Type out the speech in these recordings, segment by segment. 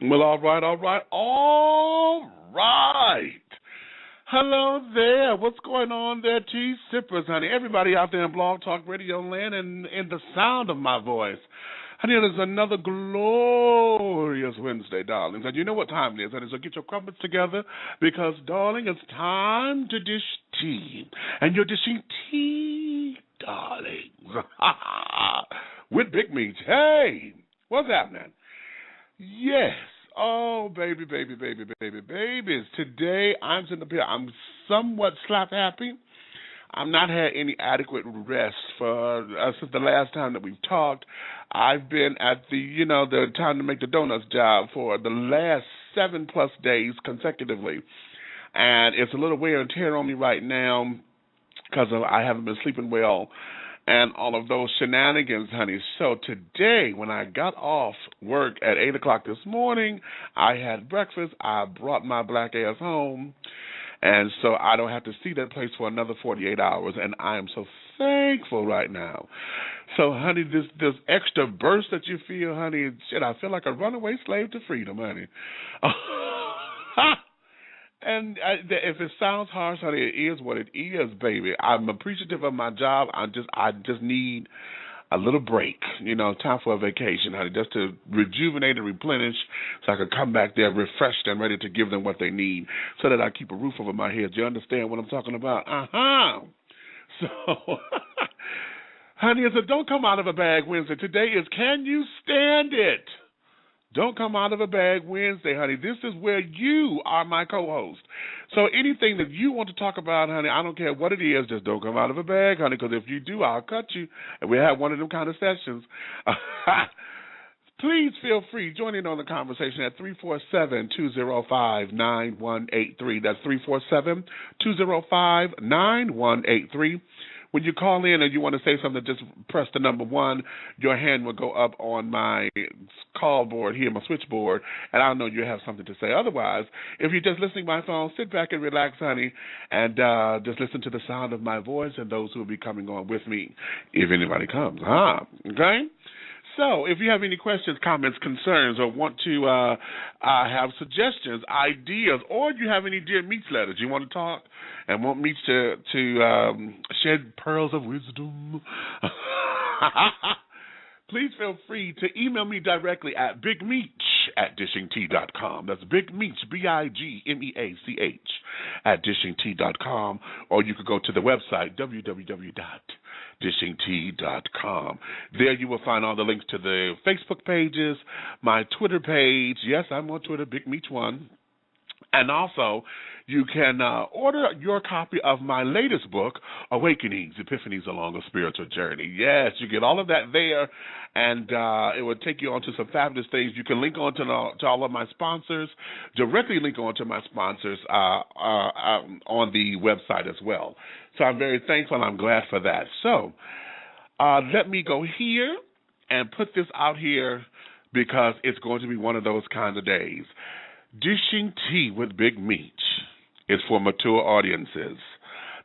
Well, all right. Hello there. What's going on there, tea sippers, honey? Everybody out there in Blog Talk Radio land and in the sound of my voice. Honey, it is another glorious Wednesday, darlings. And you know what time it is, honey, so get your crumpets together because, darling, it's time to dish tea. And you're dishing tea, darlings, with Big Meats. Hey, what's happening? Yes. Oh, babies. Today, I'm sitting up here. I'm somewhat slap happy. I've not had any adequate rest for since the last time that we've talked. I've been at the time to make the donuts job for the last 7+ days consecutively. And it's a little wear and tear on me right now because I haven't been sleeping well and all of those shenanigans, honey. So today, when I got off work at 8 o'clock this morning, I had breakfast. I brought my black ass home, and so I don't have to see that place for another 48 hours, and I am so thankful right now. So, honey, this extra burst that you feel, honey, shit, I feel like a runaway slave to freedom, honey. And if it sounds harsh, honey, it is what it is, baby. I'm appreciative of my job. I just need a little break, time for a vacation, honey, just to rejuvenate and replenish so I can come back there refreshed and ready to give them what they need so that I keep a roof over my head. Do you understand what I'm talking about? So, honey, it's a Don't Come Out of a Bag Wednesday. Today is Can You Stand It? Don't Come Out of a Bag Wednesday, honey. This is where you are my co-host. So anything that you want to talk about, honey, I don't care what it is, just don't come out of a bag, honey, because if you do, I'll cut you. And we have one of them kind of sessions. Please feel free. Join in on the conversation at 347-205-9183. That's 347-205-9183. When you call in and you want to say something, just press the number 1. Your hand will go up on my call board here, my switchboard, and I'll know you have something to say. Otherwise, if you're just listening by phone, sit back and relax, honey, and just listen to the sound of my voice and those who will be coming on with me, if anybody comes. Okay? So, if you have any questions, comments, concerns, or want to have suggestions, ideas, or you have any Dear Meats letters you want to talk and want Meats to shed pearls of wisdom, please feel free to email me directly at bigmeach@dishingtea.com. That's bigmeach, BIGMEACH, @dishingtea.com, or you could go to the website, www.dishingtea.com. There you will find all the links to the Facebook pages, my Twitter page. Yes, I'm on Twitter, BigMeach1. And also, you can order your copy of my latest book, Awakenings, Epiphanies Along a Spiritual Journey. Yes, you get all of that there, and it will take you on to some fabulous things. You can link on to all of my sponsors, directly link on to my sponsors on the website as well. So I'm very thankful, and I'm glad for that. So let me go here and put this out here because it's going to be one of those kinds of days. Dishing Tea with Big Meach is for mature audiences.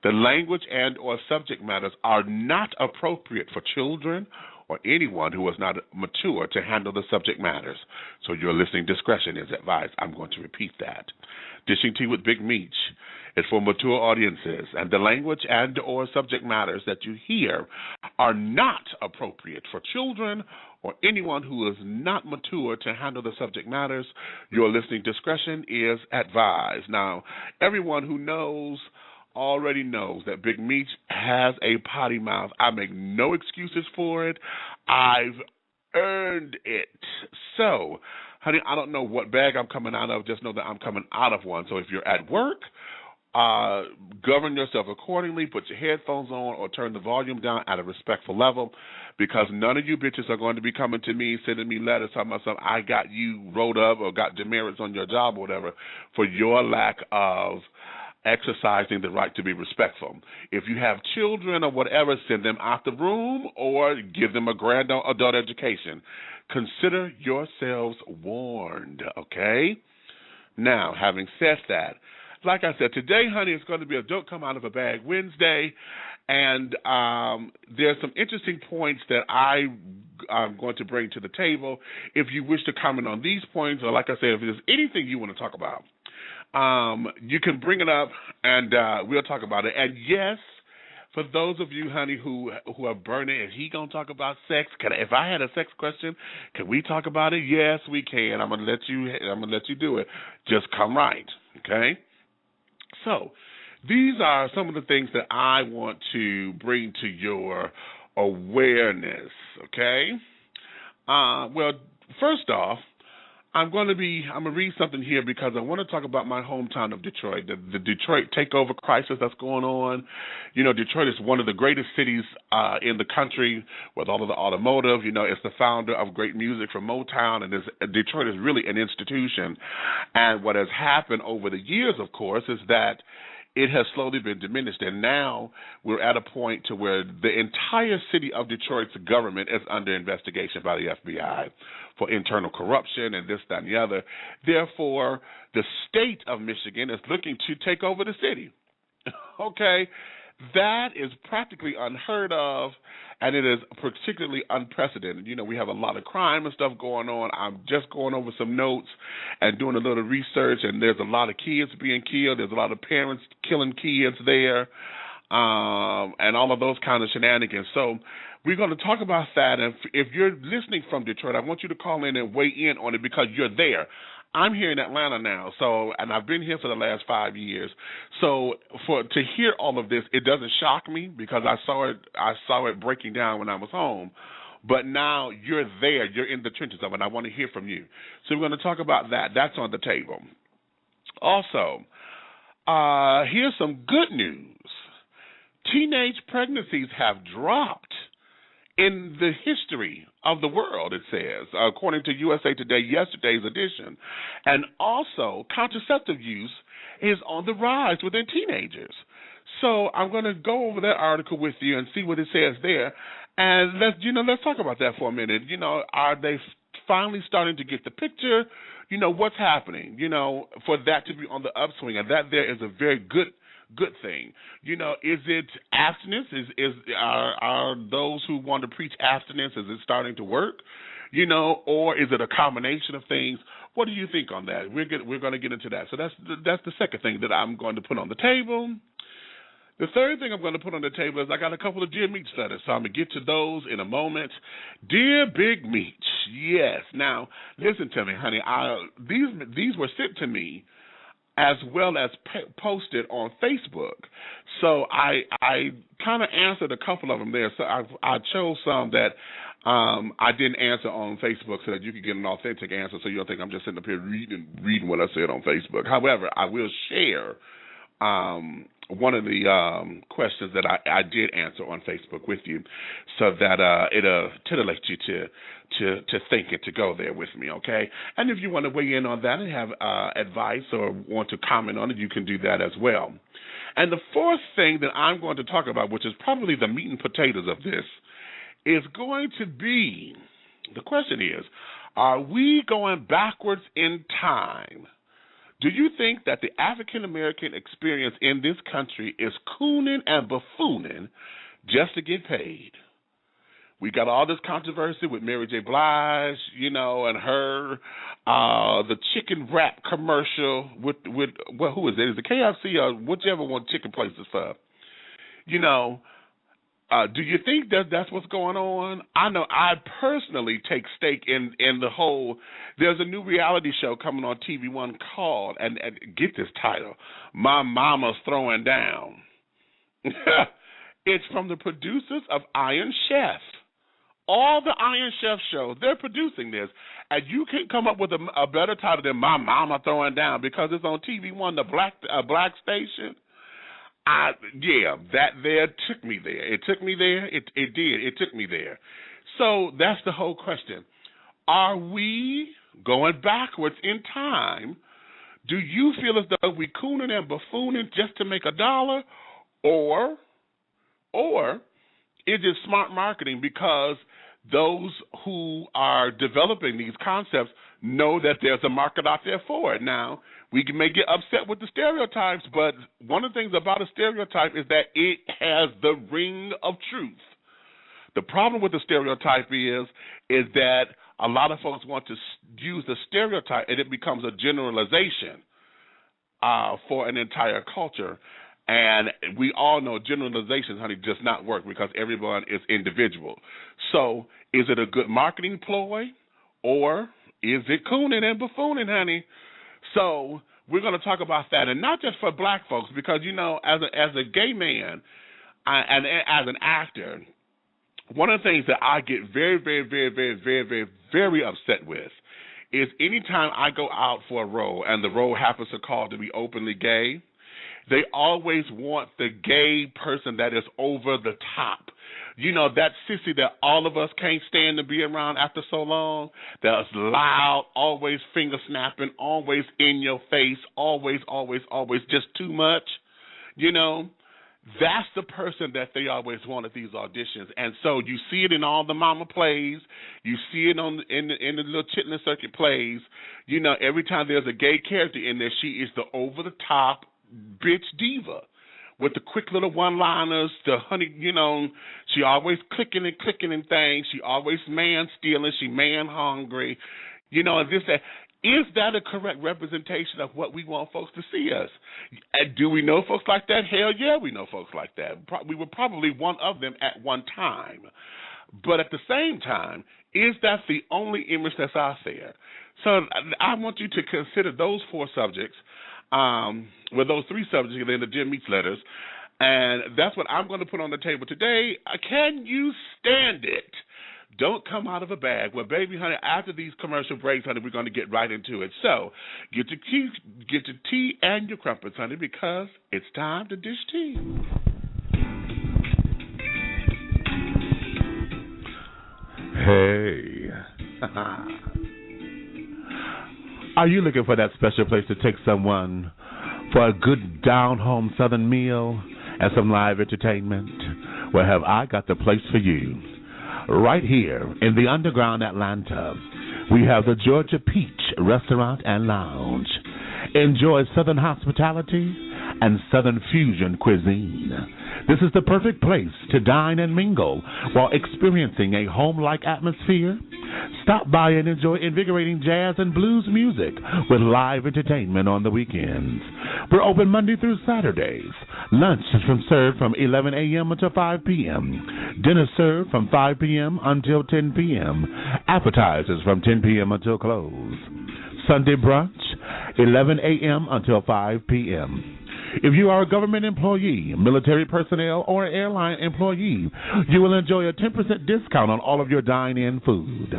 The language and or subject matters are not appropriate for children or anyone who is not mature to handle the subject matters. So your listening discretion is advised. I'm going to repeat that. Dishing Tea with Big Meach is for mature audiences, and the language and or subject matters that you hear are not appropriate for children or anyone who is not mature to handle the subject matters. Your listening discretion is advised. Now, everyone who knows already knows that Big Meach has a potty mouth. I make no excuses for it. I've earned it. So, honey, I don't know what bag I'm coming out of. Just know that I'm coming out of one. So if you're at work, govern yourself accordingly. Put your headphones on or turn the volume down at a respectful level, because none of you bitches are going to be coming to me, sending me letters talking about something I got you wrote up or got demerits on your job or whatever for your lack of exercising the right to be respectful. If you have children or whatever, send them out the room or give them a grand adult education. Consider yourselves warned, okay? Now, having said that, like I said, today, honey, it's going to be a Don't Come Out of a Bag Wednesday, and there's some interesting points that I I'm going to bring to the table. If you wish to comment on these points, or like I said, if there's anything you want to talk about, you can bring it up, and we'll talk about it. And yes, for those of you, honey, who are burning, is he gonna talk about sex? If I had a sex question, can we talk about it? Yes, we can. I'm gonna let you do it. Just come right, okay? So, these are some of the things that I want to bring to your awareness, okay? Well, first off, I'm going to read something here because I want to talk about my hometown of Detroit, the Detroit takeover crisis that's going on. You know, Detroit is one of the greatest cities in the country with all of the automotive. You know, it's the founder of great music from Motown, and Detroit is really an institution. And what has happened over the years, of course, is that it has slowly been diminished, and now we're at a point to where the entire city of Detroit's government is under investigation by the FBI for internal corruption and this, that, and the other. Therefore, the state of Michigan is looking to take over the city. Okay? That is practically unheard of, and it is particularly unprecedented. You know, we have a lot of crime and stuff going on. I'm just going over some notes and doing a little research, and there's a lot of kids being killed. There's a lot of parents killing kids there, and all of those kind of shenanigans. So we're going to talk about that, and if you're listening from Detroit, I want you to call in and weigh in on it because you're there. I'm here in Atlanta now, and I've been here for the last 5 years. So to hear all of this, it doesn't shock me because I saw it breaking down when I was home. But now you're there, you're in the trenches of it, and I want to hear from you. So we're going to talk about that. That's on the table. Also, here's some good news. Teenage pregnancies have dropped in the history of the world, it says, according to USA Today, yesterday's edition. And also, contraceptive use is on the rise within teenagers. So I'm going to go over that article with you and see what it says there. And let's talk about that for a minute. You know, are they finally starting to get the picture? You know, what's happening, you know, for that to be on the upswing? And that there is a very good thing. You know, is it abstinence? Are those who want to preach abstinence, is it starting to work? You know, or is it a combination of things? What do you think on that? We're going to get into that. So that's the second thing that I'm going to put on the table. The third thing I'm going to put on the table is I got a couple of Dear Meats letters, so I'm going to get to those in a moment. Dear Big Meats, yes. Now, listen to me, honey. These were sent to me as well as posted on Facebook. So I kind of answered a couple of them there. So I chose some that I didn't answer on Facebook so that you could get an authentic answer so you don't think I'm just sitting up here reading what I said on Facebook. However, I will share one of the questions that I did answer on Facebook with you so that it'll titillate you to think and to go there with me, okay? And if you want to weigh in on that and have advice or want to comment on it, you can do that as well. And the fourth thing that I'm going to talk about, which is probably the meat and potatoes of this, is going to be, the question is, are we going backwards in time? Do you think that the African-American experience in this country is cooning and buffooning just to get paid? We got all this controversy with Mary J Blige, you know, and her, the chicken wrap commercial with who is it? Is it KFC or whichever one chicken place is for? You know, do you think that that's what's going on? I know I personally take stake in the whole. There's a new reality show coming on TV One called, and get this title, My Mama's Throwing Down. It's from the producers of Iron Chef. All the Iron Chef shows, they're producing this, and you can't come up with a better title than My Mama Throwing Down because it's on TV One, the black station. That there took me there. It took me there. It did. It took me there. So that's the whole question. Are we going backwards in time? Do you feel as though we cooning and buffooning just to make $1, or is it smart marketing because those who are developing these concepts know that there's a market out there for it? Now, we may get upset with the stereotypes, but one of the things about a stereotype is that it has the ring of truth. The problem with the stereotype is that a lot of folks want to use the stereotype, and it becomes a generalization for an entire culture. And we all know generalizations, honey, does not work because everyone is individual. So is it a good marketing ploy, or is it cooning and buffooning, honey? So we're going to talk about that, and not just for black folks, because, you know, as a gay man and as an actor, one of the things that I get very, very, very, very, very, very, very upset with is anytime I go out for a role and the role happens to call to be openly gay, they always want the gay person that is over the top. You know, that sissy that all of us can't stand to be around after so long, that's loud, always finger snapping, always in your face, always, always, always just too much. You know, that's the person that they always want at these auditions. And so you see it in all the Momma plays. You see it in the little Chitlin Circuit plays. You know, every time there's a gay character in there, she is the over-the-top bitch diva with the quick little one-liners, the honey, you know, she always clicking and things. She always man-stealing. She man-hungry. You know, and this, that. Is that a correct representation of what we want folks to see us? And do we know folks like that? Hell yeah, we know folks like that. We were probably one of them at one time. But at the same time, is that the only image that's out there? So I want you to consider those four subjects, those three subjects in the Jim Meets letters, and that's what I'm going to put on the table today. Can you stand it? Don't come out of a bag. Well, baby, honey, after these commercial breaks, honey, we're going to get right into it. So get your tea and your crumpets, honey, because it's time to dish tea. Hey. Are you looking for that special place to take someone for a good down-home Southern meal and some live entertainment? Well, have I got the place for you. Right here in the underground Atlanta, we have the Georgia Peach Restaurant and Lounge. Enjoy Southern hospitality and Southern fusion cuisine. This is the perfect place to dine and mingle while experiencing a home-like atmosphere. Stop by and enjoy invigorating jazz and blues music with live entertainment on the weekends. We're open Monday through Saturdays. Lunch is served from 11 a.m. until 5 p.m. Dinner served from 5 p.m. until 10 p.m. Appetizers from 10 p.m. until close. Sunday brunch, 11 a.m. until 5 p.m. If you are a government employee, military personnel, or an airline employee, you will enjoy a 10% discount on all of your dine-in food.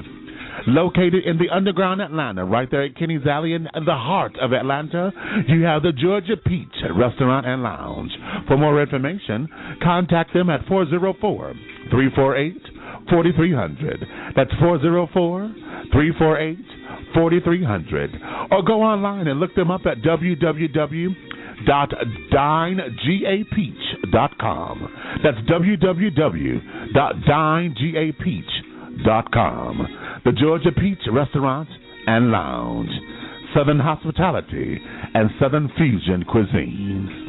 Located in the underground Atlanta, right there at Kenny's Alley in the heart of Atlanta, you have the Georgia Peach Restaurant and Lounge. For more information, contact them at 404-348-4300. That's 404-348-4300. Or go online and look them up at www.dinegapeach.com. That's www.dinegapeach.com. The Georgia Peach Restaurant and Lounge. Southern hospitality and Southern fusion cuisine.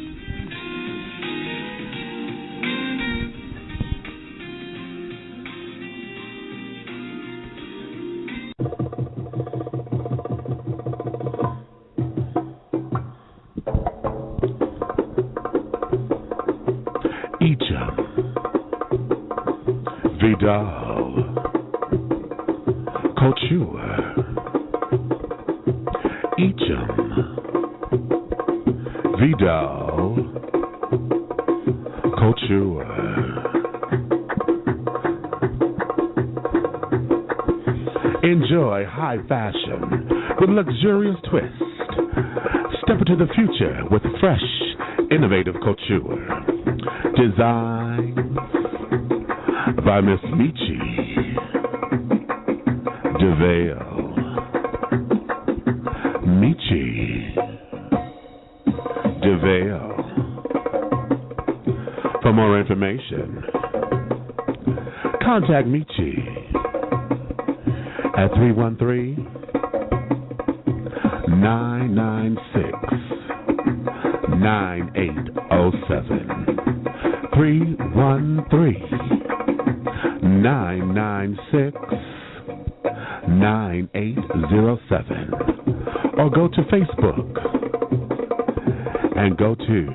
Vidal, Couture, Eacham, Vidal, Couture. Enjoy high fashion with luxurious twist. Step into the future with fresh, innovative couture. Design by Miss Michi DeVale. Michi DeVale. For more information, contact Michi at 313-996-9807. 313 996-9807. Or go to Facebook and go to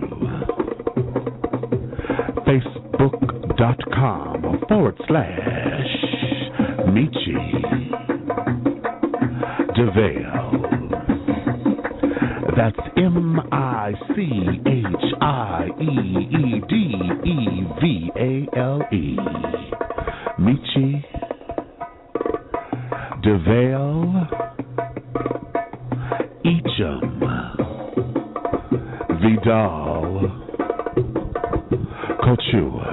facebook.com/Michi DeVale. That's MICHIEEDEVALE. Michi DeVale Eacham Vidal Couture.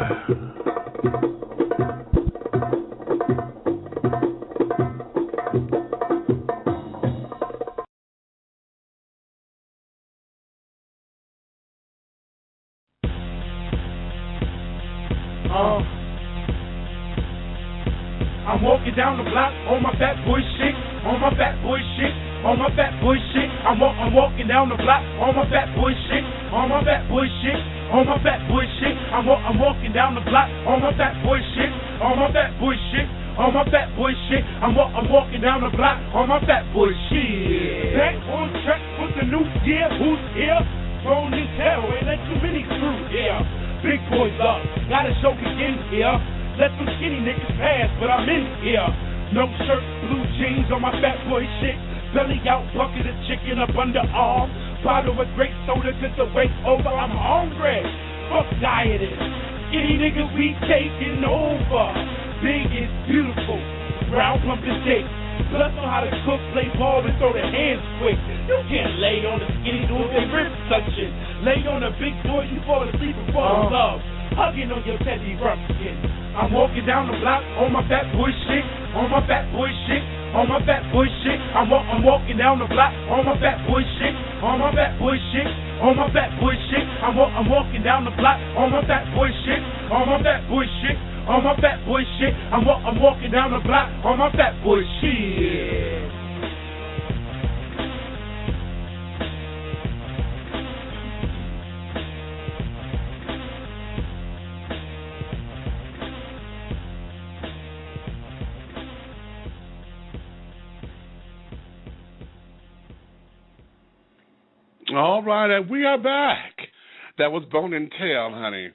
I'm walking down the block on my fat boy shit, on my fat boy shit, on my fat boy shit. I'm walking down the block on my fat boy shit, on my fat boy shit, on my fat boy shit. I'm walking down the block on my fat boy shit, on my fat boy shit, on my fat boy shit. I'm walking down the block on my fat boy shit. Back on track with the new year, who's here? Grown as hell, ain't let too many crew here. Big boy love, gotta show begin here. Let some skinny niggas pass, but I'm in here. No shirt, blue jeans on my fat boy shit. Belly out, bucket of chicken up under arm. Bottle of grape soda, cause the weight over. I'm hungry. Fuck dieting. Skinny nigga, we taking over. Big is beautiful. Brown pumpkin steak. Plus know how to cook, play ball, and throw the hands quick. You can't lay on the skinny dudes, they rib suction. Lay on the big boy, you fall asleep and fall in love. Hugging on your Teddy Ruxpin. I'm walking down the block on my fat boy shit, on my fat boy shit, on my fat boy shit. I'm walking down the block on my fat boy shit, on my fat boy shit, on my fat boy shit. I'm walking down the block on my fat boy shit, on my fat boy shit, on my fat boy shit. I'm walking down the block on my fat boy shit. All right, and we are back. That was Bone and Tail, honey.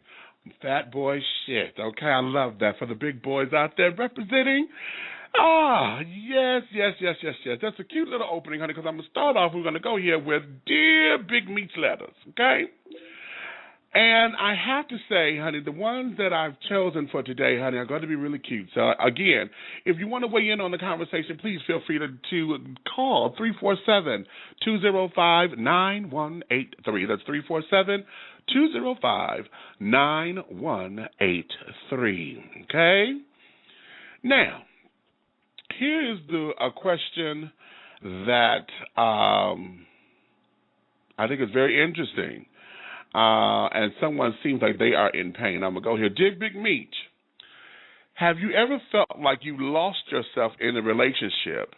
Fat boy shit. Okay, I love that for the big boys out there representing. Yes. That's a cute little opening, honey, because I'm going to start off. We're going to go here with Dear Big Meats Letters, okay? And I have to say, honey, the ones that I've chosen for today, honey, are going to be really cute. So, again, if you want to weigh in on the conversation, please feel free to call 347-205-9183. That's 347-205-9183. Okay? Now, here is a question that I think is very interesting. And someone seems like they are in pain. I'm going to go here. Dig Big Meat. Have you ever felt like you lost yourself in a relationship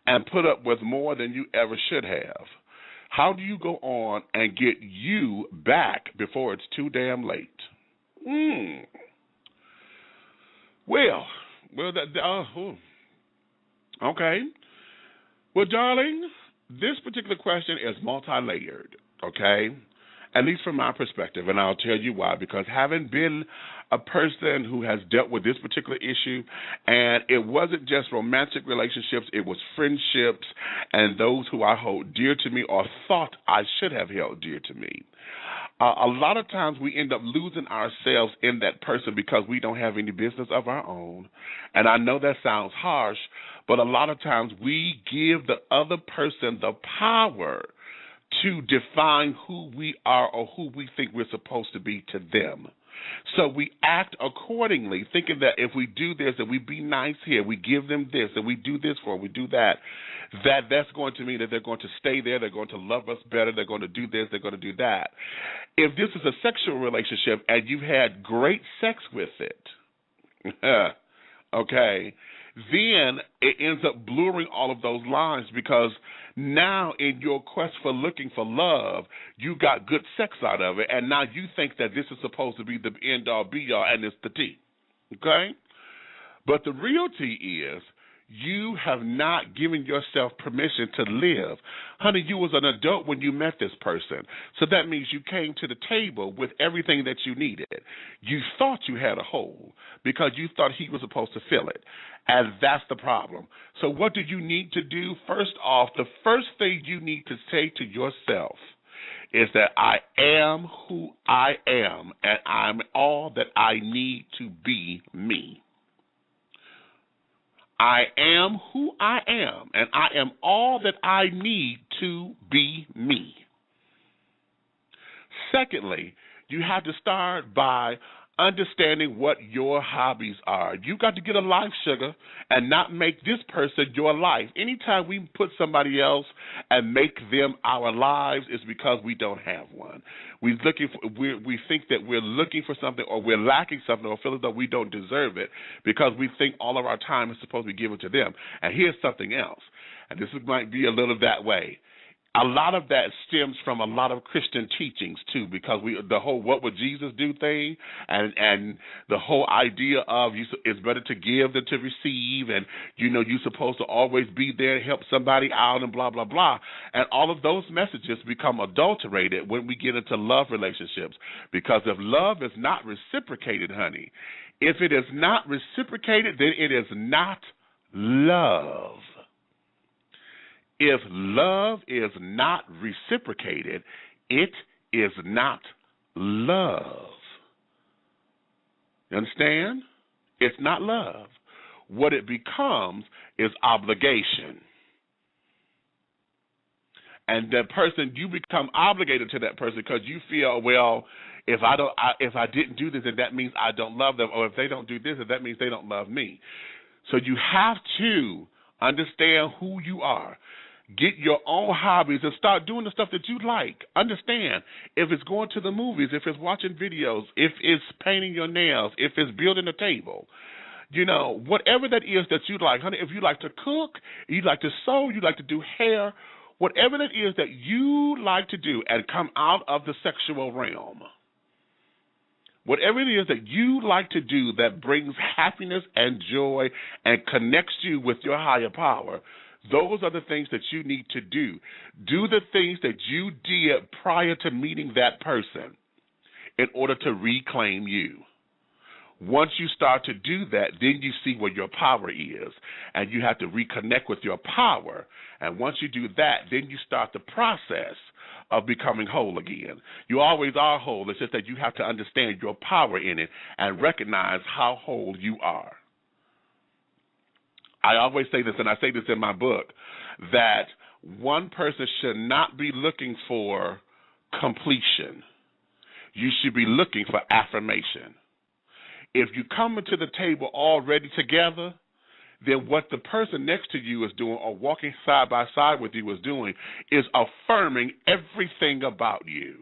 and put up with more than you ever should have? How do you go on and get you back before it's too damn late? Okay. Well, darling, this particular question is multi-layered, okay? At least from my perspective, and I'll tell you why. Because having been a person who has dealt with this particular issue, and it wasn't just romantic relationships, it was friendships and those who I hold dear to me or thought I should have held dear to me. A lot of times we end up losing ourselves in that person because we don't have any business of our own. And I know that sounds harsh, but a lot of times we give the other person the power to define who we are or who we think we're supposed to be to them. So we act accordingly, thinking that if we do this and we be nice here, we give them this and we do this for them, we do that, that's going to mean that they're going to stay there, they're going to love us better, they're going to do this, they're going to do that. If this is a sexual relationship and you've had great sex with it, okay, then it ends up blurring all of those lines because now in your quest for looking for love, you got good sex out of it, and now you think that this is supposed to be the end-all, be-all, and it's the T, okay? But the reality is you have not given yourself permission to live. Honey, you was an adult when you met this person. So that means you came to the table with everything that you needed. You thought you had a hole because you thought he was supposed to fill it. And that's the problem. So what do you need to do? First off, the first thing you need to say to yourself is that I am who I am, and I'm all that I need to be me. I am who I am, and I am all that I need to be me. Secondly, you have to start by understanding what your hobbies are. You got to get a life, sugar, and not make this person your life. Anytime we put somebody else and make them our lives, is because we don't have one. We think that we're looking for something, or we're lacking something, or feel as though we don't deserve it because we think all of our time is supposed to be given to them. And here's something else, and this might be a little that way. A lot of that stems from a lot of Christian teachings too, because the whole "what would Jesus do" thing, and the whole idea of it's better to give than to receive, and you're supposed to always be there to help somebody out, and blah blah blah, and all of those messages become adulterated when we get into love relationships, because if love is not reciprocated, honey, if it is not reciprocated, then it is not love. If love is not reciprocated, it is not love. You understand? It's not love. What it becomes is obligation. And that person, you become obligated to that person because you feel, well, if I didn't do this, then that means I don't love them, or if they don't do this, then that means they don't love me. So you have to understand who you are. Get your own hobbies and start doing the stuff that you like. Understand, if it's going to the movies, if it's watching videos, if it's painting your nails, if it's building a table, whatever that is that you like. Honey, if you like to cook, you like to sew, you like to do hair, whatever that is that you like to do and come out of the sexual realm, whatever it is that you like to do that brings happiness and joy and connects you with your higher power, those are the things that you need to do. Do the things that you did prior to meeting that person in order to reclaim you. Once you start to do that, then you see where your power is, and you have to reconnect with your power. And once you do that, then you start the process of becoming whole again. You always are whole. It's just that you have to understand your power in it and recognize how whole you are. I always say this, and I say this in my book, that one person should not be looking for completion. You should be looking for affirmation. If you come into the table already together, then what the person next to you is doing, or walking side by side with you is doing, is affirming everything about you.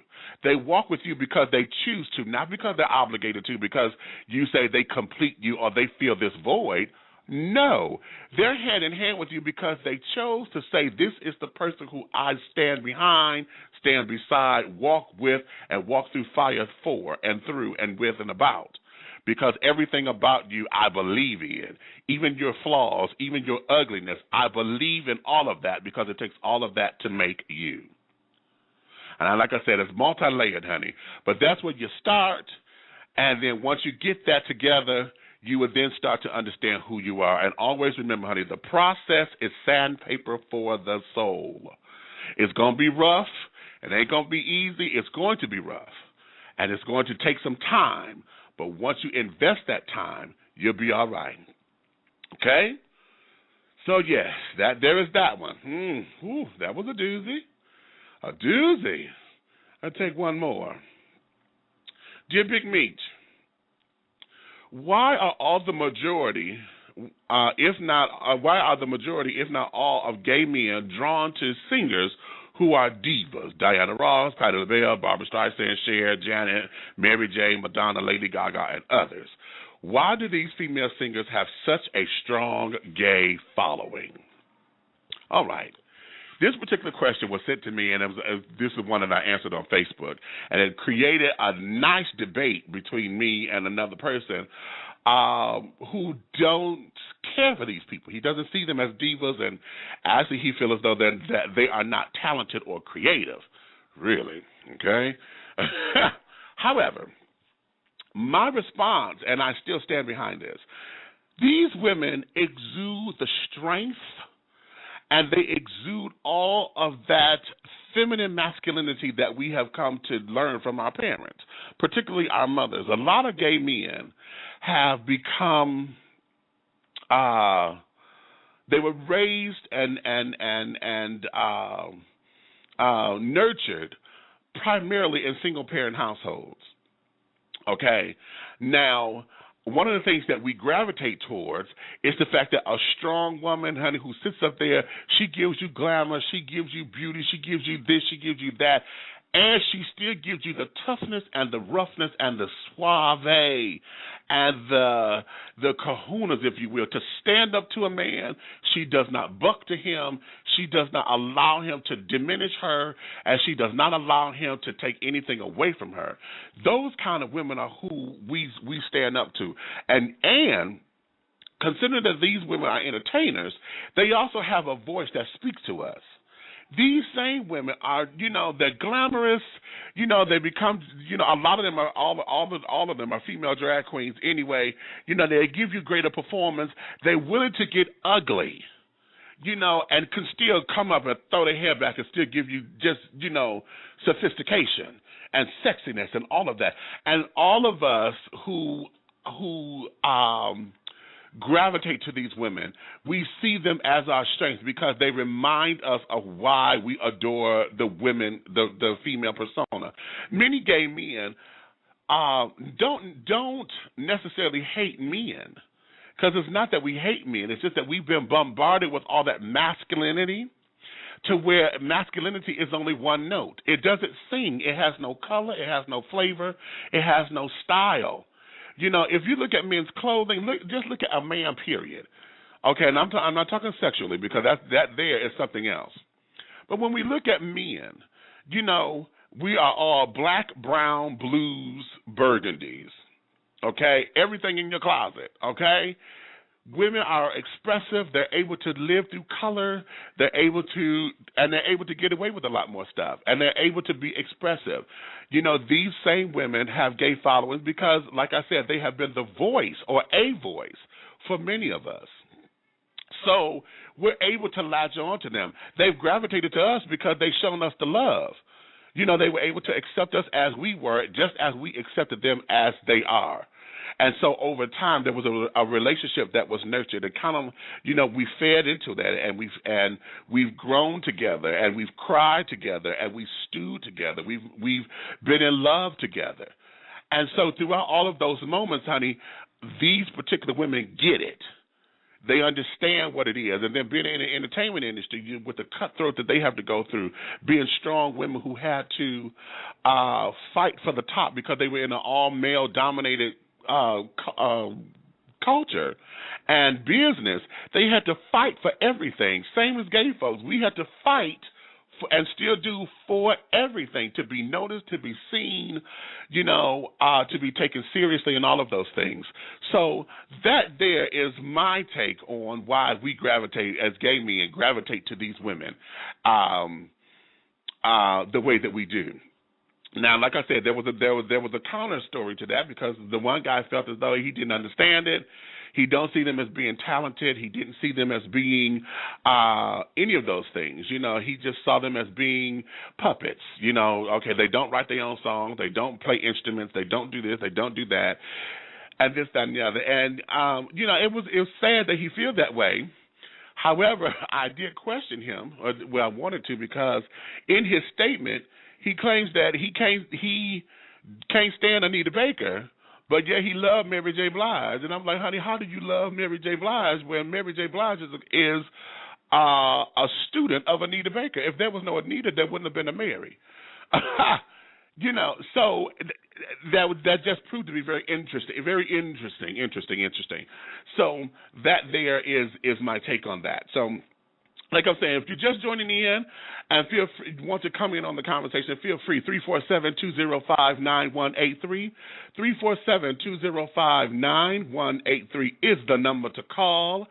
They walk with you because they choose to, not because they're obligated to, because you say they complete you or they feel this void. No, they're hand in hand with you because they chose to say, this is the person who I stand behind, stand beside, walk with, and walk through fire for and through and with and about. Because everything about you I believe in, even your flaws, even your ugliness, I believe in all of that because it takes all of that to make you. And like I said, it's multi-layered, honey. But that's where you start, and then once you get that together, you would then start to understand who you are. And always remember, honey, the process is sandpaper for the soul. It's going to be rough. It ain't going to be easy. It's going to be rough. And it's going to take some time. But once you invest that time, you'll be all right. Okay? So, yes, there is that one. That was a doozy. A doozy. I'll take one more. Dear Big Meat, why are the majority, if not all, of gay men drawn to singers who are divas? Diana Ross, Patti LaBelle, Barbra Streisand, Cher, Janet, Mary J, Madonna, Lady Gaga, and others. Why do these female singers have such a strong gay following? All right. This particular question was sent to me, and this is one that I answered on Facebook, and it created a nice debate between me and another person who don't care for these people. He doesn't see them as divas, and actually he feels as though that they are not talented or creative, really, okay? However, my response, and I still stand behind this, these women exude the strength and they exude all of that feminine masculinity that we have come to learn from our parents, particularly our mothers. A lot of gay men have become, they were raised and nurtured primarily in single-parent households. Okay, now, one of the things that we gravitate towards is the fact that a strong woman, honey, who sits up there, she gives you glamour, she gives you beauty, she gives you this, she gives you that, and she still gives you the toughness and the roughness and the suave and the kahunas, if you will, to stand up to a man. She does not buck to him. She does not allow him to diminish her, and she does not allow him to take anything away from her. Those kind of women are who we stand up to. And considering that these women are entertainers, they also have a voice that speaks to us. These same women are, they're glamorous. They become, a lot of them are, all of them are female drag queens anyway. They give you greater performance. They're willing to get ugly, and can still come up and throw their hair back and still give you just, sophistication and sexiness and all of that. And all of us who gravitate to these women, we see them as our strength because they remind us of why we adore the women, the female persona. Many gay men don't necessarily hate men, because it's not that we hate men, it's just that we've been bombarded with all that masculinity to where masculinity is only one note. It doesn't sing. It has no color. It has no flavor. It has no style. If you look at men's clothing, just look at a man, period. Okay, and I'm not talking sexually, because that there is something else. But when we look at men, we are all black, brown, blues, burgundies. Okay, everything in your closet. Okay, women are expressive. They're able to live through color. They're able to get away with a lot more stuff, and they're able to be expressive. These same women have gay followings because, like I said, they have been the voice or a voice for many of us. So we're able to latch on to them. They've gravitated to us because they've shown us the love. They were able to accept us as we were, just as we accepted them as they are. And so over time, there was a relationship that was nurtured, and kind of, we fed into that, and we've grown together, and we've cried together, and we've stewed together. We've been in love together. And so throughout all of those moments, honey, these particular women get it. They understand what it is. And then being in the entertainment industry, with the cutthroat that they have to go through, being strong women who had to fight for the top because they were in an all-male dominated culture and business, they had to fight for everything. Same as gay folks. We had to fight and still do for everything, to be noticed, to be seen, to be taken seriously, and all of those things. So that there is my take on why we gravitate, as gay men, gravitate to these women the way that we do. Now, like I said, there was a counter story to that, because the one guy felt as though he didn't understand it. He don't see them as being talented. He didn't see them as being any of those things. He just saw them as being puppets. Okay, they don't write their own songs. They don't play instruments. They don't do this. They don't do that, and this, that, and the other. And it was sad that he feel that way. However, I did question him. I wanted to, because in his statement, he claims that he can't stand Anita Baker, but yet he loved Mary J Blige. And I'm like, honey, how do you love Mary J Blige when Mary J Blige is a student of Anita Baker? If there was no Anita, there wouldn't have been a Mary. So that just proved to be very interesting. So that there is my take on that. So Like I'm saying, if you're just joining in and want to come in on the conversation, feel free. 347-205-9183. 347-205-9183 is the number to call.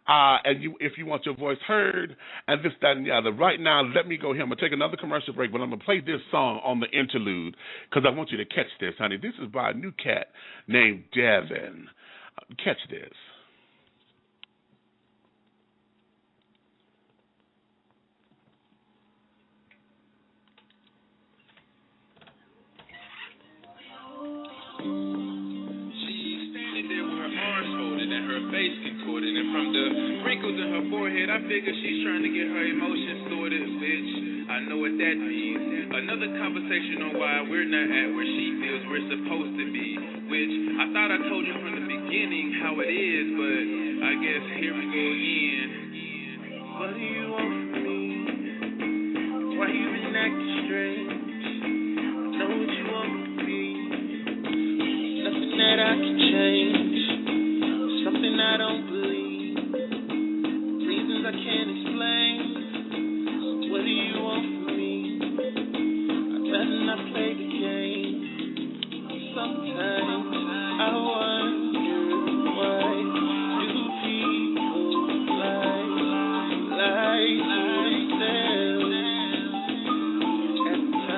If you want your voice heard, and this, that, and the other. Right now, let me go here. I'm going to take another commercial break, but I'm going to play this song on the interlude because I want you to catch this, honey. This is by a new cat named Devin. Catch this. Face contorted, and from the wrinkles in her forehead, I figure she's trying to get her emotions sorted, bitch. I know what that means. Another conversation on why we're not at where she feels we're supposed to be, which I thought I told you from the beginning how it is, but I guess here we go again. What do you want from me? Why you been acting strange? Know what you want from me. Nothing that I can change. Something I don't believe, reasons I can't explain. What do you want from me? I'd rather not play the game. Sometimes I wonder why do people lie to themselves at times.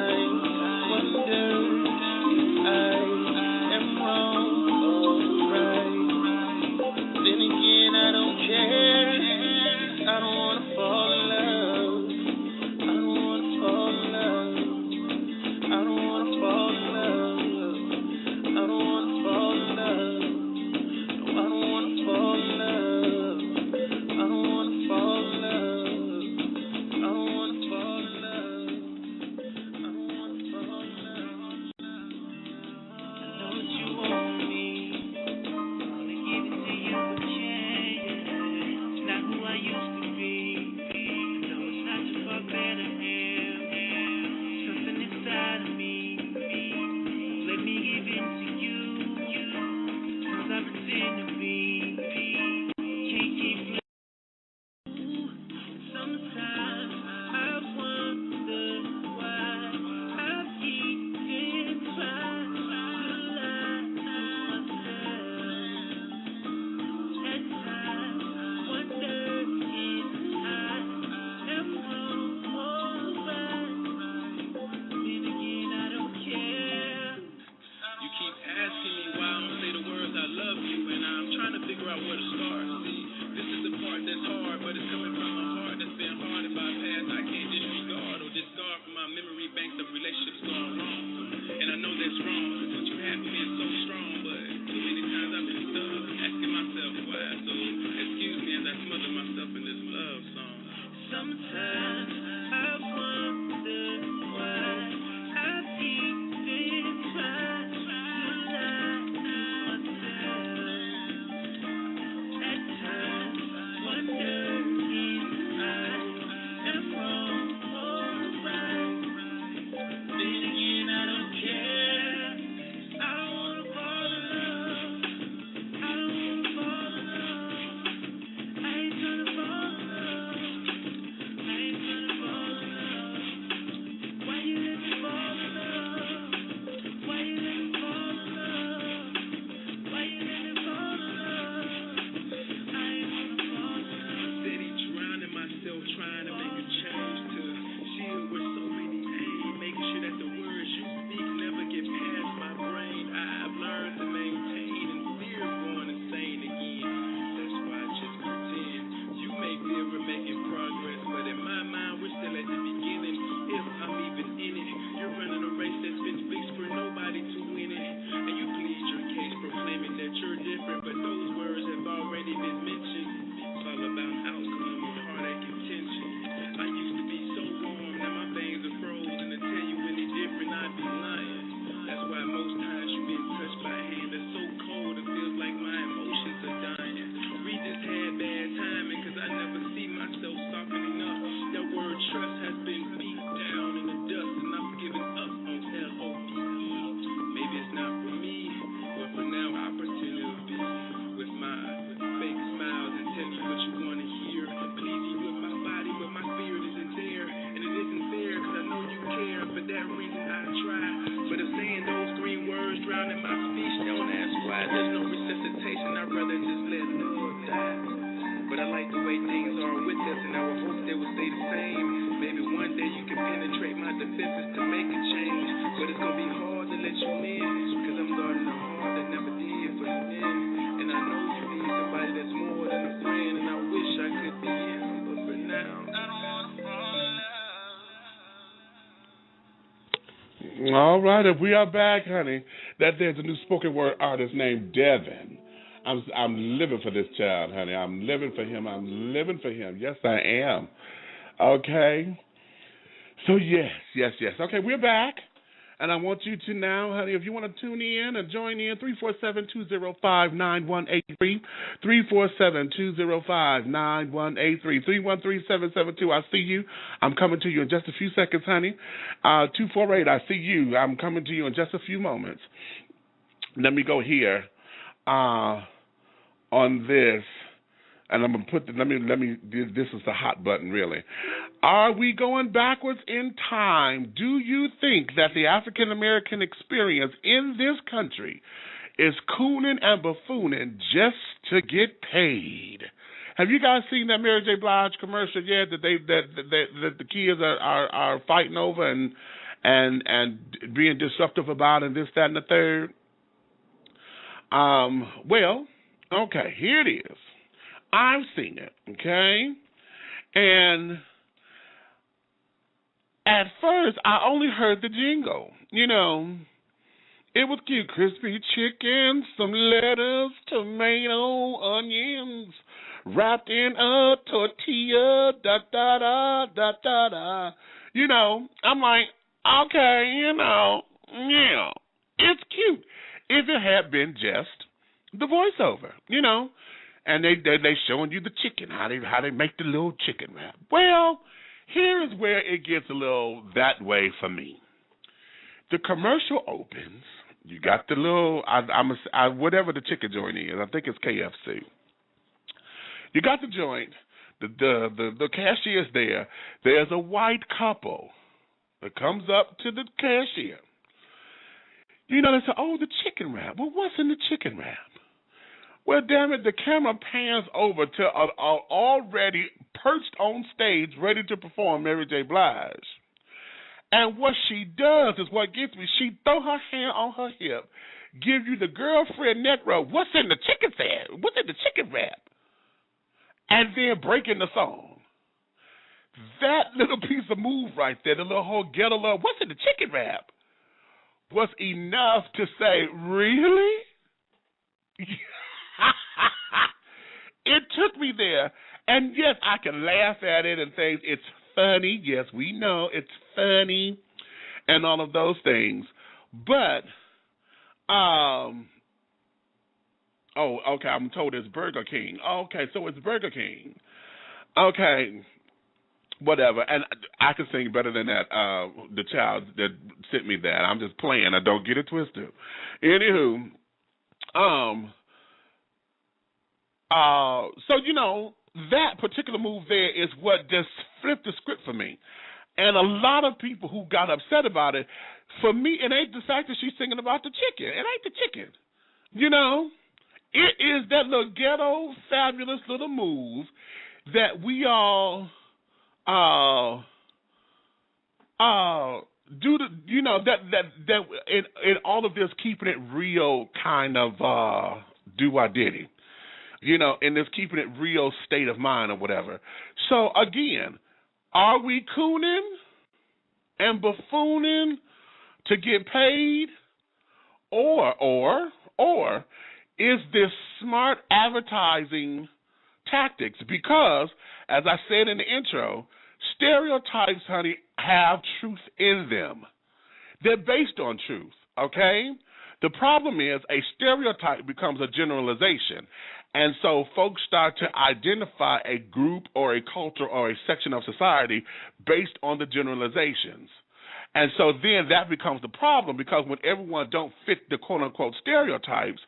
that reason I try. But if saying those 3 words drowning my speech, don't ask why. There's no resuscitation, I'd rather just let love die. But I like the way things are with us, and I would hope they would stay the same. Maybe one day you can penetrate my defenses to make a change. But it's gonna be hard to let you in, cause I'm guarding the heart that never did for you in. And I know you need somebody that's more than a friend, and I wish I could be him, but for now, I don't wanna fall in love. All right, if we are back, honey, that there's a new spoken word artist named Devin. I'm living for this child, honey. I'm living for him. I'm living for him. Yes, I am. Okay. So yes. Okay, we're back. And I want you to now, honey, if you want to tune in and join in, 347-205-9183, 347-205-9183, 313-772. I see you. I'm coming to you in just a few seconds, honey. 248, I see you. I'm coming to you in just a few moments. Let me go here on this. And I'm going to put this is the hot button, really. Are we going backwards in time? Do you think that the African-American experience in this country is cooning and buffooning just to get paid? Have you guys seen that Mary J Blige commercial yet that that the kids are fighting over and being disruptive about and this, that, and the third? Well, okay, here it is. I've seen it, okay? And at first, I only heard the jingle. You know, it was cute. Crispy chicken, some lettuce, tomato, onions, wrapped in a tortilla, da-da-da. You know, I'm like, okay, yeah, it's cute. If it had been just the voiceover, you know. And they showing you the chicken, how they make the little chicken wrap. Well, here is where it gets a little that way for me. The commercial opens. You got the little whatever the chicken joint is. I think it's KFC. You got the joint. The cashier's there. There's a white couple that comes up to the cashier. You know, they say, "Oh, the chicken wrap." Well, what's in the chicken wrap? Well, damn it, the camera pans over to an already perched on stage, ready to perform Mary J. Blige. And what she does is what gets me. She throw her hand on her hip, give you the girlfriend neck rub. What's in the chicken sandwich? What's in the chicken wrap? And then breaking the song. That little piece of move right there, the little whole ghetto love, what's in the chicken wrap, was enough to say, really? It took me there, and yes, I can laugh at it and say it's funny. Yes, we know it's funny, and all of those things. But, okay, I'm told it's Burger King. Okay, so it's Burger King. Okay, whatever. And I can sing better than that. The child that sent me that. I'm just playing. I don't get it twisted. Anywho, so, you know, that particular move there is what just flipped the script for me. And a lot of people who got upset about it, for me, it ain't the fact that she's singing about the chicken. It ain't the chicken. You know, it is that little ghetto, fabulous little move that we all do, you know, that in all of this keeping it real kind of do-I-did-it. You know, in this keeping it real state of mind or whatever. So, again, are we cooning and buffooning to get paid? Or is this smart advertising tactics? Because, as I said in the intro, stereotypes, honey, have truth in them. They're based on truth, okay? The problem is a stereotype becomes a generalization. And so folks start to identify a group or a culture or a section of society based on the generalizations. And so then that becomes the problem, because when everyone don't fit the quote-unquote stereotypes,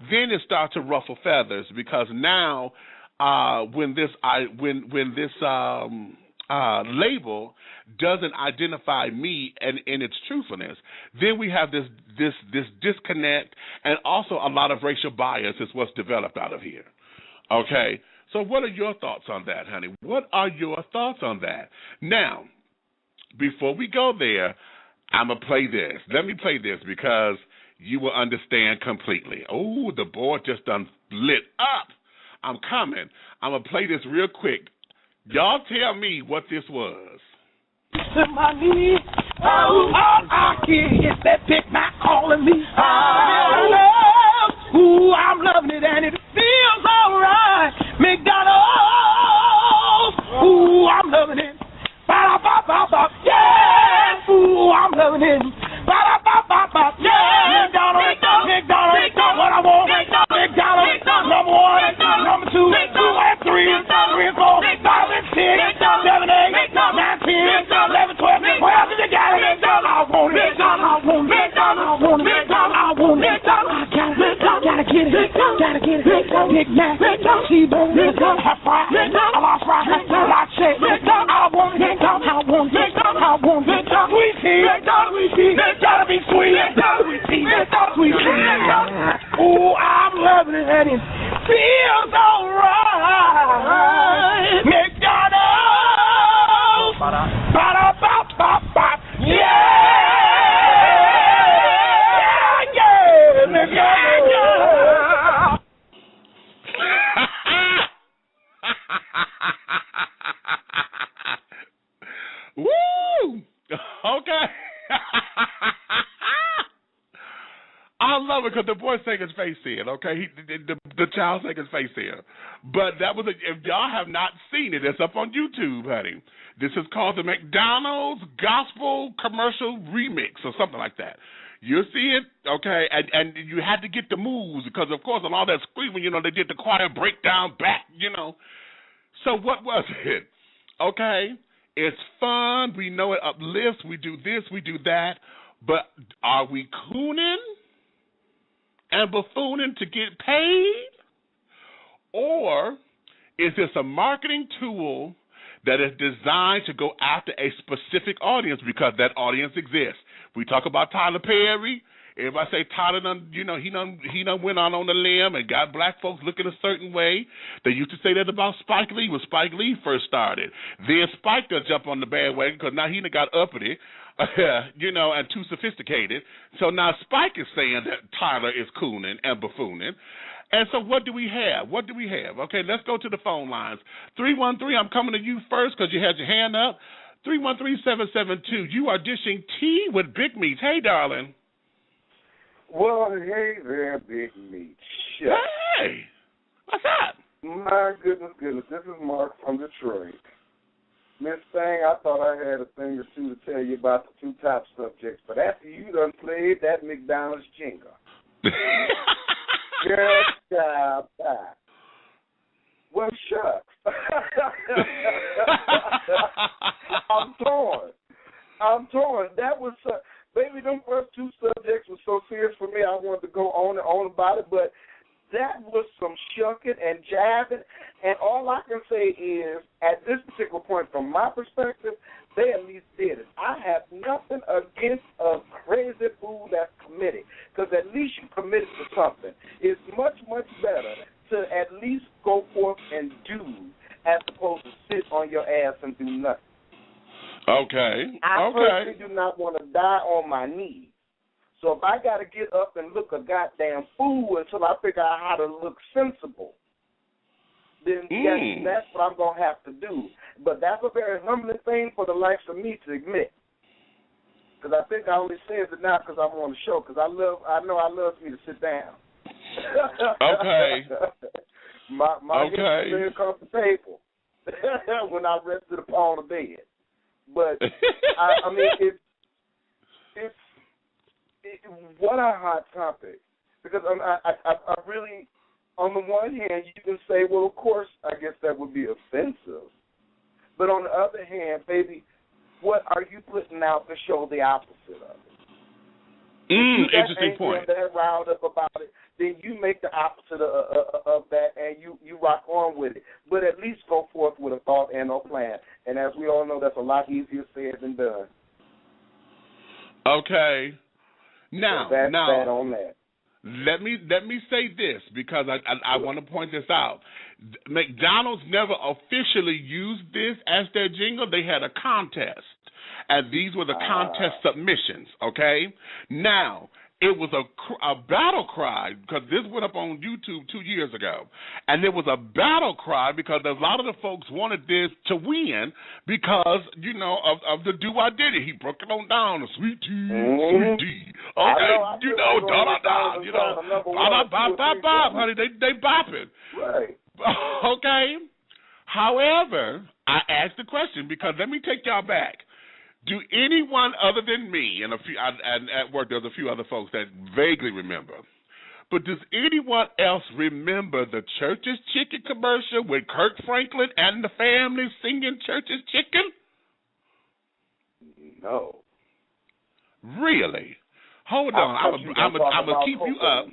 then it starts to ruffle feathers, because now when this label doesn't identify me and in its truthfulness, then we have this disconnect, and also a lot of racial bias is what's developed out of here. Okay, so what are your thoughts on that, honey? What are your thoughts on that? Now, before we go there, I'm going to play this. Let me play this because you will understand completely. Oh, the board just done lit up. I'm coming. I'm going to play this real quick. Y'all tell me what this was. To my knees, oh, I can hear that big Mac calling me. I love, ooh, I'm loving it and it feels alright. McDonald's, ooh, I'm loving it. Ba-da-ba-ba-ba, yeah, ooh, I'm loving it. Ba-da-ba-ba-ba, yeah, McDonald's, what I want, McDonald's, number one, number two, and three, and four, 5 and 6, 7, 8, 9, 10, 11, 12, wherever you got it, I want it, I want it, I want it, I want it, gotta get it, Big Mac, T-bone, half fry, a lot fry, a lot check, I want it, sweet tea, gotta be sweet, sweet tea, ooh, I'm loving it and it feels alright, McDonald's, ba-da-ba-ba-ba, yeah, McDonald's. Woo! Okay. I love it because the boy sang his face in, okay? The child sang his face in. But that was, if y'all have not seen it, it's up on YouTube, honey. This is called the McDonald's Gospel Commercial Remix or something like that. You'll see it, okay? And you had to get the moves because, of course, and all that screaming, they did the choir breakdown back, So what was it? Okay? It's fun. We know it uplifts. We do this. We do that. But are we cooning and buffooning to get paid? Or is this a marketing tool that is designed to go after a specific audience because that audience exists? We talk about Tyler Perry. Everybody say Tyler done, he done went on the limb and got black folks looking a certain way. They used to say that about Spike Lee when Spike Lee first started. Then Spike done jump on the bandwagon because now he done got uppity, and too sophisticated. So now Spike is saying that Tyler is cooning and buffooning. And so what do we have? Okay, let's go to the phone lines. 313, I'm coming to you first because you had your hand up. 313-772. You are dishing tea with Big Meats. Hey, darling. Well, hey there, Big Meat. Hey, what's up? My goodness. This is Mark from Detroit. Miss Thing, I thought I had a thing or two to tell you about the two top subjects, but after you done played that McDonald's jingle, girl, child, bye. Well, shucks. I'm torn. That was... Baby, them first two subjects were so serious for me, I wanted to go on and on about it, but that was some shucking and jabbing, and all I can say is, at this particular point, from my perspective, they at least did it. I have nothing against a crazy fool that's committed, because at least you committed to something. It's much, much better to at least go forth and do as opposed to sit on your ass and do nothing. Okay. I personally do not want to die on my knees. So if I got to get up and look a goddamn fool until I figure out how to look sensible, then yes, that's what I'm going to have to do. But that's a very humbling thing for the likes of me to admit. Because I think I only says it now because I'm on the show, because I know I love me to sit down. Okay. my hips are comfortable when I rested upon the bed. But I mean, it's what a hot topic, because I really, on the one hand, you can say, well, of course, I guess that would be offensive. But on the other hand, baby, what are you putting out to show the opposite of it? Interesting point. If you're that riled up about it, then you make the opposite of that, and you rock on with it. But at least go forth with a thought and a plan. And as we all know, that's a lot easier said than done. Okay. Now, so that's that on that. Let me say this, because I want to point this out. McDonald's never officially used this as their jingle. They had a contest, and these were the contest submissions, okay? Now, it was a battle cry, because this went up on YouTube 2 years ago, and there was a battle cry because a lot of the folks wanted this to win because, you know, of the Do I Did It. He broke it on down, sweet tea, sweet tea. Okay, you know, da-da-da, you know, bop, honey, they bopping. Right. Okay? However, I asked the question because let me take y'all back. Do anyone other than me, and at work there's a few other folks that vaguely remember, but does anyone else remember the Church's Chicken commercial with Kirk Franklin and the family singing Church's Chicken? No. Really? Hold on. I'm gonna keep you up.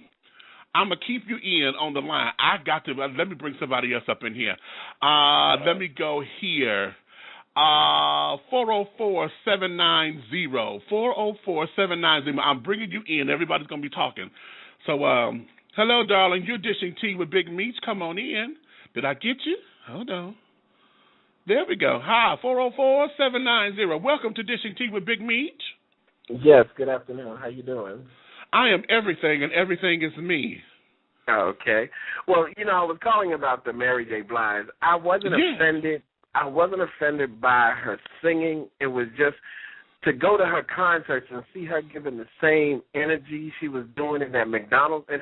I'm going to keep you in on the line. I got to, let me bring somebody else up in here. Let me go here. 404-790. 404-790. I'm bringing you in. Everybody's going to be talking. So, hello, darling. You're dishing tea with Big Meech. Come on in. Did I get you? Hold on. There we go. Hi, 404-790. Welcome to Dishing Tea with Big Meech. Yes, good afternoon. How you doing? I am everything, and everything is me. Okay. Well, you know, I was calling about the Mary J Blige. I wasn't offended. I wasn't offended by her singing. It was just to go to her concerts and see her giving the same energy she was doing in that McDonald's, in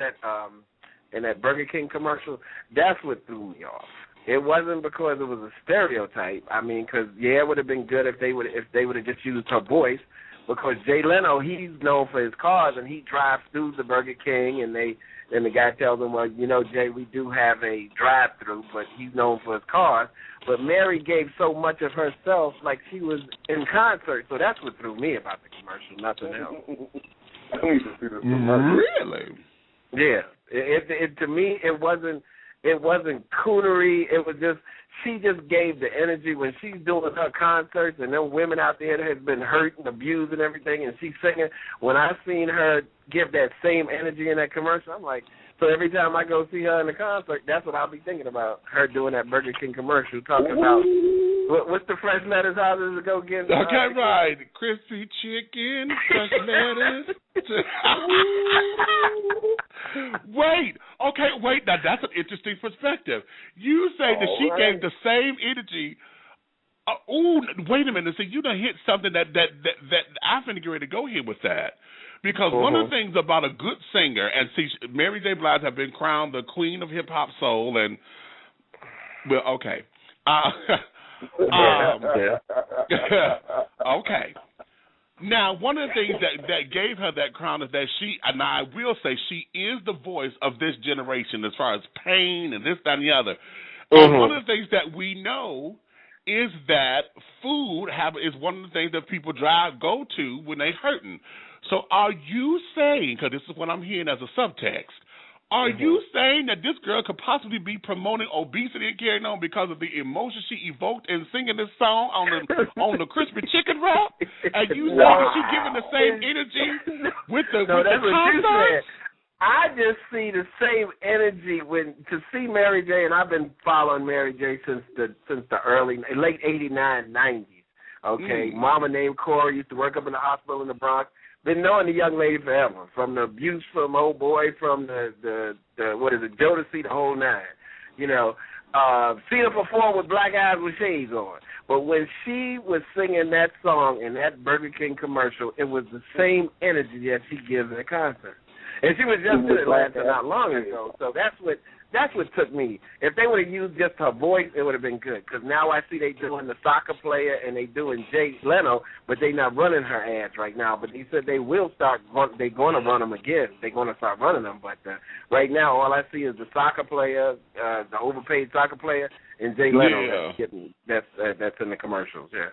that Burger King commercial. That's what threw me off. It wasn't because it was a stereotype. I mean, because it would have been good if they would have just used her voice. Because Jay Leno, he's known for his cars, and he drives through the Burger King, and the guy tells him, well, you know, Jay, we do have a drive-through, but he's known for his cars. But Mary gave so much of herself like she was in concert, so that's what threw me about the commercial, nothing else. I need to see this commercial. Really? Yeah. It to me, it wasn't coonery. It was just, she just gave the energy when she's doing her concerts, and them women out there that has been hurt and abused and everything, and she's singing. When I seen her give that same energy in that commercial, I'm like, so every time I go see her in the concert, that's what I'll be thinking about, her doing that Burger King commercial, talking about, what's the fresh lettuce houses to go get? Okay, right. Crispy chicken, fresh lettuce. Wait, now that's an interesting perspective. You say that she gave the same energy. Wait a minute. So you done hit something that I'm finna get ready to go here with that. Because one of the things about a good singer, and see, Mary J Blige have been crowned the queen of hip-hop soul, and, well, okay. Okay. Now, one of the things that gave her that crown is that she, and I will say, she is the voice of this generation as far as pain and this, that, and the other. And one of the things that we know is that food is one of the things that people go to when they're hurting. So are you saying, because this is what I'm hearing as a subtext, are you saying that this girl could possibly be promoting obesity and carrying on because of the emotion she evoked in singing this song on the crispy chicken wrap? And you say that she's giving the same energy with the concert? I just see the same energy to see Mary J, and I've been following Mary J since the late 89, 90s. Okay, Mama named Corey, used to work up in the hospital in the Bronx. Been knowing the young lady forever, from the abuse from old boy, from the Jodeci, the whole nine. You know, seen her perform with black eyes with shades on. But when she was singing that song in that Burger King commercial, it was the same energy that she gives at a concert. And she was just in Atlanta not long ago, so that's what took me. If they would have used just her voice, it would have been good. Because now I see they doing the soccer player and they doing Jay Leno, but they not running her ads right now. But they said they will start. They're going to run them again. They're going to start running them. But right now, all I see is the soccer player, the overpaid soccer player, and Jay Leno. That's in the commercials. Yeah.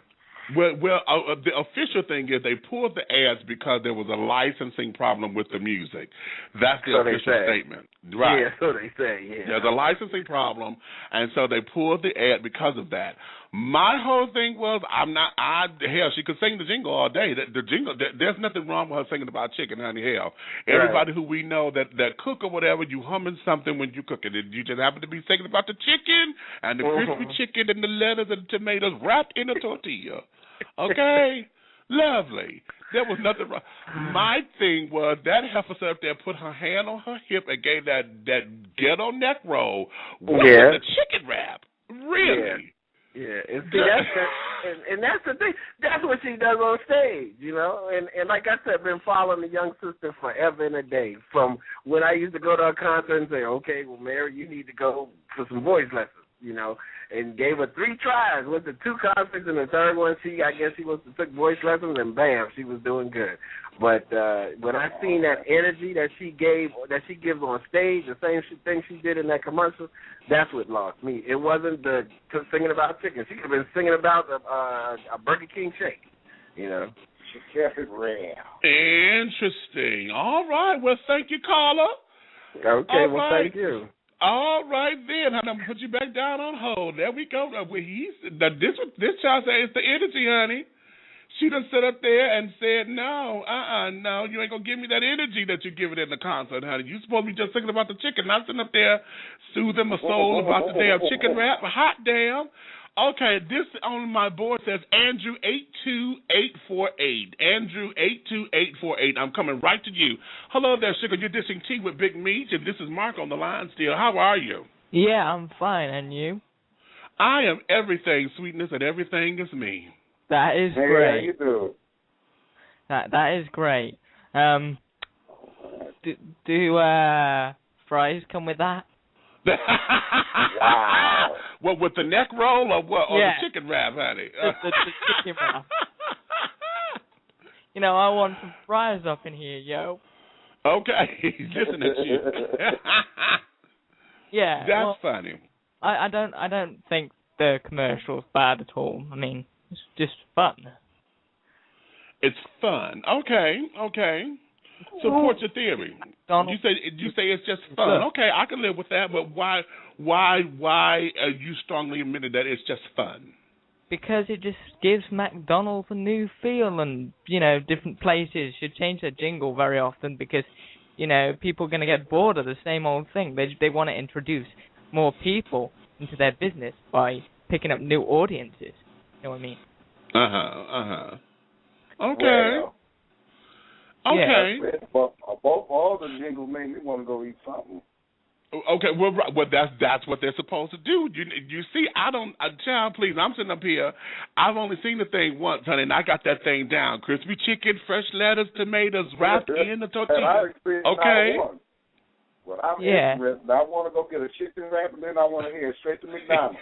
Well, the official thing is they pulled the ads because there was a licensing problem with the music. That's the So official statement. Right. Yeah, so they say, yeah. There's a licensing problem, and so they pulled the ad because of that. My whole thing was, hell, she could sing the jingle all day. The jingle, there's nothing wrong with her singing about chicken, honey. Hell, everybody who we know that cook or whatever, you humming something when you cook it. You just happen to be singing about the chicken and the crispy chicken and the lettuce and the tomatoes wrapped in a tortilla. Okay? Lovely. There was nothing wrong. My thing was that heifer sat up there, put her hand on her hip, and gave that ghetto neck roll with the chicken wrap. Really? Yeah. And see, that's the thing. That's what she does on stage, you know. And like I said, been following the young sister forever and a day. From when I used to go to a concert and say, okay, well, Mary, you need to go for some voice lessons, you know. And gave her 3 tries. Went to 2 concerts, and the third one, I guess she took voice lessons, and bam, she was doing good. But when I seen that energy that she gives on stage, the same thing she did in that commercial, that's what lost me. It wasn't the singing about chicken. She could have been singing about a Burger King shake, you know. She kept it real. Interesting. All right. Well, thank you, caller. Okay. Well, thank you. All right then, I'm gonna put you back down on hold. There we go. This child said it's the energy, honey. She done sat up there and said, no, you ain't gonna give me that energy that you give it in the concert, honey. You supposed to be just thinking about the chicken, not sitting up there soothing my soul about the damn chicken wrap. Hot damn. Okay, this on my board says Andrew 82848. Andrew 82848. I'm coming right to you. Hello there, sugar. You're dishing tea with Big Meech, and this is Mark on the line still. How are you? Yeah, I'm fine. And you? I am everything, sweetness, and everything is me. That is hey, great. How you doing? That is great. Do fries come with that? Wow. What, with the neck roll or what? Or the chicken wrap, honey? The chicken wrap. You know, I want some fries up in here, yo. Okay, listen to you. Yeah, that's funny. I don't think the commercial's bad at all. I mean, it's just fun. It's fun. Okay. Support your theory. Donald, you say it's just fun. Okay, I can live with that. But why you strongly admitted that it's just fun? Because it just gives McDonald's a new feel, and different places should change their jingle very often because people are going to get bored of the same old thing. They want to introduce more people into their business by picking up new audiences. You know what I mean? Okay. Well, okay. But all the jingles made me want to go eat something. Okay, well, that's what they're supposed to do. You see, child, please, I'm sitting up here. I've only seen the thing once, honey, and I got that thing down. Crispy chicken, fresh lettuce, tomatoes, wrapped in the tortilla. Okay. Well, I'm interested. I want to go get a chicken wrap, and then I want to head straight to McDonald's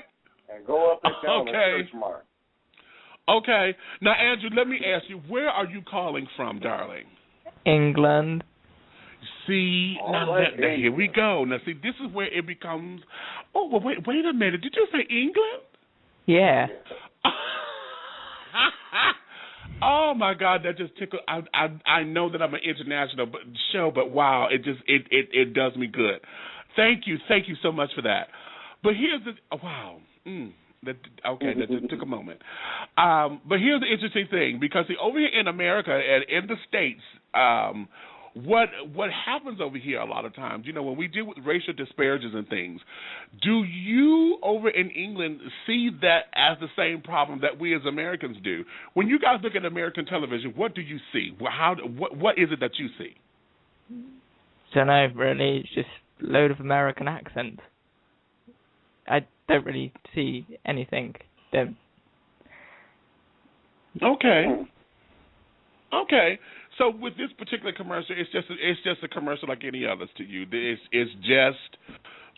and go up and down the Church Mart. Okay. Now, Andrew, let me ask you, where are you calling from, darling? England. See, now here we go. Now, see, this is where it becomes. Oh, well, wait a minute. Did you say England? Yeah. Oh my God, that just tickled. I know that I'm an international show, but wow, it does me good. Thank you so much for that. But here's the wow. That just took a moment. But here's the interesting thing, because over here in America and in the States, what happens over here a lot of times, when we deal with racial disparages and things, do you over in England see that as the same problem that we as Americans do? When you guys look at American television, what do you see? What is it that you see? Don't know, really. It's just a load of American accents. I don't really see anything. Okay. So with this particular commercial, it's just a commercial like any others to you. It's just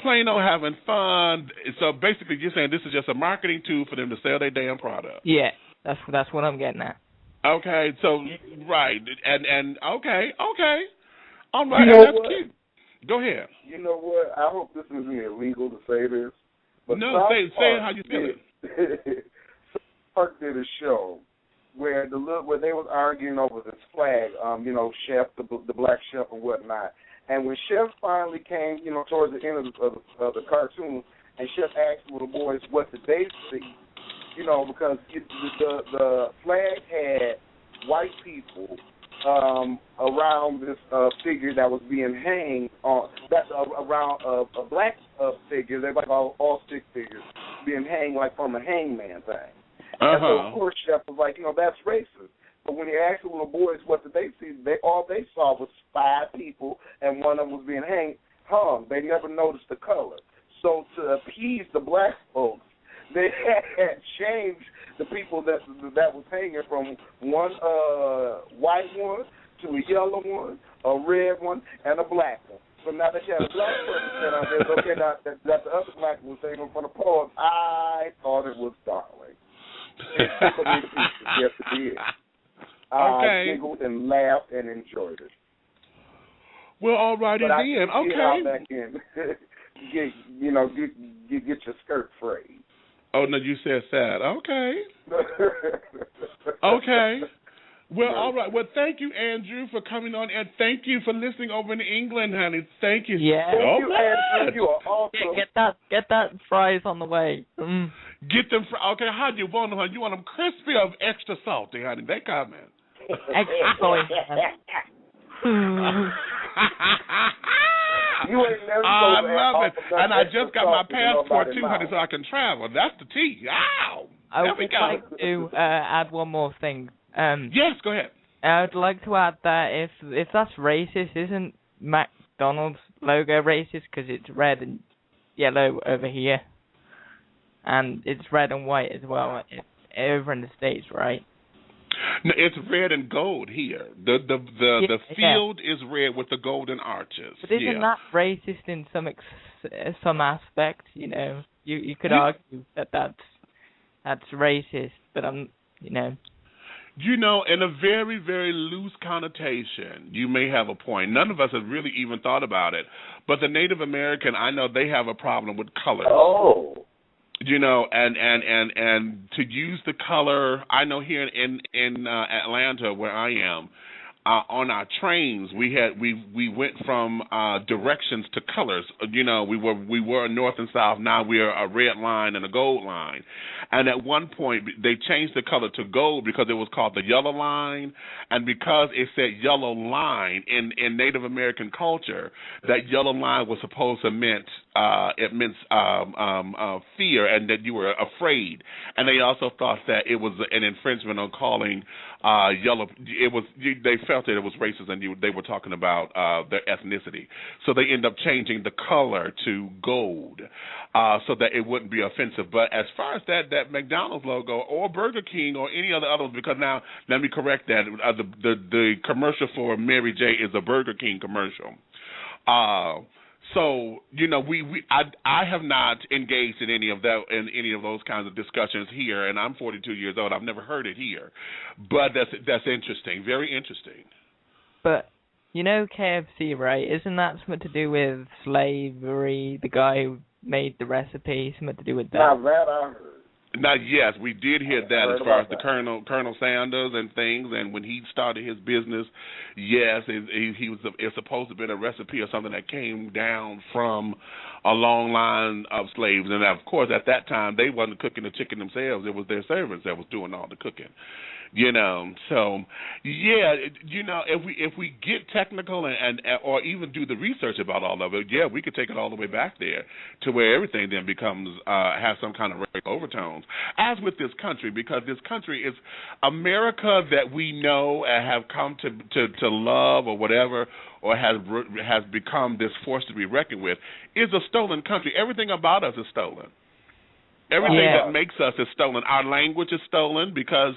plain old having fun. So basically, you're saying this is just a marketing tool for them to sell their damn product. Yeah, that's what I'm getting at. Okay, so right, and okay, all right, that's cute. Go ahead. You know what? I hope this isn't illegal to say this. But no, say it how you feel it. Park did a show where where they was arguing over this flag, Chef, the black chef and whatnot. And when Chef finally came, towards the end of the cartoon, and Chef asked little boys what did they see, because the flag had white people around this figure that was being hanged on. That's around a black figure. They're like all stick figures being hanged like from a hangman thing. And so of course Chef was like, that's racist. But when he asked the little boys what did they see, all they saw was 5 people, and one of them was being hung. They never noticed the color. So to appease the black folks, they had changed the people that was hanging from one white one to a yellow one, a red one, and a black one. So now that you have a black person stand out there, okay, now that the other black one was hanging from the pole, I thought it was darling. It tickled me to pieces. Yes, it did. I giggled and laughed and enjoyed it. Well, all righty then. Okay. Back in. Get your skirt frayed. Oh, no, you said sad. Okay. Okay. Well, all right. Well, thank you, Andrew, for coming on, and thank you for listening over in England, honey. Thank you so much. Andrew. You are awesome. Get that fries on the way. Mm. Get them. Okay, how do you want them, honey? You want them crispy or extra salty, honey? They comment. Extra salty. You ain't never I love it. And I just got my passport, too, honey, so I can travel. That's the tea. Ow! I would like to add one more thing. Yes, go ahead. I would like to add that if that's racist, isn't McDonald's logo racist because it's red and yellow over here, and it's red and white as well over in the States, right? No, it's red and gold here. The field is red with the golden arches. But isn't that racist in some aspect? You could argue that that's racist, but in a very, very loose connotation, you may have a point. None of us have really even thought about it. But the Native American, I know they have a problem with colors. Oh. And to use the color, I know here in Atlanta where I am, on our trains we went from directions to colors. We were north and south. Now we are a red line and a gold line. And at one point they changed the color to gold because it was called the yellow line, and because it said yellow line in Native American culture, that yellow line was supposed to meant fear and that you were afraid. And they also thought that it was an infringement on calling yellow. They felt that it was racist and they were talking about their ethnicity. So they ended up changing the color to gold so that it wouldn't be offensive. But as far as that McDonald's logo or Burger King or any other ones, because now let me correct that, the commercial for Mary J is a Burger King commercial. So I have not engaged in any of those kinds of discussions here, and I'm 42 years old. I've never heard it here, but that's interesting, very interesting. But KFC, right? Isn't that something to do with slavery? The guy who made the recipe, something to do with that? Now that I heard. Now, yes, we did hear that as far as the Colonel Sanders and things, and when he started his business, yes, it's supposed to have been a recipe or something that came down from a long line of slaves, and of course, at that time, they wasn't cooking the chicken themselves; it was their servants that was doing all the cooking. So yeah, if we get technical and or even do the research about all of it, yeah, we could take it all the way back there to where everything then becomes has some kind of racial overtones. As with this country, because this country is America that we know and have come to love or whatever, or has become this force to be reckoned with, is a stolen country. Everything about us is stolen. Everything that makes us is stolen. Our language is stolen because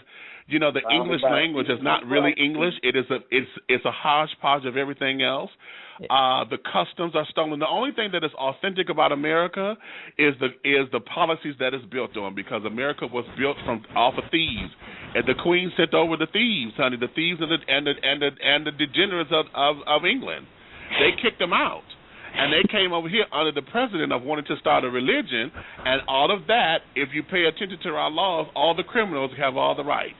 the English language is not really English. It's a hodgepodge of everything else. The customs are stolen. The only thing that is authentic about America is the policies that it's built on, because America was built off of thieves, and the Queen sent over the thieves, honey, the thieves and the degenerates of England. They kicked them out. And they came over here under the president of wanting to start a religion, and all of that, if you pay attention to our laws, all the criminals have all the rights.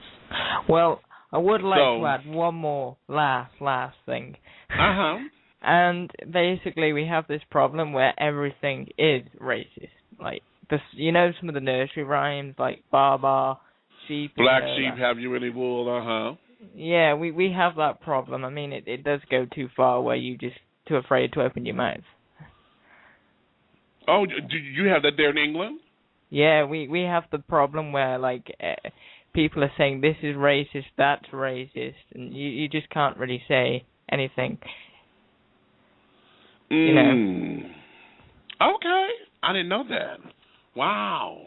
Well, I would like to add one more last thing. And basically, we have this problem where everything is racist. Like this, some of the nursery rhymes, like "Baba," sheep, black sheep, have you any wool? Yeah, we have that problem. I mean, it does go too far where you just too afraid to open your mouth. Oh, do you have that there in England? Yeah, we have the problem where people are saying this is racist, that's racist, and you just can't really say anything. Okay, I didn't know that. Wow.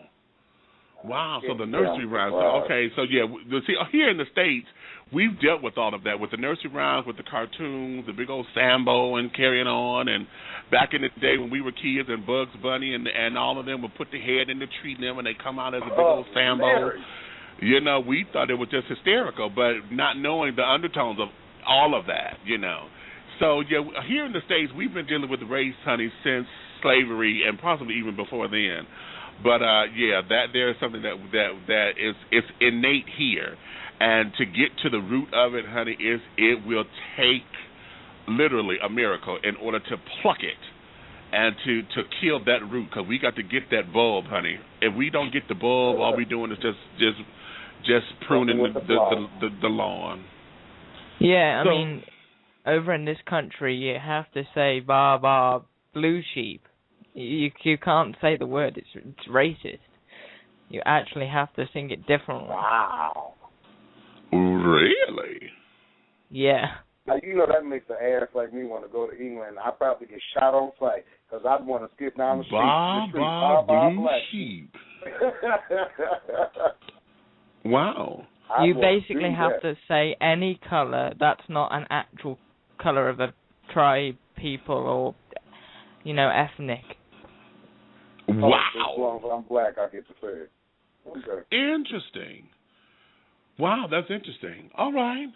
So the nursery rhymes. Okay, so yeah, see here in the States, we've dealt with all of that, with the nursery rhymes, with the cartoons, the big old Sambo and Carrying On, and back in the day when we were kids, and Bugs Bunny and all of them would put the head in the tree and they come out as a big old Sambo. Mary. We thought it was just hysterical, but not knowing the undertones of all of that, So, yeah, here in the States, we've been dealing with race, honey, since slavery and possibly even before then. But, that there's something that is it's innate here. And to get to the root of it, honey, it will take literally a miracle in order to pluck it and to kill that root, because we got to get that bulb, honey. If we don't get the bulb, all we're doing is just pruning the lawn. Yeah, I mean, over in this country, you have to say "ba ba blue sheep." You can't say the word; it's racist. You actually have to sing it differently. Wow. Really? Yeah. Now, that makes an ass like me want to go to England. I'd probably get shot on sight because I'd want to skip down the street. Blue sheep. Wow. You basically have to say any color that's not an actual color of a tribe, people, or, ethnic. Wow. As long as I'm black, I get to say it. Okay. Interesting. Wow, that's interesting. All right.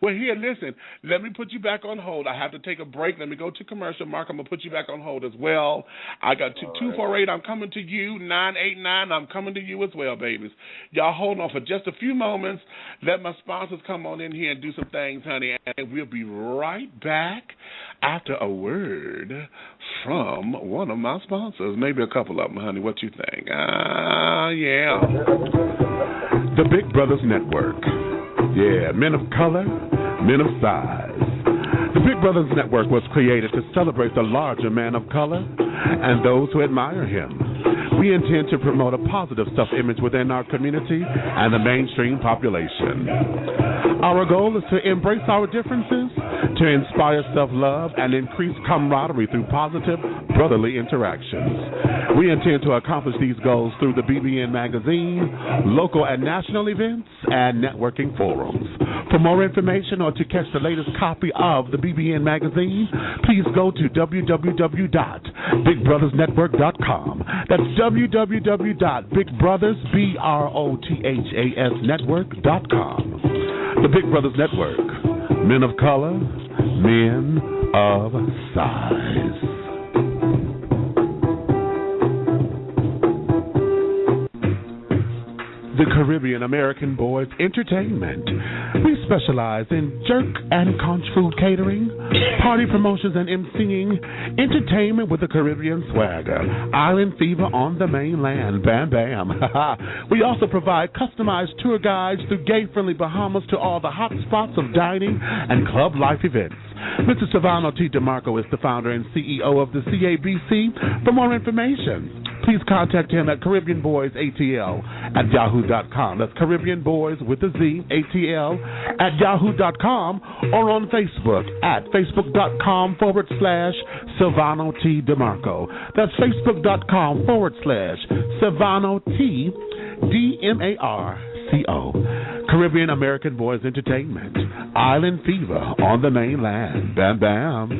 Well, here, listen, let me put you back on hold. I have to take a break. Let me go to commercial. Mark, I'm going to put you back on hold as well. I got 248, I'm coming to you. 989, I'm coming to you as well, babies. Y'all hold on for just a few moments. Let my sponsors come on in here and do some things, honey, and we'll be right back after a word from one of my sponsors. Maybe a couple of them, honey. What you think? Yeah. The Big Brothers Network. Yeah, men of color, men of size. The Big Brothers Network was created to celebrate the larger man of color and those who admire him. We intend to promote a positive self-image within our community and the mainstream population. Our goal is to embrace our differences, to inspire self-love, and increase camaraderie through positive, brotherly interactions. We intend to accomplish these goals through the BBN magazine, local and national events, and networking forums. For more information or to catch the latest copy of the BBN magazine, please go to www.bigbrothersnetwork.com. That's www.bigbrothersnetwork.com. The Big Brothers Network. Men of color, men of size. The Caribbean American Boys Entertainment. We specialize in jerk and conch food catering, party promotions and emceeing, entertainment with the Caribbean swagger, island fever on the mainland, bam bam. We also provide customized tour guides through gay-friendly Bahamas to all the hot spots of dining and club life events. Mr. Silvano T. DeMarco is the founder and CEO of the CABC. For more information, please contact him at CaribbeanBoysATL@yahoo.com. That's Caribbean Boys with a Z, ATL, @yahoo.com, or on Facebook at Facebook.com/Silvano T. DeMarco. That's Facebook.com/Silvano T. DMARCO. Caribbean American Boys Entertainment. Island Fever on the mainland. Bam bam.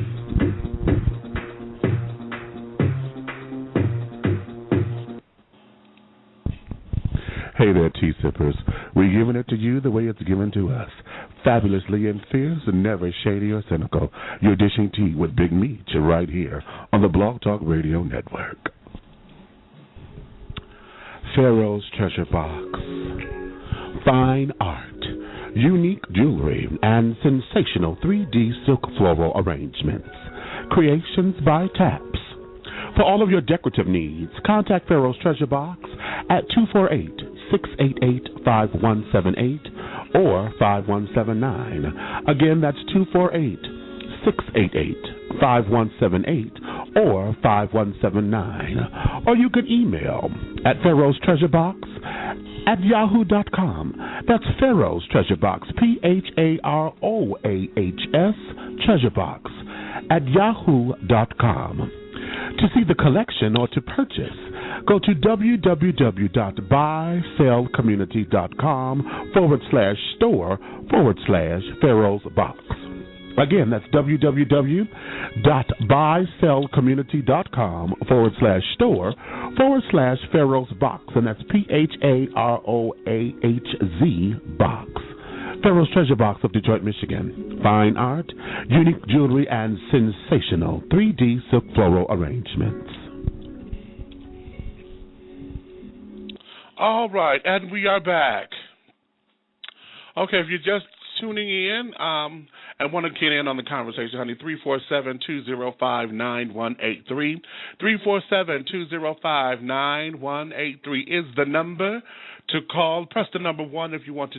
Hey there, tea sippers. We're giving it to you the way it's given to us. Fabulously and fierce and never shady or cynical. You're dishing tea with Big Meech right here on the Blog Talk Radio Network. Pharaoh's Treasure Box. fine art, unique jewelry, and sensational 3D silk floral arrangements. Creations by Taps. For all of your decorative needs, contact Pharaoh's Treasure Box at 248-688-5178 or 5179. Again, that's 248-688-5178 or 5179. Or you can email at Pharaoh's Treasure Box at yahoo.com. That's Pharaoh's Treasure Box, PHAROAHS Treasure Box at yahoo.com. To see the collection or to purchase, go to www.buysellcommunity.com/store/Pharaoh's Box. Again, that's www.buysellcommunity.com/store/Pharaoh's Box, and that's PHAROAHZ Box. Pharaoh's Treasure Box of Detroit, Michigan. Fine art, unique jewelry, and sensational 3D silk floral arrangements. All right, and we are back. Okay, if you're just tuning in and want to get in on the conversation, honey, 347-205-9183. 347-205-9183 is the number to call. Press the number 1 if you want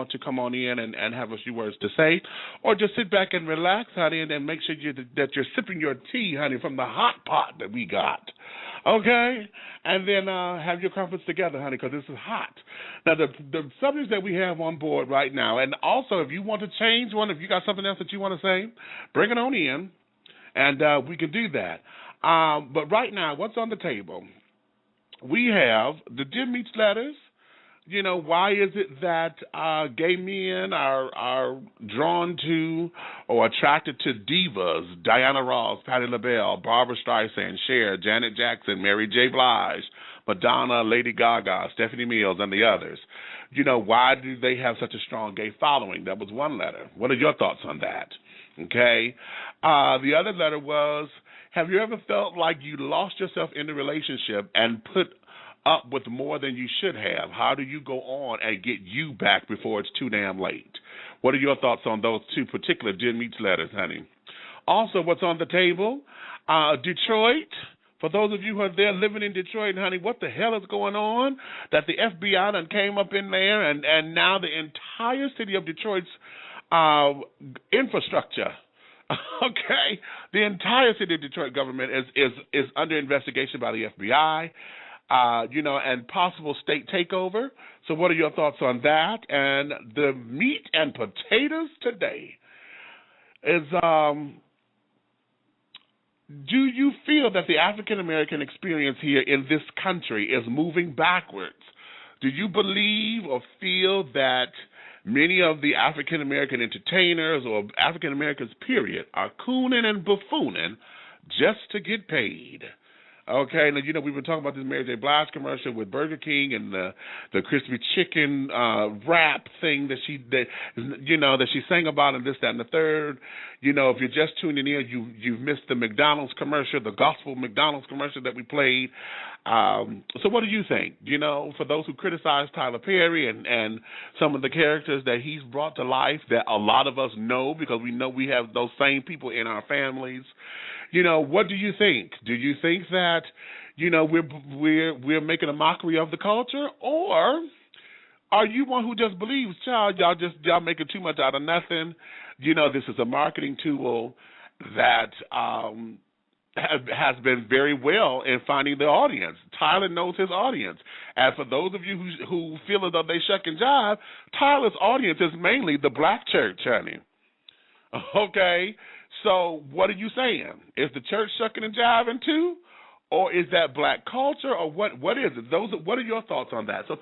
to come on in and have a few words to say, or just sit back and relax, honey, and make sure that you're sipping your tea, honey, from the hot pot that we got. Okay? And then have your comforts together, honey, because this is hot. Now, the subjects that we have on board right now, and also if you want to change one, if you got something else that you want to say, bring it on in, and we can do that. But right now, what's on the table? We have the Dear Meats letters. You know, why is it that gay men are drawn to or attracted to divas? Diana Ross, Patti LaBelle, Barbara Streisand, Cher, Janet Jackson, Mary J. Blige, Madonna, Lady Gaga, Stephanie Mills, and the others. You know, why do they have such a strong gay following? That was one letter. What are your thoughts on that? Okay. The other letter was, have you ever felt like you lost yourself in the relationship and put up with more than you should have? How do you go on and get you back before it's too damn late? What are your thoughts on those two particular Dear Meats letters, honey? Also, what's on the table? Detroit. For those of you who are there living in Detroit, honey, what the hell is going on? That the FBI done came up in there, and now the entire city of Detroit's infrastructure, okay, the entire city of Detroit government is under investigation by the FBI. You know, and possible state takeover. So what are your thoughts on that? And the meat and potatoes today is, do you feel that the African-American experience here in this country is moving backwards? Do you believe or feel that many of the African-American entertainers or African-Americans, period, are cooning and buffooning just to get paid? Okay, now, you know, we've been talking about this Mary J Blige commercial with Burger King and the crispy chicken wrap thing that she sang about, and this, that, and the third. You know, if you're just tuning in, you've missed the McDonald's commercial, the gospel McDonald's commercial that we played. So what do you think? You know, for those who criticize Tyler Perry and some of the characters that he's brought to life that a lot of us know because we know we have those same people in our families. You know, what do you think? Do you think that, you know, we're making a mockery of the culture, or are you one who just believes, child, y'all making too much out of nothing? You know, this is a marketing tool that has been very well in finding the audience. Tyler knows his audience. And for those of you who feel as though they shuck and jive, Tyler's audience is mainly the black church, honey. Okay? So what are you saying? Is the church shucking and jiving too? Or is that black culture? Or what is it? What are your thoughts on that? So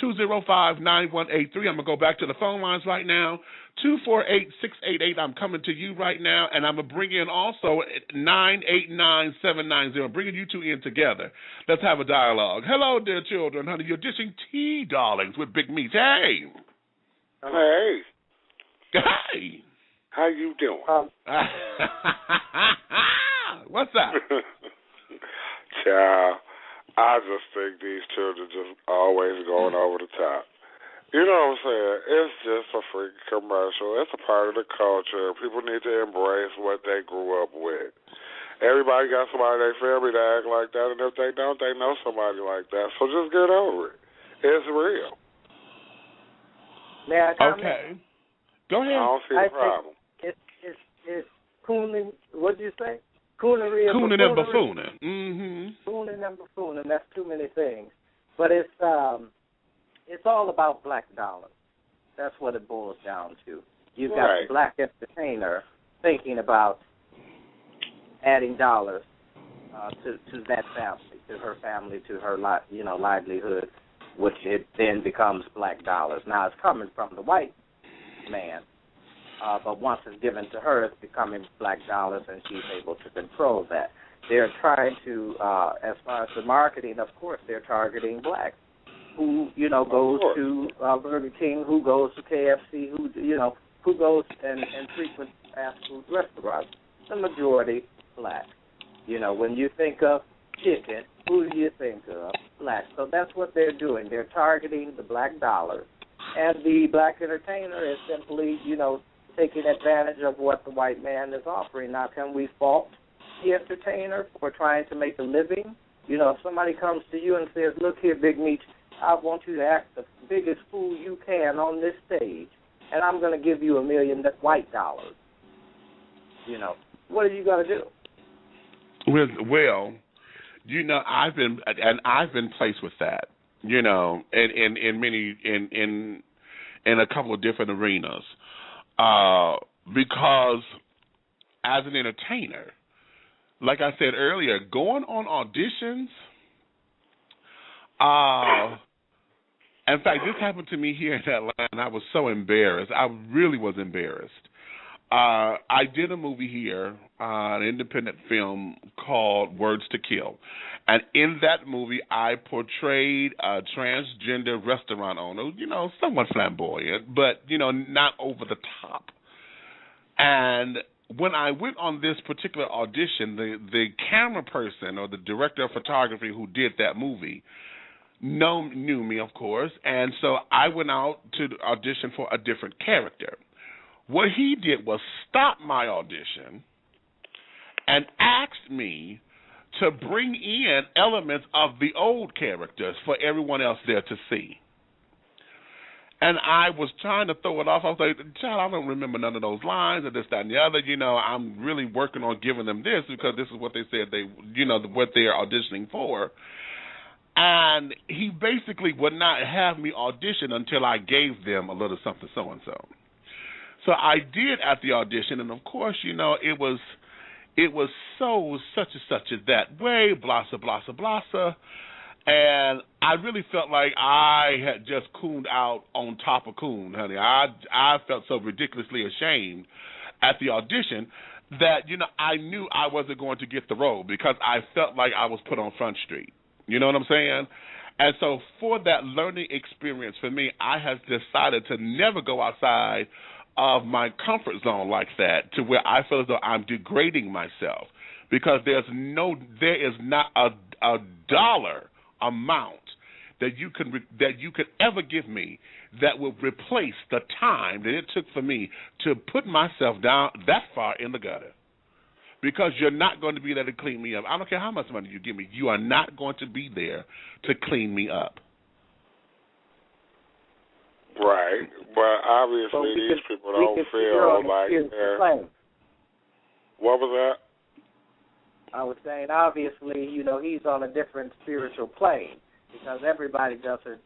347-205-9183. I'm going to go back to the phone lines right now. 248-688. I'm coming to you right now. And I'm going to bring in also 989-790. Bringing you two in together. Let's have a dialogue. Hello, dear children. Honey, you're dishing tea, darlings, with Big Meats. Hey. Hey. Hey. How you doing? What's up? Child, I just think these children just always going over the top. You know what I'm saying? It's just a freaking commercial. It's a part of the culture. People need to embrace what they grew up with. Everybody got somebody in their family that act like that, and if they don't, they know somebody like that. So just get over it. It's real. May I comment? Okay. Go ahead. I don't see the problem. It's cooning. What did you say? Coonery and Cooning and buffoonery. buffooning. Mm-hmm. Cooning and buffooning. That's too many things. But it's all about black dollars. That's what it boils down to. You've got Right. the black entertainer thinking about adding dollars to that family, to her family, to her livelihood, which it then becomes black dollars. Now it's coming from the white man, but once it's given to her, it's becoming black dollars, and she's able to control that. They're trying to, as far as the marketing, of course, they're targeting blacks. Who goes to Burger King, who goes to KFC, who goes and frequents fast food restaurants. The majority black. When you think of chicken, who do you think of? Black. So that's what they're doing. They're targeting the black dollar, and the black entertainer is simply, taking advantage of what the white man is offering. Now, can we fault the entertainer for trying to make a living? If somebody comes to you and says, "Look here, Big Meech, I want you to act the biggest fool you can on this stage, and I'm going to give you $1 million white dollars." What are you going to do? Well, I've been placed with that, in many in a couple of different arenas, because as an entertainer, like I said earlier, going on auditions. In fact, this happened to me here in Atlanta, and I was so embarrassed. I really was embarrassed. I did a movie here, an independent film called Words to Kill. And in that movie, I portrayed a transgender restaurant owner, somewhat flamboyant, but, not over the top. And when I went on this particular audition, the camera person or the director of photography who did that movie knew me, of course, and so I went out to audition for a different character. What he did was stop my audition and asked me to bring in elements of the old characters for everyone else there to see. And I was trying to throw it off. I was like, "Child, I don't remember none of those lines or this, that, and the other. I'm really working on giving them this because this is what they said what they're auditioning for." And he basically would not have me audition until I gave them a little something so-and-so. So I did at the audition, and of course, it was so such and such as that way, blasa, blasa, blasa. And I really felt like I had just cooned out on top of coon, honey. I felt so ridiculously ashamed at the audition that, I knew I wasn't going to get the role because I felt like I was put on Front Street. You know what I'm saying? And so for that learning experience for me, I have decided to never go outside of my comfort zone like that to where I feel as though I'm degrading myself because there is not a dollar amount that you could ever give me that will replace the time that it took for me to put myself down that far in the gutter. Because you're not going to be there to clean me up. I don't care how much money you give me. You are not going to be there to clean me up. Right. But obviously these people don't feel like they're... What was that? I was saying, obviously, he's on a different spiritual plane because everybody doesn't,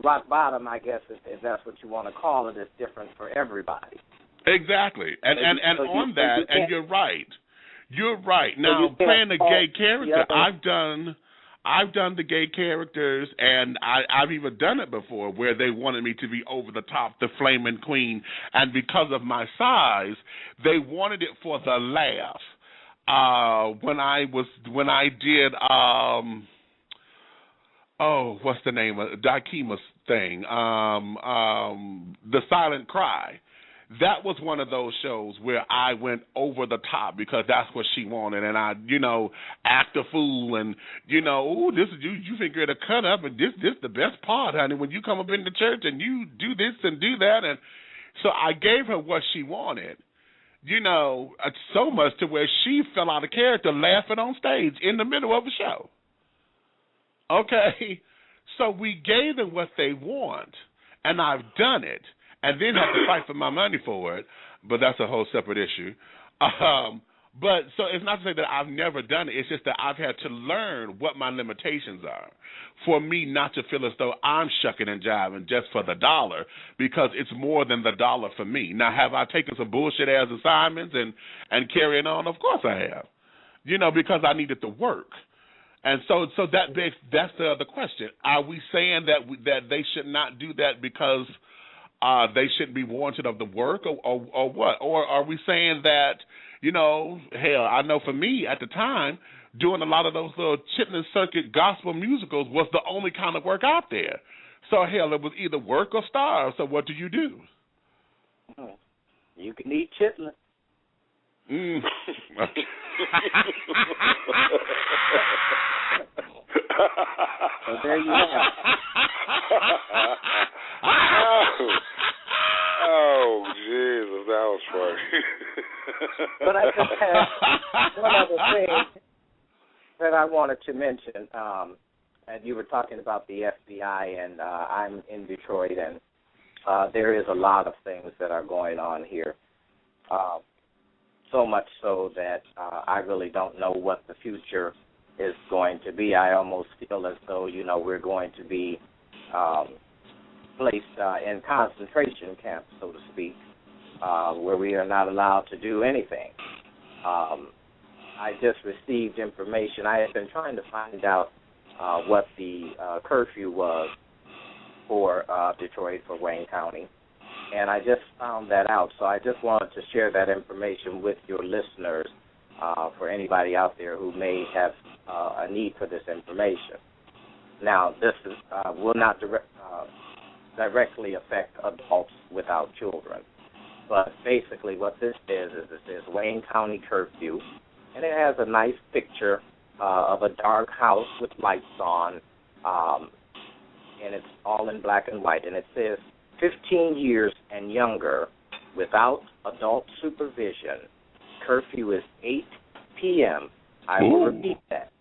rock bottom, I guess, if that's what you want to call it, is different for everybody. Exactly. And on that, and you're right. You're right. Now, playing a gay character, I've done the gay characters, and I've even done it before where they wanted me to be over the top, the flaming queen, and because of my size, they wanted it for the laugh. When I did what's the name of Dakima's thing? The Silent Cry. that was one of those shows where I went over the top because that's what she wanted, and I, act a fool, and ooh, this is you figure to cut up, and this the best part, honey, when you come up in the church and you do this and do that, and so I gave her what she wanted, so much to where she fell out of character laughing on stage in the middle of a show. Okay, so we gave them what they want, and I've done it, and then have to fight for my money for it, but that's a whole separate issue. But so it's not to say that I've never done it. It's just that I've had to learn what my limitations are for me not to feel as though I'm shucking and jiving just for the dollar, because it's more than the dollar for me. Now, have I taken some bullshit-ass assignments and carrying on? Of course I have, because I needed to work. And so that's the other question. Are we saying that they should not do that because they shouldn't be warranted of the work, or what? Or are we saying that, hell, I know for me at the time, doing a lot of those little Chitlin Circuit gospel musicals was the only kind of work out there. So, hell, it was either work or starve. So what do? You can eat chitlin. So there you have it. Oh, Jesus, that was funny. But I just have one other thing that I wanted to mention. And you were talking about the FBI, and I'm in Detroit, and there is a lot of things that are going on here. So much so that I really don't know what the future is going to be. I almost feel as though, we're going to be placed in concentration camps, so to speak, where we are not allowed to do anything. I just received information. I have been trying to find out what the curfew was for Detroit, for Wayne County, and I just found that out. So I just wanted to share that information with your listeners, for anybody out there who may have a need for this information. Now, this is, will not directly affect adults without children, but basically what this is it says Wayne County curfew, and it has a nice picture of a dark house with lights on, and it's all in black and white, and it says 15 years and younger without adult supervision. Curfew is 8 p.m. I will repeat that.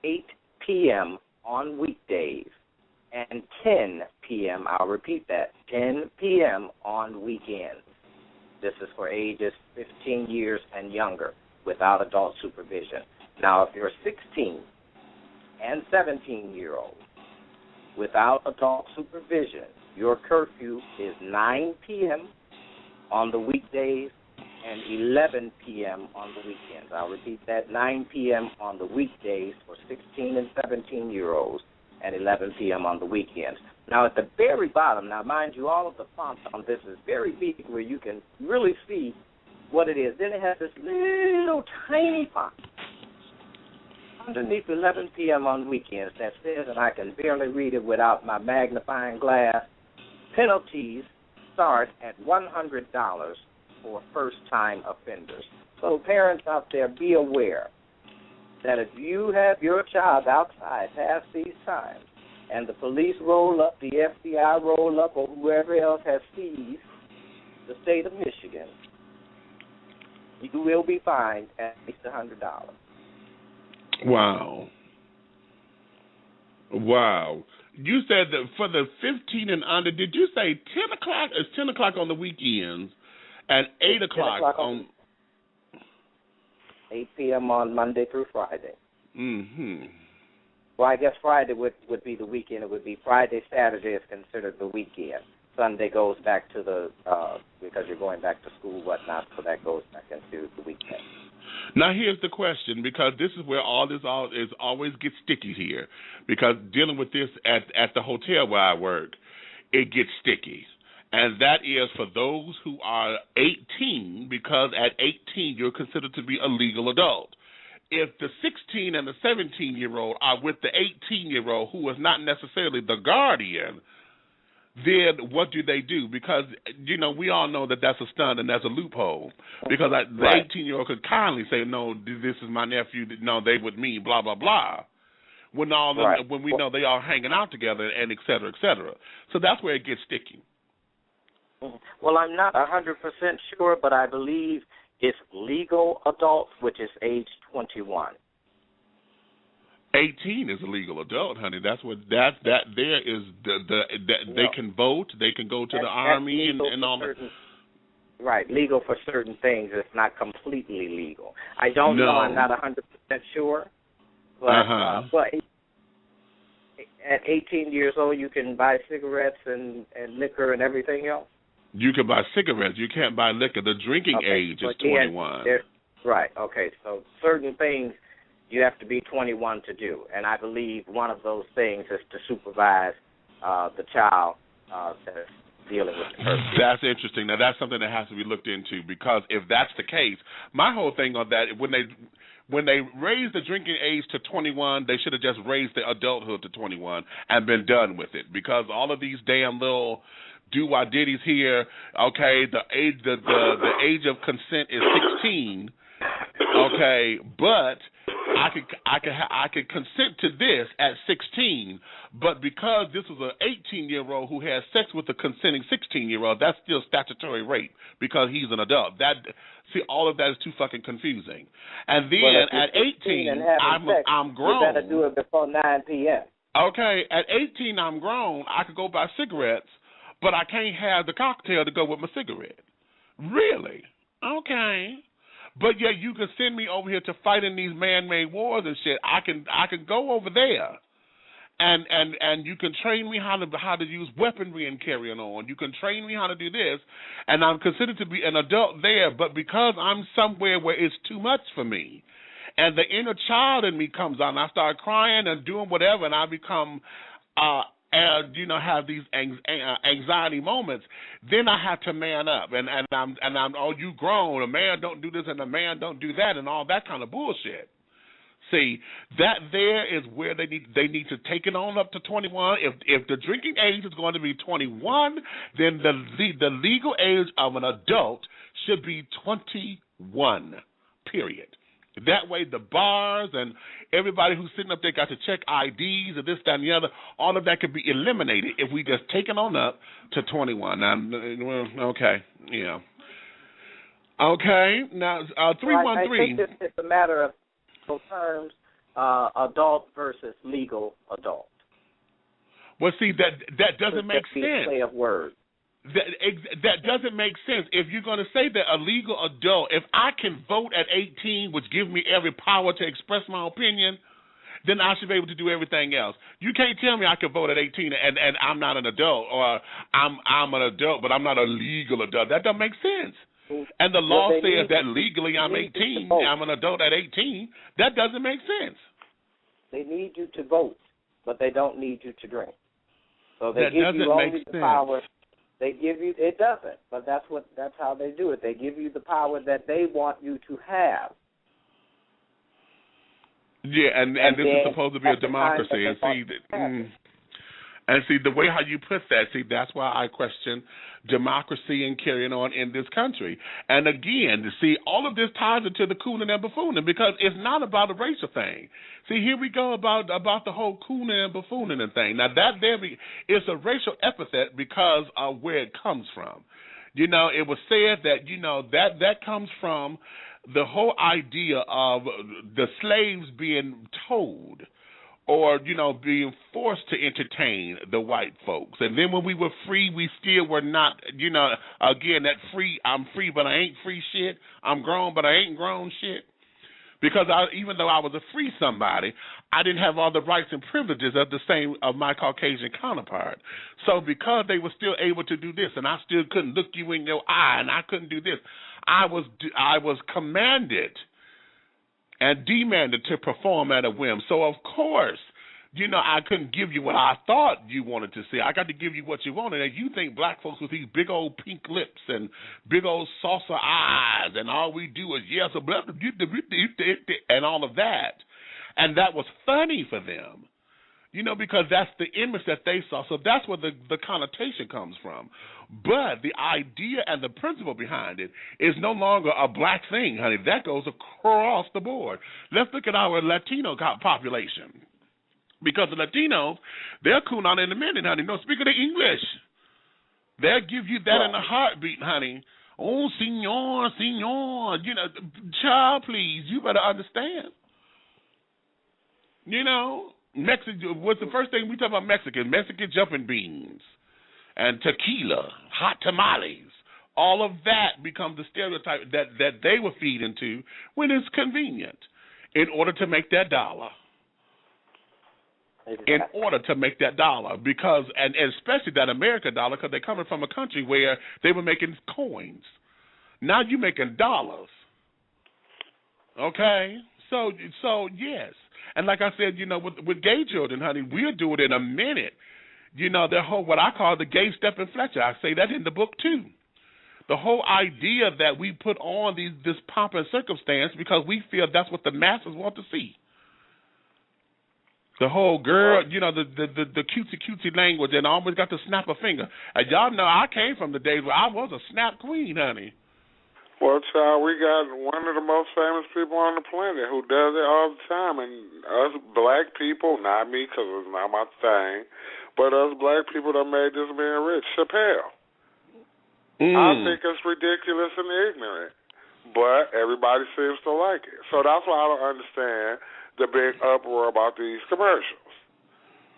8 p.m. on weekdays and 10 p.m. I'll repeat that. 10 p.m. on weekends. This is for ages 15 years and younger without adult supervision. Now, if you're 16 and 17-year-olds without adult supervision, your curfew is 9 p.m. on the weekdays and 11 p.m. on the weekends. I'll repeat that, 9 p.m. on the weekdays for 16 and 17-year-olds and 11 p.m. on the weekends. Now, at the very bottom, now, mind you, all of the font on this is very big where you can really see what it is. Then it has this little tiny font underneath 11 p.m. on weekends that says, and I can barely read it without my magnifying glass, penalties start at $100 for first-time offenders. So parents out there, be aware that if you have your child outside past these times and the police roll up, the FBI roll up, or whoever else has seized the state of Michigan, you will be fined at least $100. Wow. Wow. You said that for the 15 and under, did you say 10 o'clock? It's 10 o'clock on the weekends and 8 o'clock on 8 p.m. on Monday through Friday. Mm-hmm. Well, I guess Friday would be the weekend. It would be Friday, Saturday is considered the weekend. Sunday goes back to the, because you're going back to school, whatnot, so that goes back into the weekend. Now, here's the question, because this is where all is always gets sticky here, because dealing with this at the hotel where I work, it gets sticky. And that is for those who are 18, because at 18 you're considered to be a legal adult. If the 16 and the 17-year-old are with the 18-year-old who is not necessarily the guardian, then what do they do? Because, we all know that that's a stunt and that's a loophole. Because the 18-year-old could kindly say, no, this is my nephew. No, they with me, blah, blah, blah. When when we know they are hanging out together and et cetera, et cetera. So that's where it gets sticky. Well, I'm not 100% sure, but I believe it's legal adult, which is age 21. 18 is a legal adult, honey. That's what that there is. They can vote. They can go to the army and all that. Right, legal for certain things. It's not completely legal. I don't know. I'm not 100% sure. But at 18 years old, you can buy cigarettes and liquor and everything else. You can buy cigarettes. You can't buy liquor. The drinking age is 21. Right. Okay. So certain things you have to be 21 to do, and I believe one of those things is to supervise the child that's dealing with the person. That's interesting. Now, that's something that has to be looked into, because if that's the case, my whole thing on that, when they raised the drinking age to 21, they should have just raised the adulthood to 21 and been done with it, because all of these damn little do-wah-diddies here, okay, the age of consent is 16, okay, but I could consent to this at 16, but because this was an 18-year-old who had sex with a consenting 16-year-old, that's still statutory rape because he's an adult. All of that is too fucking confusing. And then at 18, I'm grown. You better do it before 9 p.m. Okay, at 18, I'm grown. I could go buy cigarettes, but I can't have the cocktail to go with my cigarette. Really? Okay. But yet you can send me over here to fight in these man-made wars and shit. I can go over there, and you can train me how to use weaponry and carry on. You can train me how to do this, and I'm considered to be an adult there. But because I'm somewhere where it's too much for me, and the inner child in me comes out, and I start crying and doing whatever, and I become have these anxiety moments, then I have to man up, and I'm oh, you grown, a man don't do this and a man don't do that, and all that kind of bullshit. See, that there is where they need to take it on up to 21. If the drinking age is going to be 21, then the legal age of an adult should be 21. Period. That way the bars and everybody who's sitting up there got to check IDs and this, that, and the other, all of that could be eliminated if we just take it on up to 21. Now, okay, yeah. Okay, now 313. I think it's a matter of terms, adult versus legal adult. Well, see, that doesn't make sense. Play of words. That doesn't make sense. If you're going to say that a legal adult, if I can vote at 18, which gives me every power to express my opinion, then I should be able to do everything else. You can't tell me I can vote at 18 and I'm not an adult, or I'm an adult, but I'm not a legal adult. That doesn't make sense. And the law says that legally I'm 18, I'm an adult at 18. That doesn't make sense. They need you to vote, but they don't need you to drink. So they give you only the power. They give you, it doesn't, but that's how they do it. They give you the power that they want you to have. Yeah, and this is supposed to be a democracy, and see the way how you put that. See, that's why I question democracy and carrying on in this country. And again, see, all of this ties into the cooning and buffooning, because it's not about a racial thing. See, here we go about the whole cooning and buffooning and thing. Now that it's a racial epithet because of where it comes from. It was said that that comes from the whole idea of the slaves being told, or, being forced to entertain the white folks. And then when we were free, we still were not, again, that free, I'm free, but I ain't free shit. I'm grown, but I ain't grown shit. Because even though I was a free somebody, I didn't have all the rights and privileges of my Caucasian counterpart. So because they were still able to do this, and I still couldn't look you in your eye, and I couldn't do this, I was commanded and demanded to perform at a whim. So, of course, I couldn't give you what I thought you wanted to see. I got to give you what you wanted. And you think black folks with these big old pink lips and big old saucer eyes, and all we do is yes, and all of that. And that was funny for them. because that's the image that they saw. So that's where the connotation comes from. But the idea and the principle behind it is no longer a black thing, honey. That goes across the board. Let's look at our Latino population. Because the Latinos, they'll coon on in a minute, honey. No, speak of the English. They'll give you that in a heartbeat, honey. Oh, senor, senor. Child, please, you better understand. Mexican, what's the first thing we talk about Mexican? Mexican jumping beans and tequila, hot tamales. All of that becomes the stereotype that they will feed into when it's convenient in order to make that dollar. In order to make that dollar, because, and especially that American dollar, because they're coming from a country where they were making coins. Now you're making dollars. Okay? So yes. And like I said, with gay children, honey, we'll do it in a minute. The whole, what I call the gay step and Fletcher. I say that in the book too. The whole idea that we put on this pomp and circumstance because we feel that's what the masses want to see. The whole girl, the cutesy language, and I always got to snap a finger. And y'all know I came from the days where I was a snap queen, honey. Well, child, we got one of the most famous people on the planet who does it all the time. And us black people, not me because it's not my thing, but us black people that made this man rich, Chappelle. I think it's ridiculous and ignorant, but everybody seems to like it. So that's why I don't understand the big uproar about these commercials.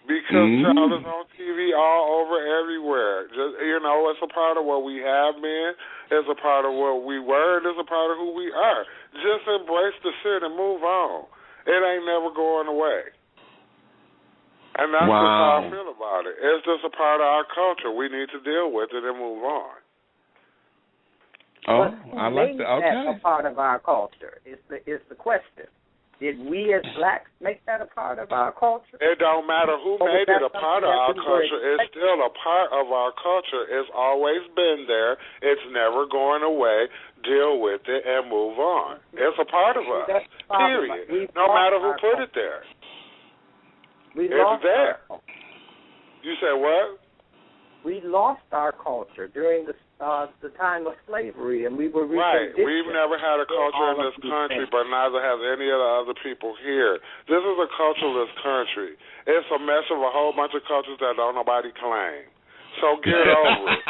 Because child is on TV all over everywhere. Just it's a part of what we have been, it's a part of what we were, and it's a part of who we are. Just embrace the shit and move on. It ain't never going away. And that's just how I feel about it. It's just a part of our culture. We need to deal with it and move on. Oh, I like that. Okay. That's a part of our culture. It's the question. Did we as blacks make that a part of our culture? It don't matter who made it a part of our culture. It's still a part of our culture. It's always been there. It's never going away. Deal with it and move on. It's a part of us, period. No matter who put it there. It's there. You said what? We lost our culture during the time of slavery, and we were right. We've never had a culture in this country, but neither has any of the other people here. This is a cultureless country. It's a mess of a whole bunch of cultures that don't nobody claim. So get over it.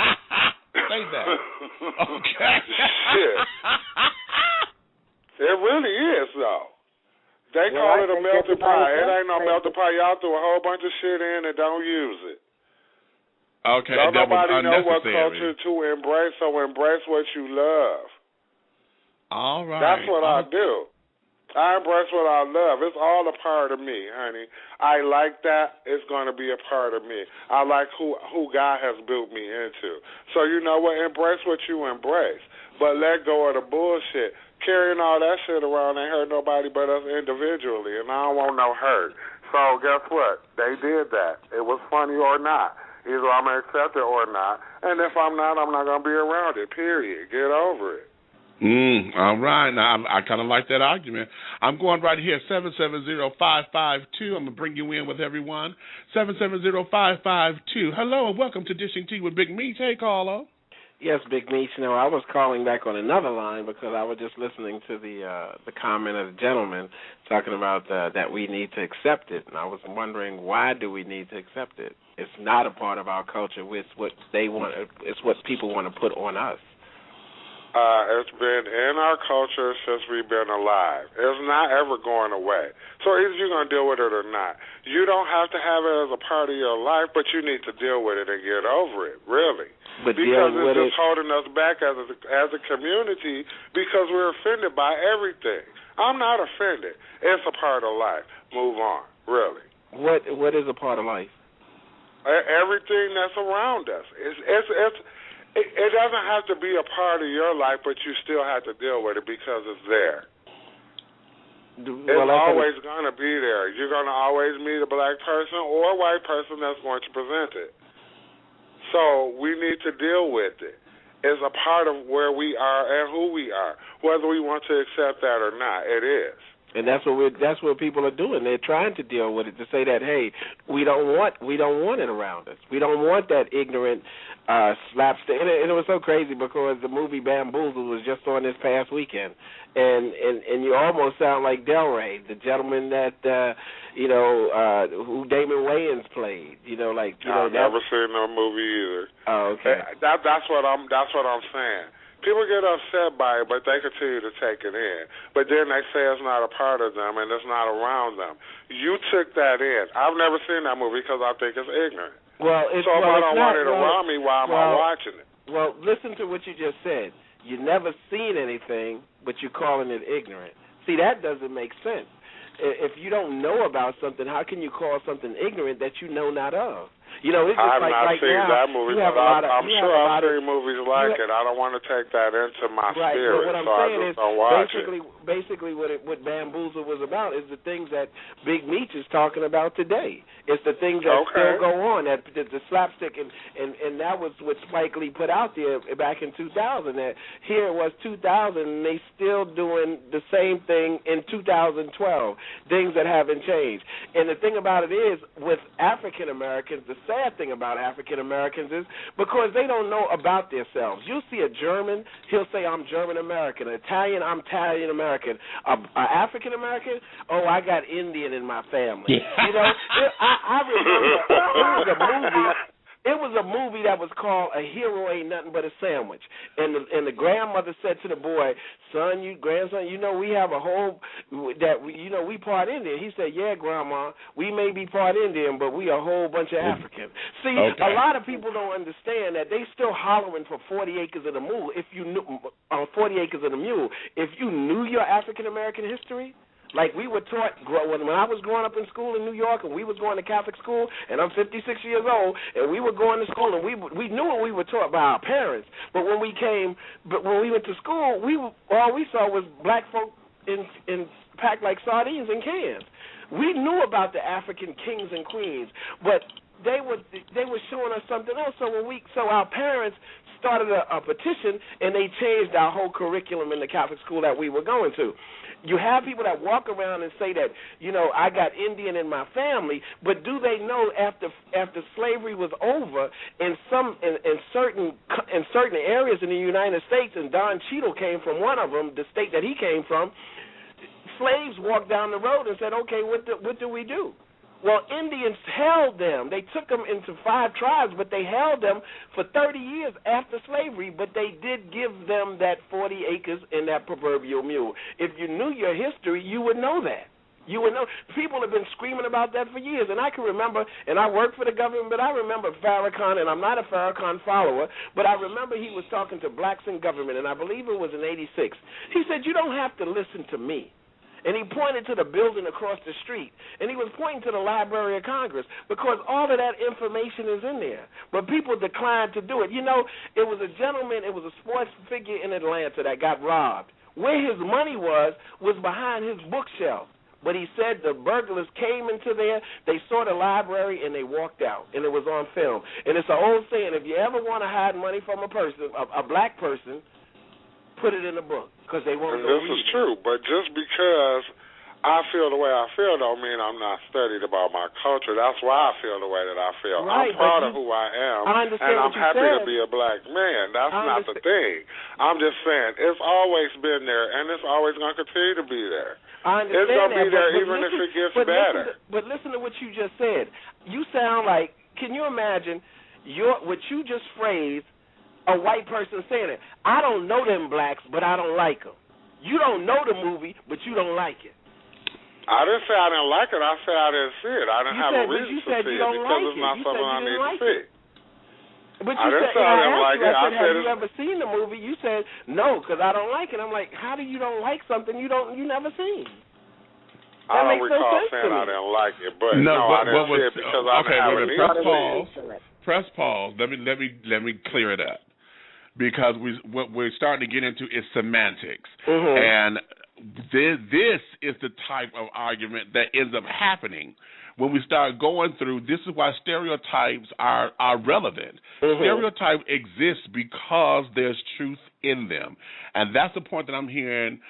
Say that. Okay. Shit. It really is, though. They call it a melting pot. It ain't no melting pot. Y'all threw a whole bunch of shit in and don't use it. Okay, don't nobody know what culture to embrace, so embrace what you love. All right. That's what I do. I embrace what I love. It's all a part of me, honey. I like that. It's going to be a part of me. I like who God has built me into. So you know what? Embrace what you embrace, but let go of the bullshit. Carrying all that shit around ain't hurt nobody but us individually, and I don't want no hurt. So guess what? They did that. It was funny or not. Either I'm going to accept it or not. And if I'm not going to be around it, period. Get over it. All right. Now, I kind of like that argument. I'm going right here, 770-552. I'm going to bring you in with everyone. 770-552. Hello, and welcome to Dishing Tea with Big Meech. Hey, caller. Yes, Big Meech. No, I was calling back on another line because I was just listening to the comment of the gentleman talking about that we need to accept it. And I was wondering, why do we need to accept it? It's not a part of our culture. It's what they want. It's what people want to put on us. It's been in our culture since we've been alive. It's not ever going away. So either you're going to deal with it or not. You don't have to have it as a part of your life, but you need to deal with it and get over it, really. But because it's just holding us back as a community because we're offended by everything. I'm not offended. It's a part of life. Move on, really. What is a part of life? Everything that's around us. It doesn't have to be a part of your life, but you still have to deal with it because it's there. It's always going to be there. You're going to always meet a black person or a white person that's going to present it. So we need to deal with it. It's a part of where we are and who we are, whether we want to accept that or not. It is. And that's what people are doing. They're trying to deal with it, to say that, hey, we don't want it around us. We don't want that ignorant slapstick. And it was so crazy because the movie Bamboozled was just on this past weekend, and you almost sound like Delray, the gentleman that who Damon Wayans played. I've never seen no movie either. Oh, okay. That's what I'm saying. People get upset by it, but they continue to take it in. But then they say it's not a part of them and it's not around them. You took that in. I've never seen that movie because I think it's ignorant. So if I don't want it around me, why am I watching it? Well, listen to what you just said. You never seen anything, but you're calling it ignorant. See, that doesn't make sense. If you don't know about something, how can you call something ignorant that you know not of? It's just I've like not right seen now, that movie, but I'm sure I've seen movies like it. I don't want to take that into my spirit, but what I'm so saying I just don't watch it. Basically what Bamboozle was about is the things that Big Meech is talking about today. It's the things that still go on, that the slapstick, and that was what Spike Lee put out there back in 2000. That here it was 2000, and they still doing the same thing in 2012, things that haven't changed. And the thing about it is, with African Americans, the sad thing about African Americans is because they don't know about themselves. You'll see a German, he'll say, I'm German American. An Italian, I'm Italian American. An African American, oh, I got Indian in my family. I remember it was a movie that was called A Hero Ain't Nothing But a Sandwich. And the grandmother said to the boy, grandson, we have a whole, we part Indian. He said, yeah, Grandma, we may be part Indian, but we a whole bunch of African. See, a lot of people don't understand that they still hollering for 40 acres of the mule. If you knew, 40 acres of the mule, if you knew your African American history, like we were taught when I was growing up in school in New York, and we was going to Catholic school, and I'm 56 years old, and we were going to school, and we knew what we were taught by our parents. But when we went to school, all we saw was black folk in packed like sardines in cans. We knew about the African kings and queens, but they were showing us something else. So our parents started a petition, and they changed our whole curriculum in the Catholic school that we were going to. You have people that walk around and say that, I got Indian in my family, but do they know after slavery was over in certain areas in the United States, and Don Cheadle came from one of them, the state that he came from, slaves walked down the road and said, okay, what do we do? Well, Indians held them. They took them into 5 tribes, but they held them for 30 years after slavery, but they did give them that 40 acres in that proverbial mule. If you knew your history, you would know that. You would know. People have been screaming about that for years, and I can remember, and I worked for the government, but I remember Farrakhan, and I'm not a Farrakhan follower, but I remember he was talking to blacks in government, and I believe it was in 86. He said, you don't have to listen to me. And he pointed to the building across the street. And he was pointing to the Library of Congress because all of that information is in there. But people declined to do it. It was a gentleman, it was a sports figure in Atlanta that got robbed. Where his money was behind his bookshelf. But he said the burglars came into there, they saw the library, and they walked out. And it was on film. And it's an old saying, if you ever want to hide money from a person, a black person, put it in a book. Because they won't. And this is true, but just because I feel the way I feel don't mean I'm not studied about my culture. That's why I feel the way that I feel. Right, I'm proud of who I am, and I'm happy to be a black man. That's not the thing. I'm just saying it's always been there, and it's always going to continue to be there. I understand it's going to be there even if it gets better. But listen to what you just said. You sound like, can you imagine what you just phrased, a white person saying it? I don't know them blacks, but I don't like them. You don't know the movie, but you don't like it. I didn't say I didn't like it. I said I didn't see it. I didn't have a reason to see it because it's not something I need to see. But I didn't say I didn't like it. I said, have you ever seen the movie? You said no, because I don't like it. I'm like, how do you don't like something you never seen? I don't recall saying I didn't like it, but I didn't see it because I didn't have a need to see it. Press pause. Let me clear it up, because what we're starting to get into is semantics, and this is the type of argument that ends up happening when we start going through. This is why stereotypes are relevant. Stereotype exists because there's truth in them. And that's the point that I'm hearing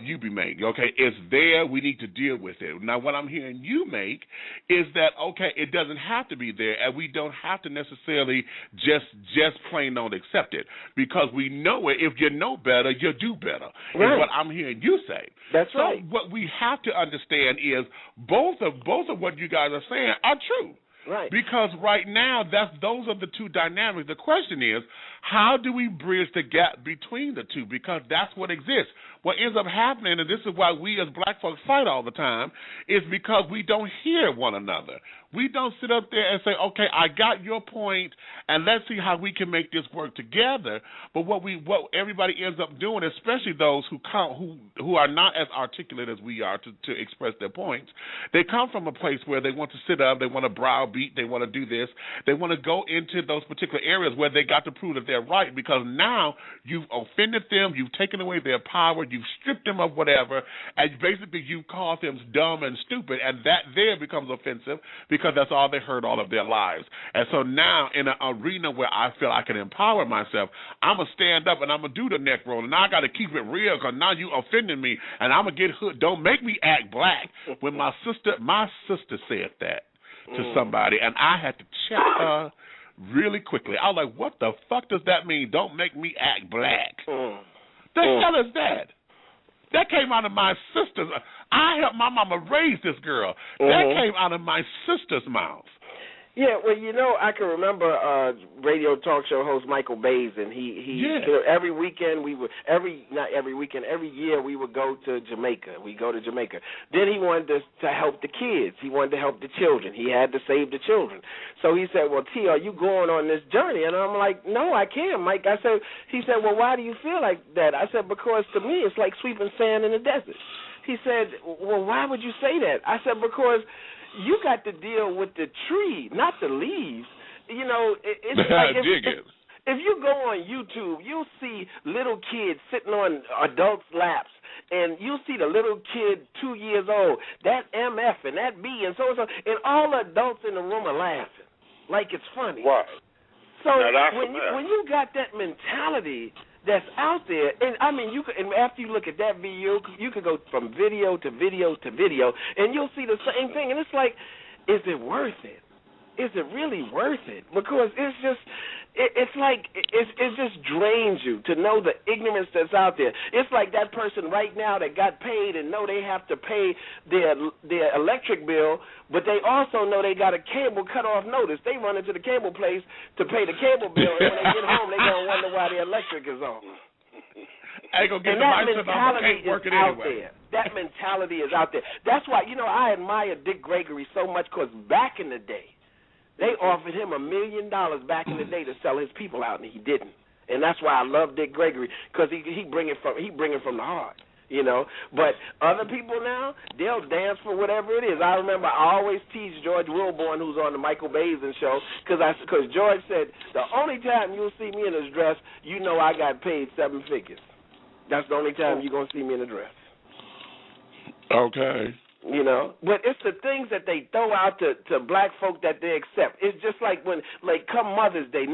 you be making. Okay, it's there. We need to deal with it. Now, what I'm hearing you make is that, okay, it doesn't have to be there, and we don't have to necessarily just plain don't accept it, because we know it. If you know better, you do better. Right. Is what I'm hearing you say. That's so right. What we have to understand is both of what you guys are saying are true. Right. Because right now, those are the two dynamics. The question is, how do we bridge the gap between the two? Because that's what exists. What ends up happening, and this is why we as black folks fight all the time, is because we don't hear one another. We don't sit up there and say, okay, I got your point, and let's see how we can make this work together. But what everybody ends up doing, especially those who are not as articulate as we are to express their points, they come from a place where they want to sit up, they want to browbeat, they want to do this, they want to go into those particular areas where they got to prove that they're right, because now you've offended them, you've taken away their power, you've stripped them of whatever, and basically you've called them dumb and stupid, and that there becomes offensive because that's all they heard all of their lives. And so now in an arena where I feel I can empower myself, I'm going to stand up and I'm going to do the neck roll, and now I got to keep it real because now you offending me, and I'm going to get hood. Don't make me act black. When my sister said that to somebody, and I had to check her really quickly. I was like, what the fuck does that mean? Don't make me act black. The hell is that? That came out of my sister's. I helped my mama raise this girl. That came out of my sister's mouth. Yeah, well, I can remember radio talk show host Michael Bays, and he every weekend every year we would go to Jamaica. We go to Jamaica. Then he wanted to help the kids. He wanted to help the children. He had to save the children. So he said, well, T, are you going on this journey? And I'm like, no, I can't, Mike. He said, well, why do you feel like that? I said, because to me it's like sweeping sand in the desert. He said, well, why would you say that? I said, because you got to deal with the tree, not the leaves. It's like if you go on YouTube, you'll see little kids sitting on adults' laps, and you'll see the little kid 2 years old, that MF and that B and so and so, and all the adults in the room are laughing like it's funny. Right. So when you got that mentality that's out there, and I mean, and after you look at that video, you could go from video to video to video, and you'll see the same thing, and it's like, is it worth it? Is it really worth it? Because it's just, it's like, it just drains you to know the ignorance that's out there. It's like that person right now that got paid and know they have to pay their electric bill, but they also know they got a cable cut off notice. They run into the cable place to pay the cable bill, and when they get home, they're going to wonder why the electric is on. And that mentality is out there. That mentality is out there. That's why, I admire Dick Gregory so much, because back in the day, they offered him $1 million back in the day to sell his people out, and he didn't. And that's why I love Dick Gregory, because he bring it from the heart, But other people now, they'll dance for whatever it is. I remember I always tease George Wilborn, who's on the Michael Basin show, because George said, the only time you'll see me in this dress, I got paid 7 figures. That's the only time you're going to see me in a dress. Okay. But it's the things that they throw out to black folk that they accept. It's just like come Mother's Day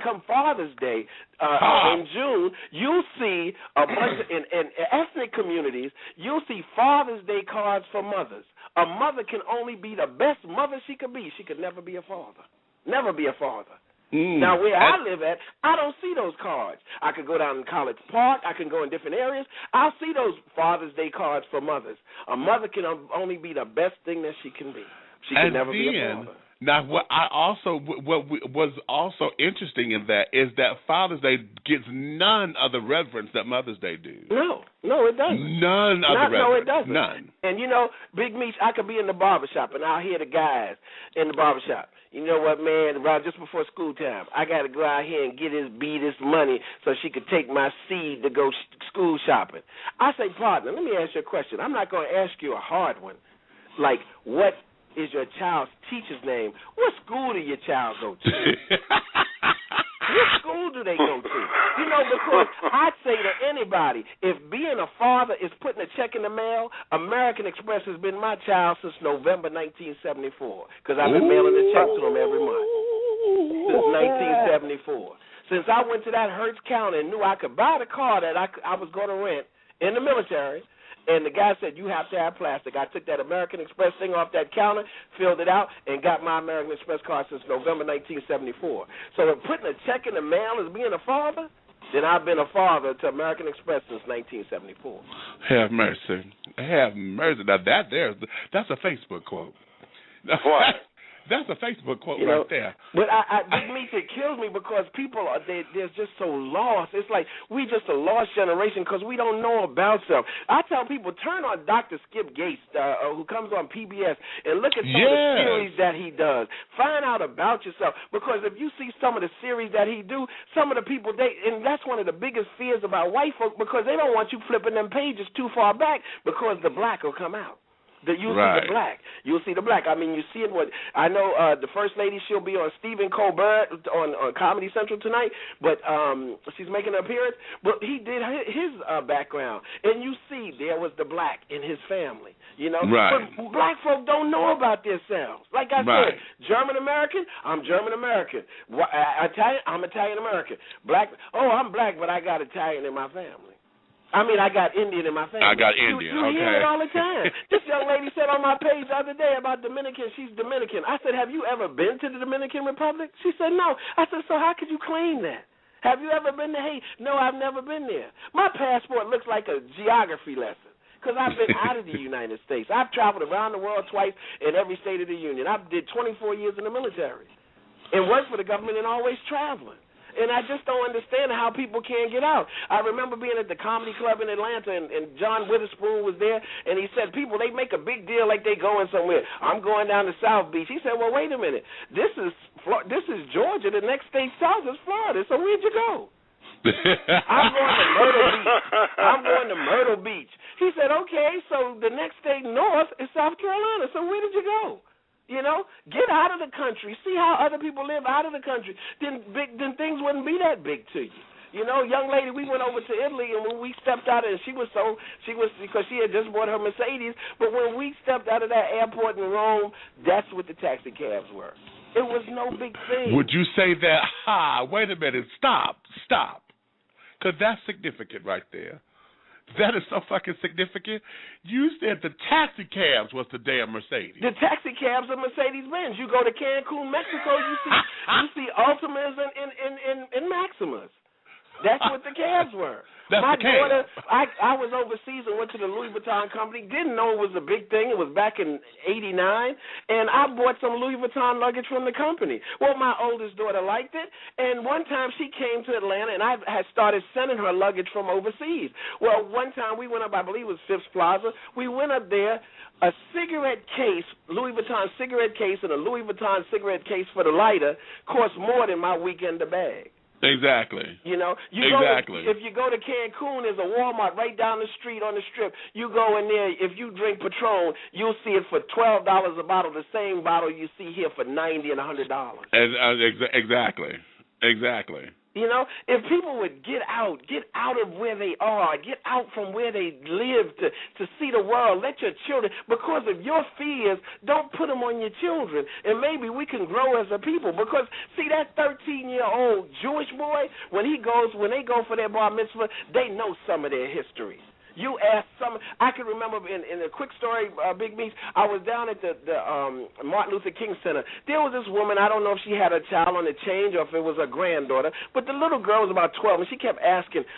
come Father's Day in June, you'll see a bunch of, in ethnic communities, you'll see Father's Day cards for mothers. A mother can only be the best mother she could be. She could never be a father. Never be a father. Now, where I live at, I don't see those cards. I could go down in College Park. I can go in different areas. I'll see those Father's Day cards for mothers. A mother can only be the best thing that she can be. She can never be a father. Now, what was also interesting in that is that Father's Day gets none of the reverence that Mother's Day do. No, it doesn't. None of the reverence. No, it doesn't. None. And, Big Meech, I could be in the barbershop, and I'll hear the guys in the barbershop. You know what, man, around just before school time, I got to go out here and get this money so she could take my seed to go school shopping. I say, partner, let me ask you a question. I'm not going to ask you a hard one. Like, what is your child's teacher's name? What school did your child go to? What school do they go to? Because I'd say to anybody, if being a father is putting a check in the mail, American Express has been my child since November 1974, because I've been mailing a check to them every month since 1974. Since I went to that Hertz counter and knew I could buy the car that I was going to rent in the military, and the guy said, you have to have plastic. I took that American Express thing off that counter, filled it out, and got my American Express card since November 1974. So if putting a check in the mail is being a father, then I've been a father to American Express since 1974. Have mercy. Have mercy. Now, that's a Facebook quote. What? That's a Facebook quote right there. But it kills me because people they're just so lost. It's like we just a lost generation because we don't know about stuff. I tell people, turn on Dr. Skip Gates, who comes on PBS, and look at some of the series that he does. Find out about yourself, because if you see some of the series that he do, some of the people, and that's one of the biggest fears about white folk, because they don't want you flipping them pages too far back because the black will come out. You'll see the black. You'll see the black. I mean, you see it. I know the First Lady, she'll be on Stephen Colbert on Comedy Central tonight, but she's making an appearance. But he did his background, and you see there was the black in his family, you know. Right. But black folk don't know about themselves. Like I said, German-American, I'm German-American. Italian, I'm Italian-American. Black, I'm black, but I got Italian in my family. I mean, I got Indian in my family. I got Indian, you hear it all the time. This young lady said on my page the other day about Dominican, she's Dominican. I said, have you ever been to the Dominican Republic? She said, no. I said, so how could you claim that? Have you ever been to Haiti? No, I've never been there. My passport looks like a geography lesson because I've been out of the United States. I've traveled around the world twice in every state of the Union. I did 24 years in the military and worked for the government and always traveling. And I just don't understand how people can't get out. I remember being at the Comedy Club in Atlanta, and John Witherspoon was there, and he said, people, they make a big deal like they going somewhere. I'm going down to South Beach. He said, well, wait a minute. This is Georgia. The next state south is Florida. So where'd you go? I'm going to Myrtle Beach. I'm going to Myrtle Beach. He said, okay, so the next state north is South Carolina. So where did you go? You know, get out of the country. See how other people live out of the country. Then things wouldn't be that big to you. You know, young lady, we went over to Italy, and when we stepped out, and she was because she had just bought her Mercedes. But when we stepped out of that airport in Rome, that's what the taxi cabs were. It was no big thing. Would you say that? Wait a minute, stop, because that's significant right there. That is so fucking significant. You said the taxi cabs was the damn Mercedes. The taxi cabs are Mercedes-Benz. You go to Cancun, Mexico, you see Ultimas and Maximas. That's what the cabs were. My daughter, I was overseas and went to the Louis Vuitton company. Didn't know it was a big thing. It was back in '89, and I bought some Louis Vuitton luggage from the company. Well, my oldest daughter liked it, and one time she came to Atlanta, and I had started sending her luggage from overseas. Well, one time we went up, I believe it was Phipps Plaza. We went up there. A cigarette case, Louis Vuitton cigarette case, and a Louis Vuitton cigarette case for the lighter cost more than my weekender bag. Exactly. You know, if you go to Cancun, there's a Walmart right down the street on the strip. You go in there, if you drink Patron, you'll see it for $12 a bottle, the same bottle you see here for $90 and $100. Exactly. You know, if people would get out of where they are, get out from where they live to see the world, let your children, because of your fears, don't put them on your children. And maybe we can grow as a people. Because, see, that 13-year-old Jewish boy, when they go for their bar mitzvah, they know some of their history. You ask some. I can remember in a quick story, Big Meats, I was down at the Martin Luther King Center. There was this woman, I don't know if she had a child on the change or if it was her granddaughter, but the little girl was about 12, and she kept asking,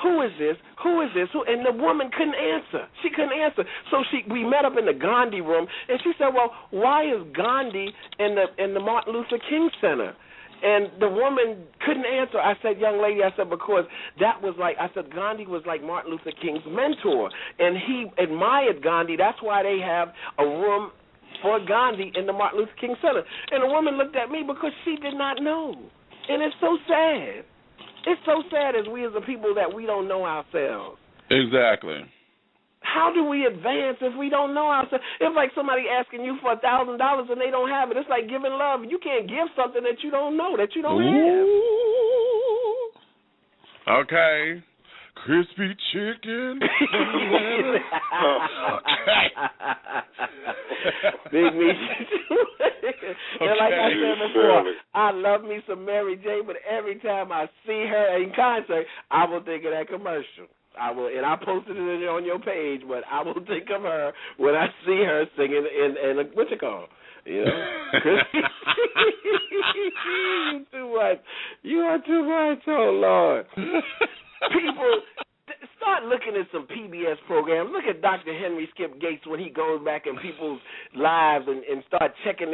who is this? Who is this? And the woman couldn't answer. She couldn't answer. So we met up in the Gandhi room, and she said, well, why is Gandhi in the Martin Luther King Center? And the woman couldn't answer. I said, young lady, because that was Gandhi was like Martin Luther King's mentor. And he admired Gandhi. That's why they have a room for Gandhi in the Martin Luther King Center. And the woman looked at me because she did not know. And it's so sad. It's so sad as we as a people that we don't know ourselves. Exactly. How do we advance if we don't know ourselves? It's like somebody asking you for $1,000 and they don't have it. It's like giving love. You can't give something that you don't know, that you don't have. Okay. crispy chicken. Big Meech. And like I said before, I love me some Mary J, but every time I see her in concert, I will think of that commercial. I will, and I posted it on your page, but I will think of her when I see her singing in what you call, you know. You too much. You are too much. Oh Lord. People, start looking at some PBS programs. Look at Dr. Henry Skip Gates when he goes back in people's lives and start checking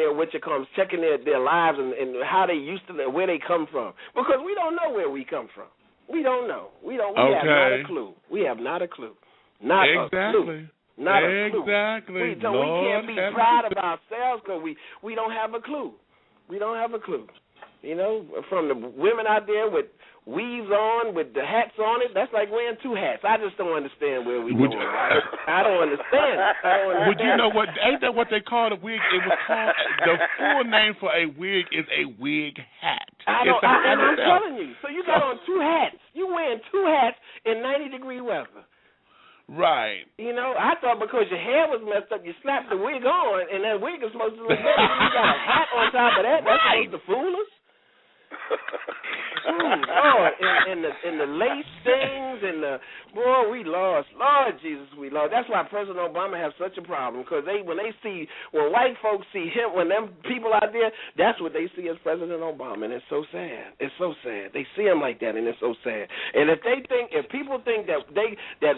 checking their lives and how they used to live, where they come from. Because we don't know where we come from. We don't know. We have not a clue. We have not a clue. Not a clue. Not a clue. Exactly. We can't be proud of ourselves because we don't have a clue. We don't have a clue. You know, from the women out there with weaves on, with the hats on it, that's like wearing two hats. I just don't understand where we're going. I don't understand. Would you know what? Ain't that what they call a wig? It was called, the full name for a wig is a wig hat. I'm telling you. So you got on two hats. You wearing two hats in 90-degree weather. Right. You know, I thought because your hair was messed up, you slapped the wig on, and that wig is supposed to look better. You got a hat on top of that. That's supposed to fool us. Lord, and the lace things and the we lost. Lord Jesus, we lost. That's why President Obama has such a problem, because when white folks see him, when them people out there, that's what they see as President Obama, and it's so sad. It's so sad. They see him like that, and it's so sad. And if people think that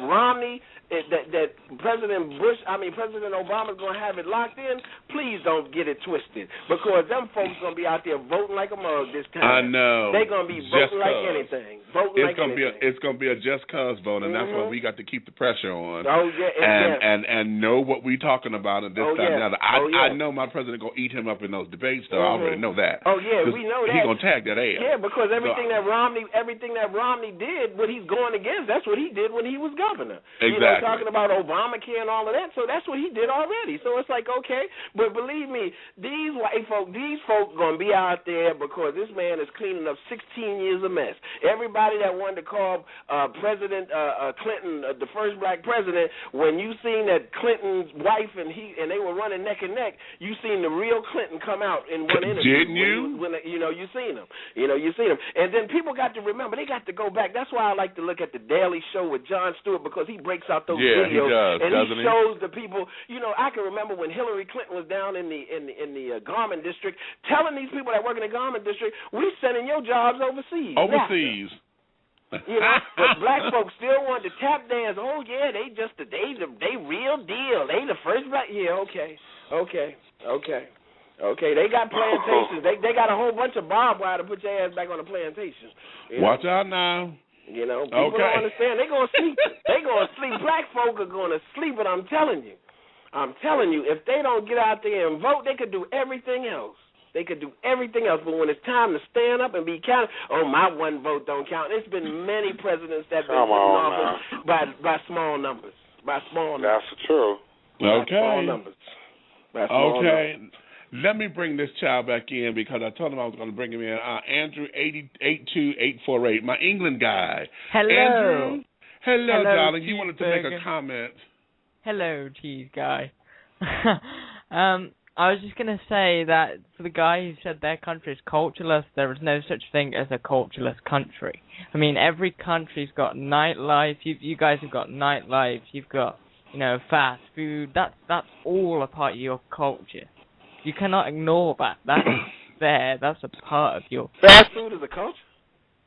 Romney, that President Obama's gonna have it locked in, please don't get it twisted, because them folks gonna be out there voting like a mug this time. I know. They're gonna be voting like anything. It's gonna be a just cause vote, and that's why we got to keep the pressure on. Oh yeah, and know what we talking about and this time and that. I know my president gonna eat him up in those debates, though. I already know that. Oh yeah, we know that. He gonna tag that ass. Yeah, because everything that Romney did, what he's going against, that's what he did when he was governor. Exactly. You know, talking about Obamacare and all of that. So that's what he did already. So it's like, okay, but believe me, these folk gonna be out there because this man is cleaning up 16 years of mess. Everybody that wanted to call President Clinton the first black president, when you seen that Clinton's wife and they were running neck and neck, you seen the real Clinton come out in one interview. Didn't you? You seen him. You seen him. And then people got to remember, they got to go back. That's why I like to look at the Daily Show with Jon Stewart, because he breaks out those videos. He does, and he shows the people. I can remember when Hillary Clinton was down in the Garment District, telling these people that work in the Garment District, we sending your jobs overseas. But black folks still want to tap dance. Oh yeah, they real deal. They the first black. Yeah, okay. They got plantations. They got a whole bunch of barbed wire to put your ass back on the plantation. Watch out now. People don't understand. They gonna sleep. Black folk are gonna sleep, and I'm telling you, if they don't get out there and vote, they could do everything else. But when it's time to stand up and be counted, my one vote don't count. There's been many presidents that have been put in office by small numbers. That's true. Okay. Small numbers. Numbers. Let me bring this child back in, because I told him I was going to bring him in. Andrew 82848, my England guy. Hello. Andrew. Hello, darling. You wanted to make a comment. Hello, cheese guy. I was just going to say that for the guy who said their country is cultureless, there is no such thing as a cultureless country. I mean, every country's got nightlife. You guys have got nightlife. You've got, fast food. That's all a part of your culture. You cannot ignore that. That's there. That's a part of your... Fast food is a culture?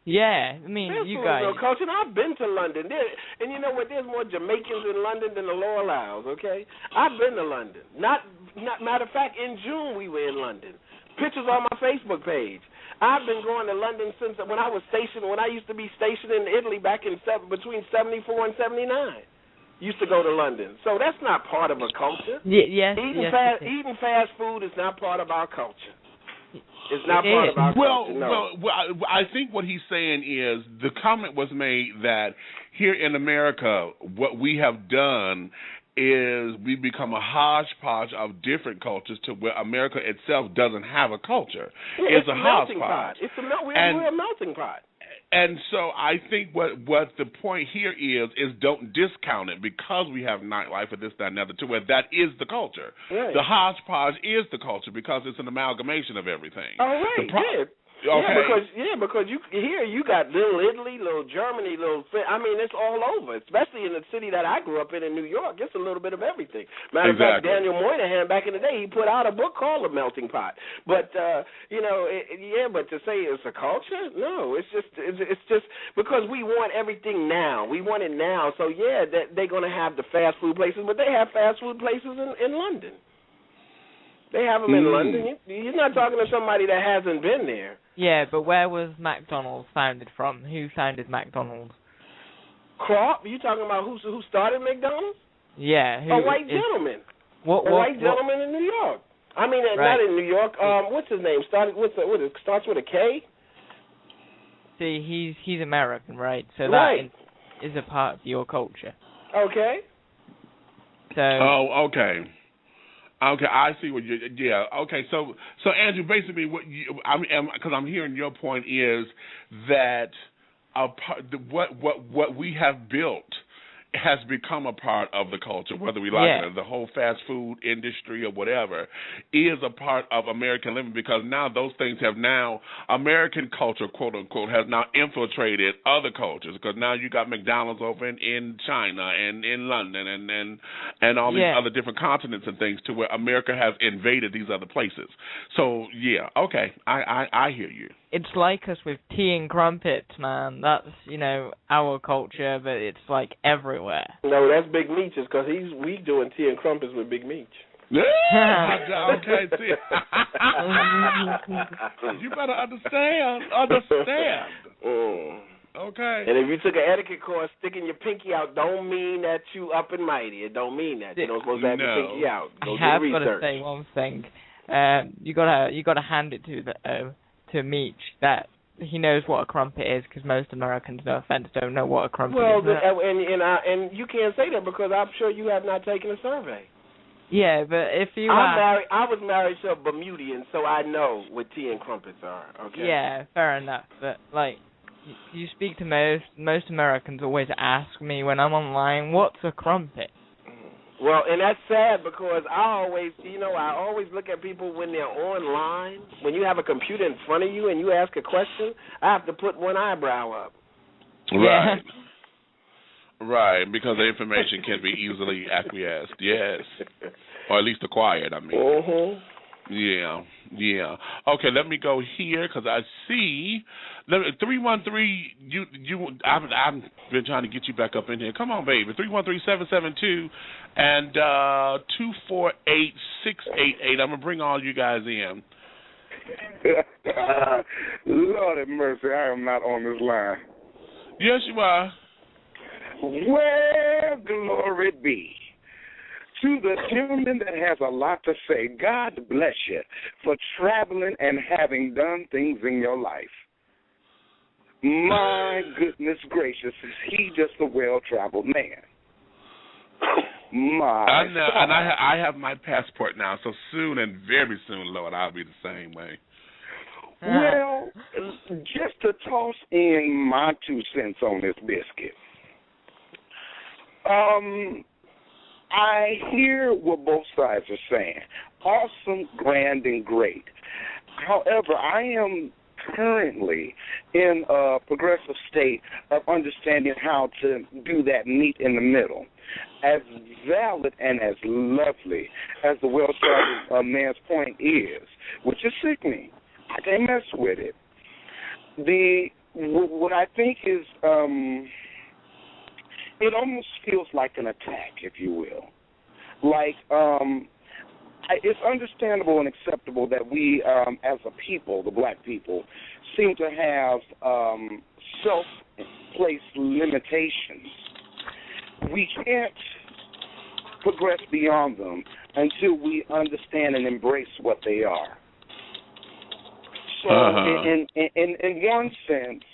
Yeah, I mean, you guys... Fast food is a culture. And I've been to London. And you know what? There's more Jamaicans in London than the Loyal Isles, okay? I've been to London. Matter of fact, in June we were in London. Pictures on my Facebook page. I've been going to London since when I used to be stationed in Italy back in between 74 and 79. Used to go to London. So that's not part of a culture. Yes. Eating fast food is not part of our culture. It's not part of our culture. No. Well, I think what he's saying is the comment was made that here in America, what we have done is we become a hodgepodge of different cultures to where America itself doesn't have a culture. Yeah, it's a hodgepodge. We're a melting pot. And so I think what the point here is don't discount it because we have nightlife or this, that, and the other too. Where that is the culture. Right. The hodgepodge is the culture because it's an amalgamation of everything. Oh, right, Okay. Because you got little Italy, little Germany, I mean, it's all over. Especially in the city that I grew up in New York, it's a little bit of everything. Matter of fact, Daniel Moynihan back in the day, he put out a book called The Melting Pot. But but to say it's a culture, no, it's just because we want everything now. We want it now. So they're going to have the fast food places, but they have fast food places in London. They have them in London. You're not talking to somebody that hasn't been there. Yeah, but where was McDonald's founded from? Who founded McDonald's? Kropp? You talking about who started McDonald's? Yeah. A white gentleman. A white gentleman in New York. I mean, not in New York. What's his name? Starts with a K? See, he's American, right? So that is a part of your culture. Okay. So. Oh, okay. Okay, I see what you. Yeah. Okay, so Andrew, basically, because I'm hearing your point is that what we have built has become a part of the culture, whether we like it or the whole fast food industry or whatever is a part of American living because now those things have now American culture, quote unquote, has now infiltrated other cultures because now you got McDonald's over in China and in London and all these other different continents and things to where America has invaded these other places. So okay, I hear you. It's like us with tea and crumpets, man. That's, our culture, but it's like everywhere. No, that's Big Meech, because we doing tea and crumpets with Big Meech. Okay, see. You better understand. Okay. And if you took an etiquette course, sticking your pinky out don't mean that you up and mighty. It don't mean that. You're not supposed to have your pinky out. Go I have got to say one thing. You gotta hand it to Meech that he knows what a crumpet is because most Americans, no offense, don't know what a crumpet is. Well, and you can't say that because I'm sure you have not taken a survey. Yeah, but if you I was married to a Bermudian, so I know what tea and crumpets are. Okay. Yeah, fair enough. But you speak to most Americans always ask me when I'm online, what's a crumpet? Well, and that's sad because I always look at people when they're online. When you have a computer in front of you and you ask a question, I have to put one eyebrow up. Right. Right, because the information can be easily acquiesced, yes. Or at least acquired, I mean. Mm-hmm. Yeah. Okay, let me go here because I see 313. I've been trying to get you back up in here. Come on, baby. 313-772 and 248-688. I'm gonna bring all you guys in. Lord have mercy, I am not on this line. Yes, you are. Well, glory be to the gentleman that has a lot to say. God bless you for traveling and having done things in your life. My goodness gracious, is he just a well-traveled man? I have my passport now, so soon and very soon, Lord, I'll be the same way. Well, just to toss in my 2 cents on this biscuit. I hear what both sides are saying. Awesome, grand, and great. However, I am currently in a progressive state of understanding how to do that meet in the middle. As valid and as lovely as the well-traveled man's point is, which is sickening. I can't mess with it. What I think is... it almost feels like an attack, if you will. Like, it's understandable and acceptable that we, as a people, the black people, seem to have self-placed limitations. We can't progress beyond them until we understand and embrace what they are. So, in one sense,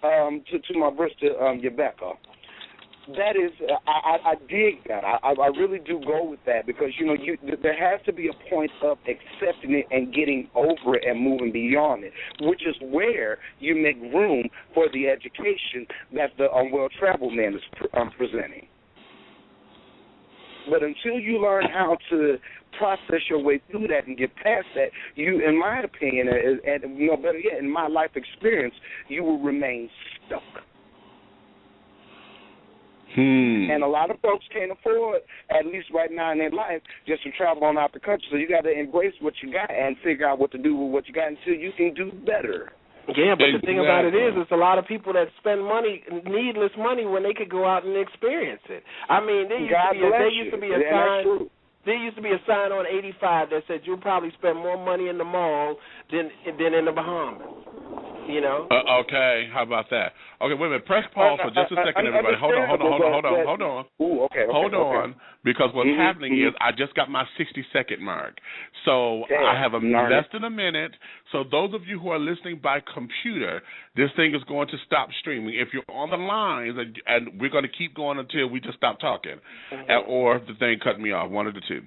to my sister Rebecca, That is, I dig that. I really do go with that because, there has to be a point of accepting it and getting over it and moving beyond it, which is where you make room for the education that the well-traveled man is presenting. But until you learn how to process your way through that and get past that, you, in my opinion, and better yet, in my life experience, you will remain stuck. And a lot of folks can't afford, at least right now in their life, just to travel on out the country. So you got to embrace what you got and figure out what to do with what you got until you can do better. Yeah, but the thing about it is, it's a lot of people that spend money, needless money, when they could go out and experience it. I mean, there used to be a sign on 85 that said you'll probably spend more money in the mall than in the Bahamas. Okay, how about that? Okay, wait a minute. Press pause for just a second, everybody. Hold on. Ooh, okay. Hold on, because what's happening is I just got my 60-second mark. So I have less than a minute. So those of you who are listening by computer, this thing is going to stop streaming. If you're on the lines, and we're going to keep going until we just stop talking, or the thing cut me off, one of the two.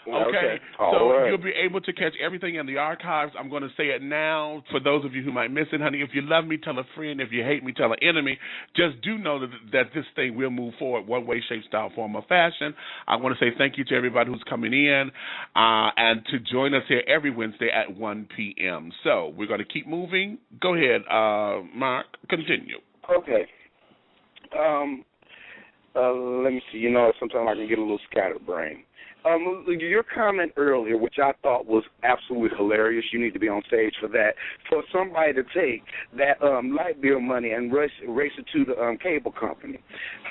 Okay, so you'll be able to catch everything in the archives. I'm going to say it now for those of you who might miss it, honey. If you love me, tell a friend. If you hate me, tell an enemy. Just do know that this thing will move forward one way, shape, style, form, or fashion. I want to say thank you to everybody who's coming in and to join us here every Wednesday at 1 p.m. So we're going to keep moving. Go ahead, Mark. Continue. Okay. Let me see. Sometimes I can get a little scatterbrained. Your comment earlier, which I thought was absolutely hilarious, you need to be on stage for that, for somebody to take that light bill money and race it to the cable company.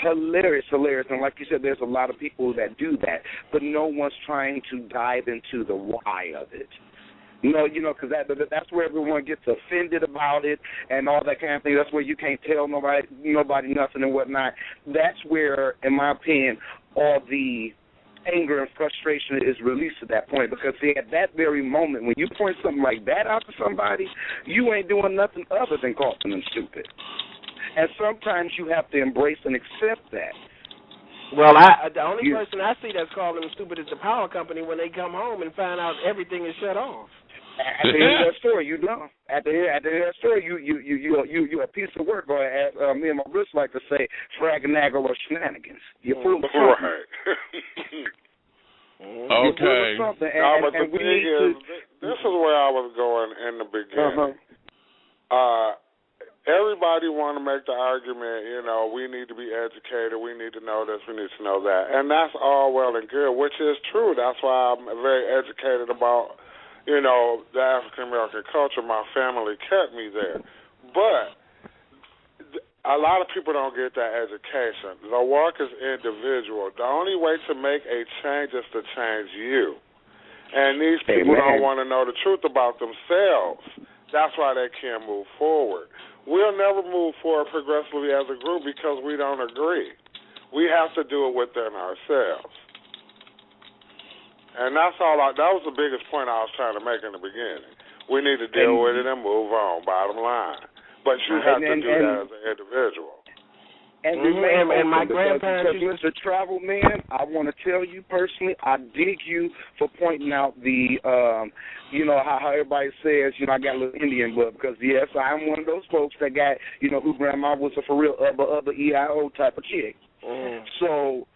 Hilarious. And like you said, there's a lot of people that do that, but no one's trying to dive into the why of it. Because that's where everyone gets offended about it and all that kind of thing. That's where you can't tell nobody nothing and whatnot. That's where, in my opinion, all the anger and frustration is released at that point, because at that very moment, when you point something like that out to somebody, you ain't doing nothing other than calling them stupid. And sometimes you have to embrace and accept that. Well, the only person I see that's calling them stupid is the power company when they come home and find out everything is shut off. At the end of that story, you dumb. At the end of that story, you a piece of work, or as me and my Brits like to say, fragnaggle or shenanigans. You're full of something. Okay. But the thing is, this is where I was going in the beginning. Everybody want to make the argument, we need to be educated, we need to know this, we need to know that. And that's all well and good, which is true. That's why I'm very educated about the African-American culture. My family kept me there. But a lot of people don't get that education. The work is individual. The only way to make a change is to change you. And these people don't want to know the truth about themselves. That's why they can't move forward. We'll never move forward progressively as a group because we don't agree. We have to do it within ourselves. And that's all. That was the biggest point I was trying to make in the beginning. We need to deal with it and move on, bottom line. But you have to do that as an individual. And my grandparents, because Mr. Travel Man, I want to tell you personally, I dig you for pointing out the, how everybody says, I got a little Indian blood, because, yes, I'm one of those folks that got, who grandma was a for real other EIO type of chick. So,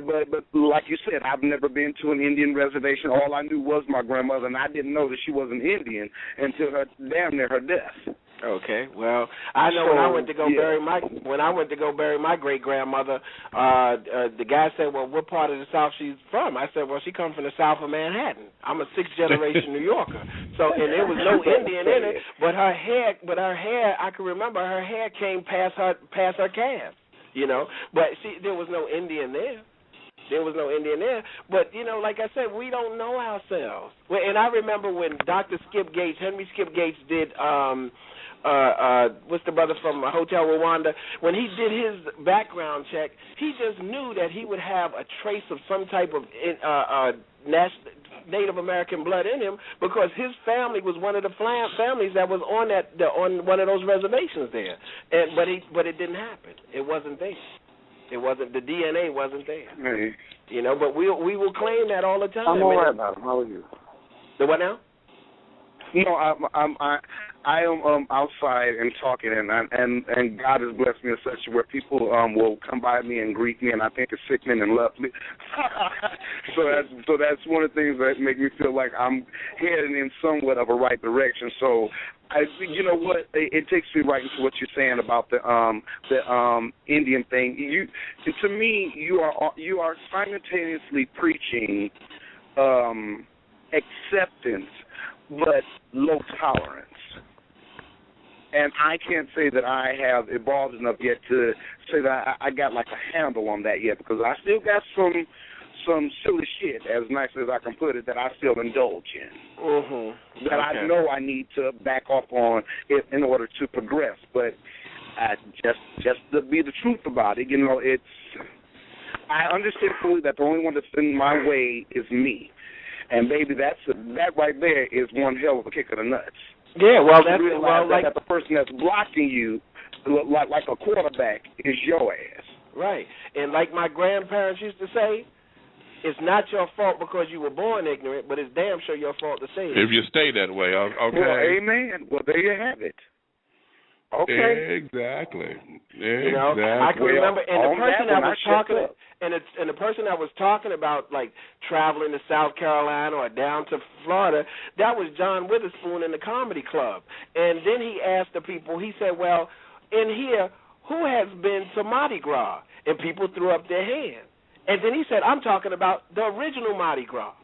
but like you said, I've never been to an Indian reservation. All I knew was my grandmother, and I didn't know that she was an Indian until damn near her death. Okay, well, I know when I went to go bury my great grandmother, the guy said, "Well, what part of the South she's from?" I said, "Well, she comes from the South of Manhattan. I'm a 6th generation New Yorker." So, and there was no Indian in it, but her hair, I can remember her hair came past her calves. But there was no Indian there. But, like I said, we don't know ourselves. And I remember when Henry Skip Gates did, what's the brother from Hotel Rwanda, when he did his background check, he just knew that he would have a trace of some type of Native American blood in him because his family was one of the families that was on one of those reservations there. But it didn't happen. It wasn't there. It wasn't, the DNA wasn't there. Hey. You know, but we will claim that all the time. I'm all right, madam. How are you? The what now? No, I am outside and talking, and God has blessed me in such a where people will come by me and greet me, and I think it's sickening and lovely. so that's one of the things that make me feel like I'm heading in somewhat of a right direction. So you know what? It takes me right into what you're saying about the Indian thing. To me, you are simultaneously preaching acceptance, but low tolerance. And I can't say that I have evolved enough yet to say that I got like a handle on that yet, because I still got some silly shit, as nice as I can put it, that I still indulge in. Mm-hmm. That I know I need to back off on it in order to progress. But just to be the truth about it, you know, I understand fully that the only one that's in my way is me. And baby, that right there is one hell of a kick of the nuts. Yeah, well, that's that the person that's blocking you, like a quarterback, is your ass. Right, and like my grandparents used to say, it's not your fault because you were born ignorant, but it's damn sure your fault to say it. If you stay that way, okay. Well, amen. Well, there you have it. Okay. Exactly. You know, I can remember, and the person that was talking, and the person that was talking about like traveling to South Carolina or down to Florida, that was John Witherspoon in the comedy club. And then he asked the people, he said, "Well, in here, who has been to Mardi Gras?" And people threw up their hand. And then he said, "I'm talking about the original Mardi Gras."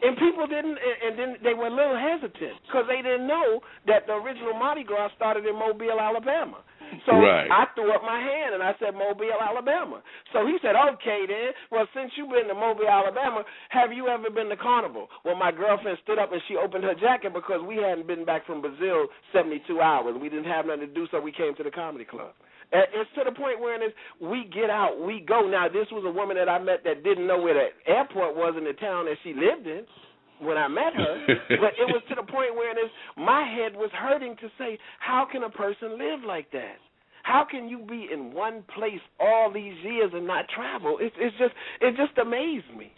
And people didn't, and then they were a little hesitant because they didn't know that the original Mardi Gras started in Mobile, Alabama. So I threw up my hand and I said Mobile, Alabama. So he said, "Okay then, well, since you've been to Mobile, Alabama, have you ever been to Carnival?" Well, my girlfriend stood up and she opened her jacket because we hadn't been back from Brazil 72 hours. We didn't have nothing to do, so we came to the comedy club. It's to the point where we get out, we go. Now, this was a woman that I met that didn't know where the airport was in the town that she lived in when I met her, but it was to the point where my head was hurting to say, how can a person live like that? How can you be in one place all these years and not travel? It just amazed me.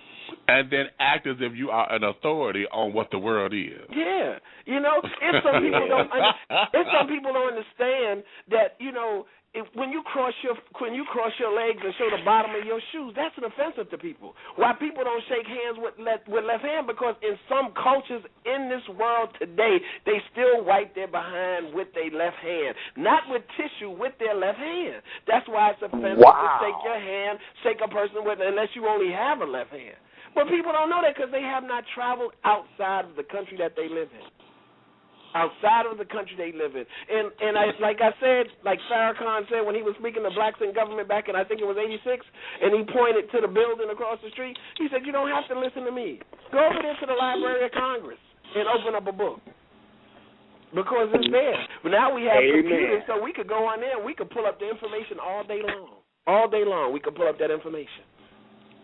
And then act as if you are an authority on what the world is. Yeah, you know, if some people don't understand that, you know, when you cross your legs and show the bottom of your shoes, that's an offensive to people. Why people don't shake hands with left hand? Because in some cultures in this world today, they still wipe their behind with their left hand, not with tissue, with their left hand. That's why it's offensive to shake your hand, shake a person with, unless you only have a left hand. But people don't know that because they have not traveled outside of the country that they live in. Outside of the country they live in. And like I said, like Farrakhan said when he was speaking to blacks in government back in, I think it was 86, and he pointed to the building across the street, he said, "You don't have to listen to me. Go over there to the Library of Congress and open up a book. Because it's there." But now we have computers, so we could go on there and we could pull up the information all day long. All day long we could pull up that information.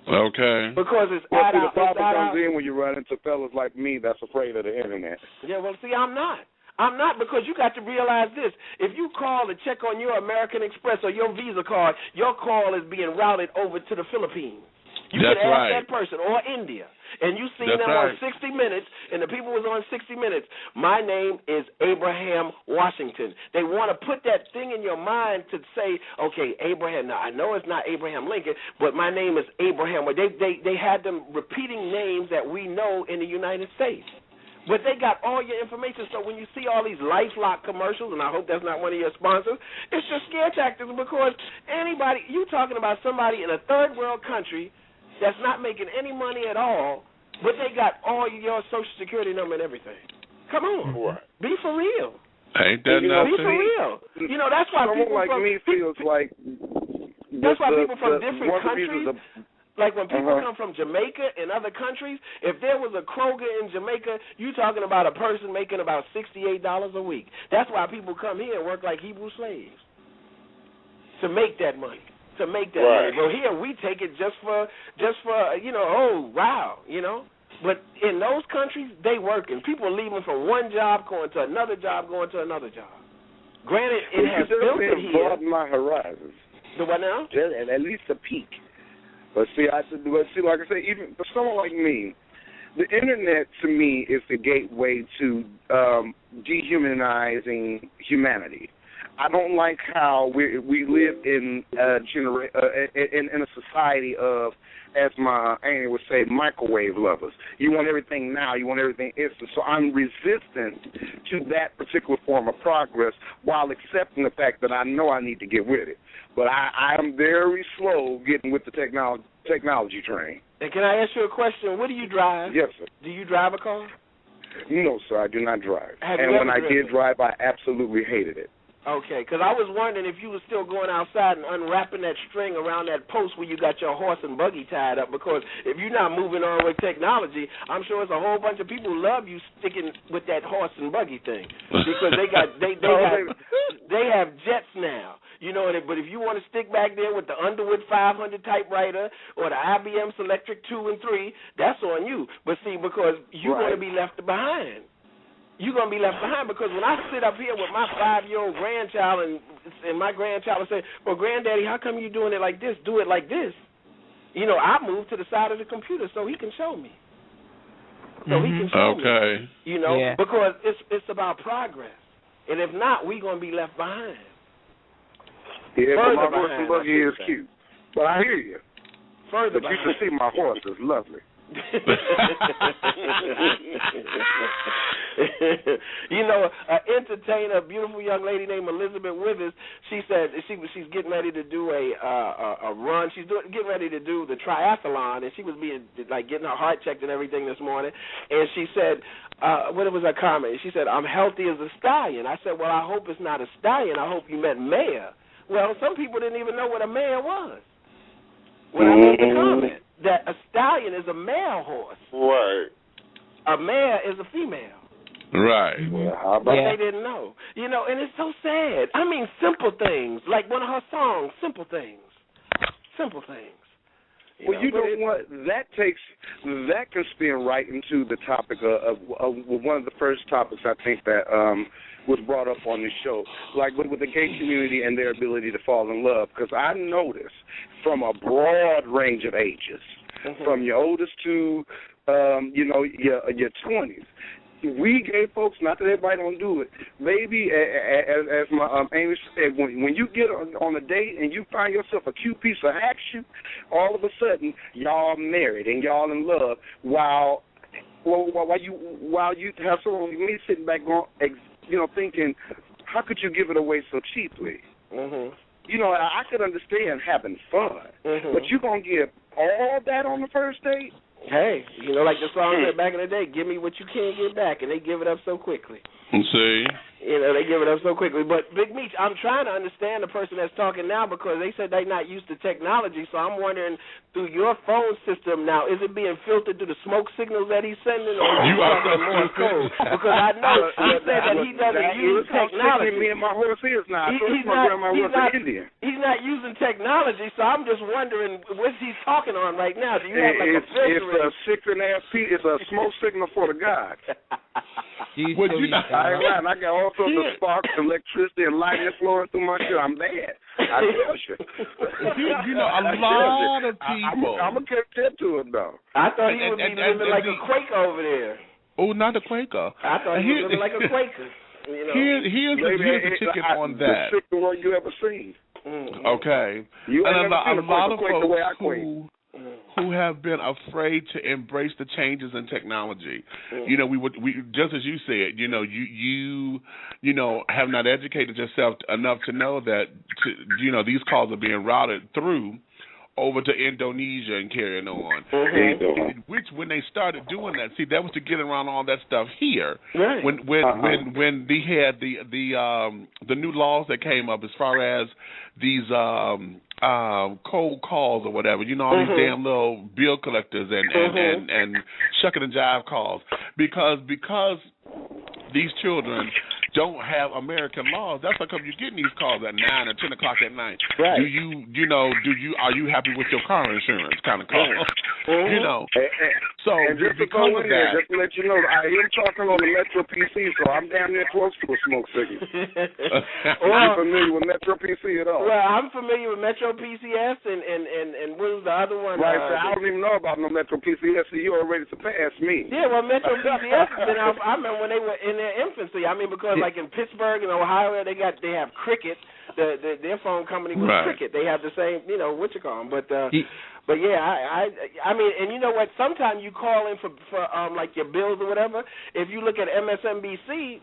Okay. Because it's the problem comes in when you run into fellas like me that's afraid of the internet. Yeah, well, see, I'm not. I'm not, because you got to realize this. If you call to check on your American Express or your Visa card, your call is being routed over to the Philippines. You can ask that person, or India. And you see them on 60 Minutes, and the people was on 60 Minutes. My name is Abraham Washington. They want to put that thing in your mind to say, okay, Abraham. Now, I know it's not Abraham Lincoln, but my name is Abraham. They had them repeating names that we know in the United States. But they got all your information, so when you see all these LifeLock commercials, and I hope that's not one of your sponsors, it's just scare tactics, because you talking about somebody in a third world country that's not making any money at all, but they got all your Social Security number and everything. Come on. What? Be for real. Ain't that nothing? Be for real. You know, that's why people like me feels like... That's why people from different countries... Like when people come from Jamaica and other countries, if there was a Kroger in Jamaica, you talking about a person making about $68 a week. That's why people come here and work like Hebrew slaves to make that money. Money. Well, here we take it just for you know, oh wow, you know. But in those countries, they working. People are leaving from one job, going to another job, going to another job. Granted, it has filtered here. Broaden my horizons. The what now? Just at least a peak. But see, like I say, even for someone like me, the internet to me is the gateway to dehumanizing humanity. I don't like how we live in in a society of, as my auntie would say, microwave lovers. You want everything now. You want everything instant. So I'm resistant to that particular form of progress while accepting the fact that I know I need to get with it. But I am very slow getting with the technology train. And can I ask you a question? What do you drive? Yes, sir. Do you drive a car? No, sir, I do not drive. And when I did drive, I absolutely hated it. Okay, because I was wondering if you were still going outside and unwrapping that string around that post where you got your horse and buggy tied up, because if you're not moving on with technology, I'm sure it's a whole bunch of people who love you sticking with that horse and buggy thing, because they have jets now. You know, but if you want to stick back there with the Underwood 500 typewriter or the IBM Selectric 2 and 3, that's on you. But see, because you're going to be left behind. You're going to be left behind, because when I sit up here with my 5-year-old grandchild and my grandchild will say, well, Granddaddy, how come you doing it like this? Do it like this. You know, I moved to the side of the computer so he can show me. So he can show me. You know, because it's about progress. And if not, we're going to be left behind. Yeah, but my horse and buggy is cute. But I hear you. Further but you should see my horse. It's lovely. You know, an entertainer, a beautiful young lady named Elizabeth Withers, she said she's getting ready to do a run. She's getting ready to do the triathlon, and she was getting her heart checked and everything this morning. And she said, what was her comment? She said, "I'm healthy as a stallion." I said, "Well, I hope it's not a stallion. I hope you meant mare." Well, some people didn't even know what a mare was when I made the comment that a stallion is a male horse. Right. A mare is a female. Right. Well, but they didn't know. You know, and it's so sad. I mean, simple things, like one of her songs, Simple Things. Simple Things. You know what? That can spin right into the topic of one of the first topics I think that was brought up on this show, like with the gay community and their ability to fall in love. Because I noticed from a broad range of ages, from your oldest to your 20s. We gay folks, not that everybody don't do it, maybe, as my Amy said, when you get on a date and you find yourself a cute piece of action, all of a sudden, y'all married and y'all in love, while you have someone like me sitting back going, thinking, how could you give it away so cheaply? You know, I could understand having fun, but you going to give all that on the first date? Hey, you know, like the song said back in the day, give me what you can't get back, and they give it up so quickly. See? You know, they give it up so quickly. But, Big Meech, I'm trying to understand the person that's talking now, because they said they're not used to technology, so I'm wondering, through your phone system now, is it being filtered through the smoke signals that he's sending, or you are Morse code? Because I know he said that he doesn't use technology. Me and my horse is now. He's not using technology, so I'm just wondering, what's he talking on right now? Do you have like a filter? It's a 6.5 feet. It's a smoke signal for the gods. I got all sorts of sparks, electricity, and lightning flowing through my shit. I'm bad. I tell you. You know, a lot of people. I'm going to get to it, though. I thought he would be living like a Quaker over there. Oh, not a Quaker. I thought he was living like a Quaker. You know? Here's the ticket on that. The sickest one you ever seen. Okay. You and a lot of folks who have been afraid to embrace the changes in technology. You know, we just as you said, you have not educated yourself enough to know that these calls are being routed through over to Indonesia and carrying on. Which when they started doing that, see, that was to get around all that stuff here. Right. When they had the new laws that came up as far as these cold calls or whatever, all these damn little bill collectors and shucking and jive calls, because these children don't have American laws. That's how come you're getting these calls at 9 or 10 o'clock at night. Right. Are you happy with your car insurance kind of call? You know, so and just because of that, just to let you know, I am talking on the Metro PC, so I'm damn near close to a smoke signal. Are you familiar with Metro PC at all? Well, I'm familiar with Metro PCS and what was the other one? Right, so I don't even know about no Metro PCS, so you already surpassed me. Yeah, well, Metro PCS has been out. I remember when they were in their infancy. I mean, because like in Pittsburgh and Ohio, they have Cricket. Their phone company was Cricket. They have the same, what you call them, But yeah, I mean, and you know what? Sometimes you call in for like your bills or whatever. If you look at MSNBC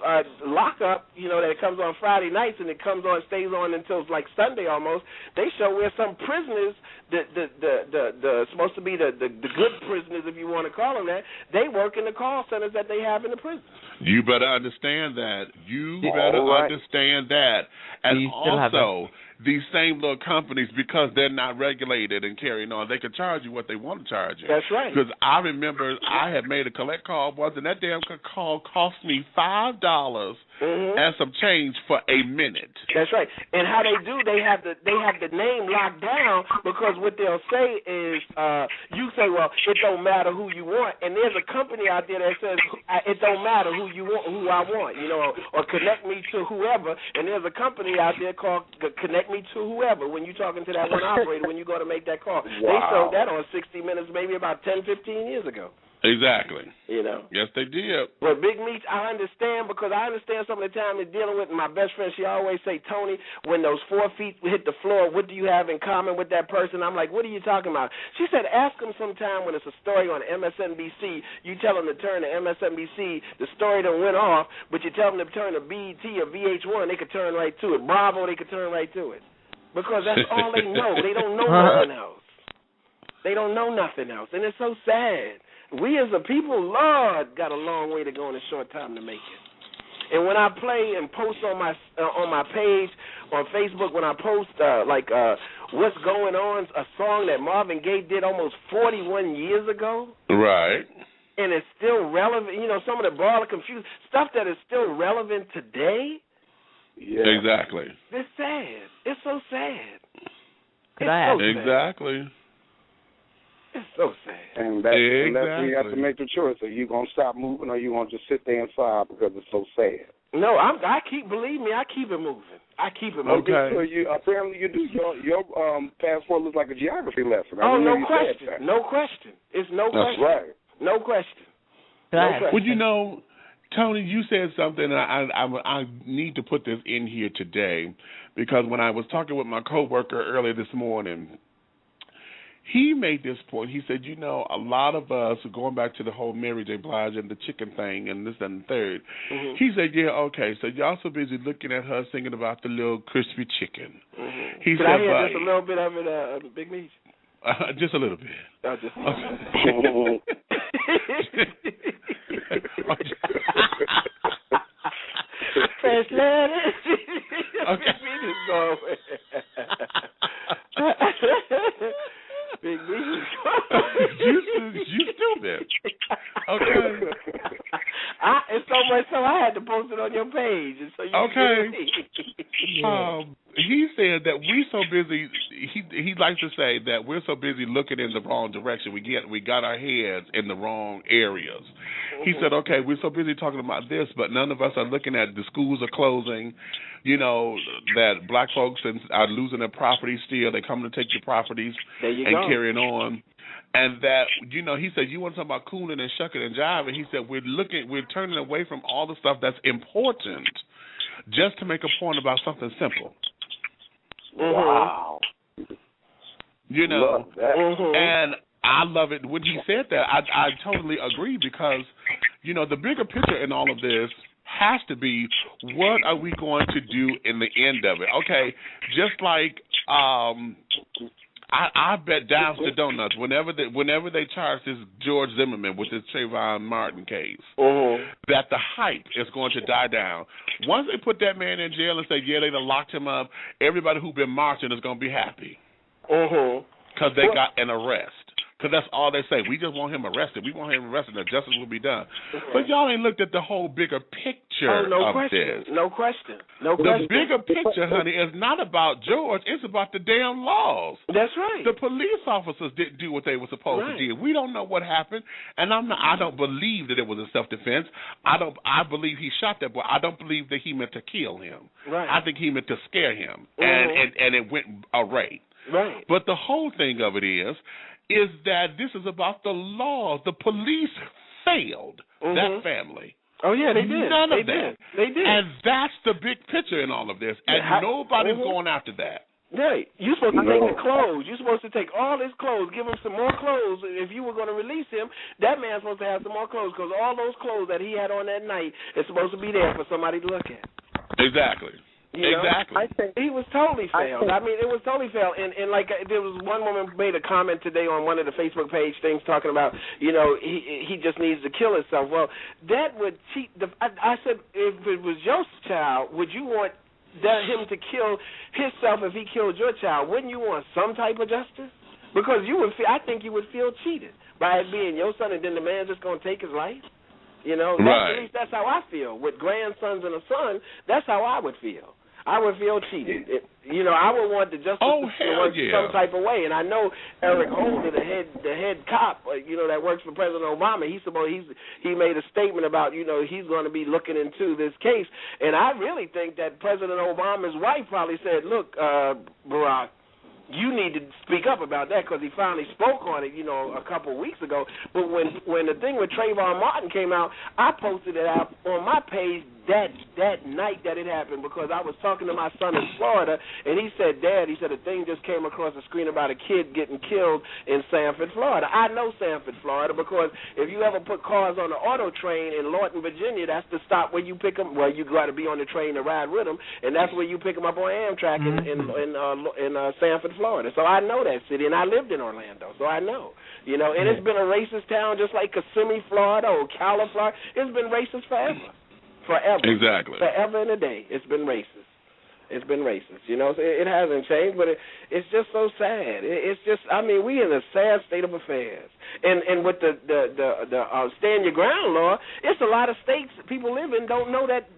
lockup, that it comes on Friday nights and it stays on until like Sunday almost. They show where some prisoners, the supposed to be the good prisoners, if you want to call them that, they work in the call centers that they have in the prison. You better understand that. Understand that, and also. These same little companies, because they're not regulated and carrying on, they can charge you what they want to charge you. That's right. Because I remember I had made a collect call once, and that damn call cost me $5 and some change for a minute. That's right. And how they do, they have the name locked down, because what they'll say is, you say, well, it don't matter who you want, and there's a company out there that says it don't matter who you want, who I want, or connect me to whoever, and there's a company out there called Connect Me to Whoever. When you're talking to that one operator, when you go to make that call, they sold that on 60 Minutes maybe about 10, 15 years ago. Exactly. Yes, they did. But Big Meech, I understand, because I understand some of the time they're dealing with my best friend. She always say, Tony, when those 4 feet hit the floor, what do you have in common with that person? I'm like, what are you talking about? She said, ask them sometime when it's a story on MSNBC, you tell them to turn to MSNBC, the story done went off, but you tell them to turn to BET or VH1, they could turn right to it. Bravo, they could turn right to it. Because that's all they know. They don't know nothing else. They don't know nothing else. And it's so sad. We as a people, Lord, got a long way to go in a short time to make it. And when I play and post on my page on Facebook, when I post what's going on, a song that Marvin Gaye did almost 41 years ago. Right. And it's still relevant. Some of the broader confused stuff that is still relevant today. Yeah. Exactly. It's sad. It's so sad. Exactly. It's so sad. And that's when you have to make the choice. Are you going to stop moving, or you going to just sit there and sigh because it's so sad? No, believe me, I keep it moving. I keep it moving. Okay. So apparently you do. Your passport looks like a geography lesson. No question. No question. It's no question. That's right. No question. Well, Tony, you said something, and I need to put this in here today, because when I was talking with my coworker earlier this morning, he made this point. He said, a lot of us, going back to the whole Mary J Blige and the chicken thing and this and the third, he said, yeah, okay, so y'all so busy looking at her singing about the little crispy chicken. He said, I hear just a little bit of it, Big Meech? Just a little bit. Just a little bit. First letter. Okay. Big Meech is You stupid. Okay. It's so much so I had to post it on your page. So he said that we're so busy. He likes to say that we're so busy looking in the wrong direction. We got our heads in the wrong areas. He said, okay, we're so busy talking about this, but none of us are looking at the schools are closing. That black folks are losing their properties still. They're coming to take your properties and carrying on. And that, he said, you want to talk about cooning and shucking and jiving. He said, we're turning away from all the stuff that's important just to make a point about something simple. Wow. Love that. And I love it. When he said that, I totally agree, because, the bigger picture in all of this has to be, what are we going to do in the end of it? Okay, just like I bet dimes to donuts whenever they charge this George Zimmerman with this Trayvon Martin case, that the hype is going to die down. Once they put that man in jail and say, yeah, they done locked him up, everybody who's been marching is going to be happy because they got an arrest. because that's all they say. We just want him arrested. We want him arrested, and justice will be done. But y'all ain't looked at the whole bigger picture of this. No question. The bigger picture, honey, is not about George. It's about the damn laws. That's right. The police officers didn't do what they were supposed to do. We don't know what happened, and I don't believe that it was in self-defense. I believe he shot that boy. I don't believe that he meant to kill him. Right. I think he meant to scare him, and it went awry. Right. But the whole thing of it is that this is about the laws. The police failed that family. Oh, yeah, they did. None of that. They did. And that's the big picture in all of this. And nobody's going after that. Right. You're supposed to take the clothes. You're supposed to take all his clothes, give him some more clothes. If you were going to release him, that man's supposed to have some more clothes because all those clothes that he had on that night is supposed to be there for somebody to look at. Exactly. Exactly. I think he was totally failed. I mean, it was totally failed. And like, there was one woman made a comment today on one of the Facebook page things talking about, he just needs to kill himself. Well, that would cheat. I said, if it was your child, would you want him to kill himself if he killed your child? Wouldn't you want some type of justice? Because I think you would feel cheated by it being your son, and then the man just going to take his life. At least that's how I feel. With grandsons and a son, that's how I would feel. I would feel cheated. I would want the justice to work some type of way. And I know Eric Holder, the head cop, that works for President Obama. He made a statement about he's going to be looking into this case. And I really think that President Obama's wife probably said, "Look, Barack, you need to speak up about that," because he finally spoke on it, a couple of weeks ago. But when the thing with Trayvon Martin came out, I posted it out on my page that night that it happened, because I was talking to my son in Florida, and he said, "Dad," he said, "a thing just came across the screen about a kid getting killed in Sanford, Florida." I know Sanford, Florida, because if you ever put cars on the auto train in Lawton, Virginia, that's the stop where you pick them. Well, you got to be on the train to ride with them, and that's where you pick them up on Amtrak in Sanford, Florida. So I know that city, and I lived in Orlando, so I know. And it's been a racist town just like Kissimmee, Florida, or Ocala, Florida. It's been racist forever. Exactly. Forever and a day, it's been racist. It hasn't changed, but it's just so sad. It's just, we in a sad state of affairs. And with the stand your ground law, it's a lot of states people live in don't know that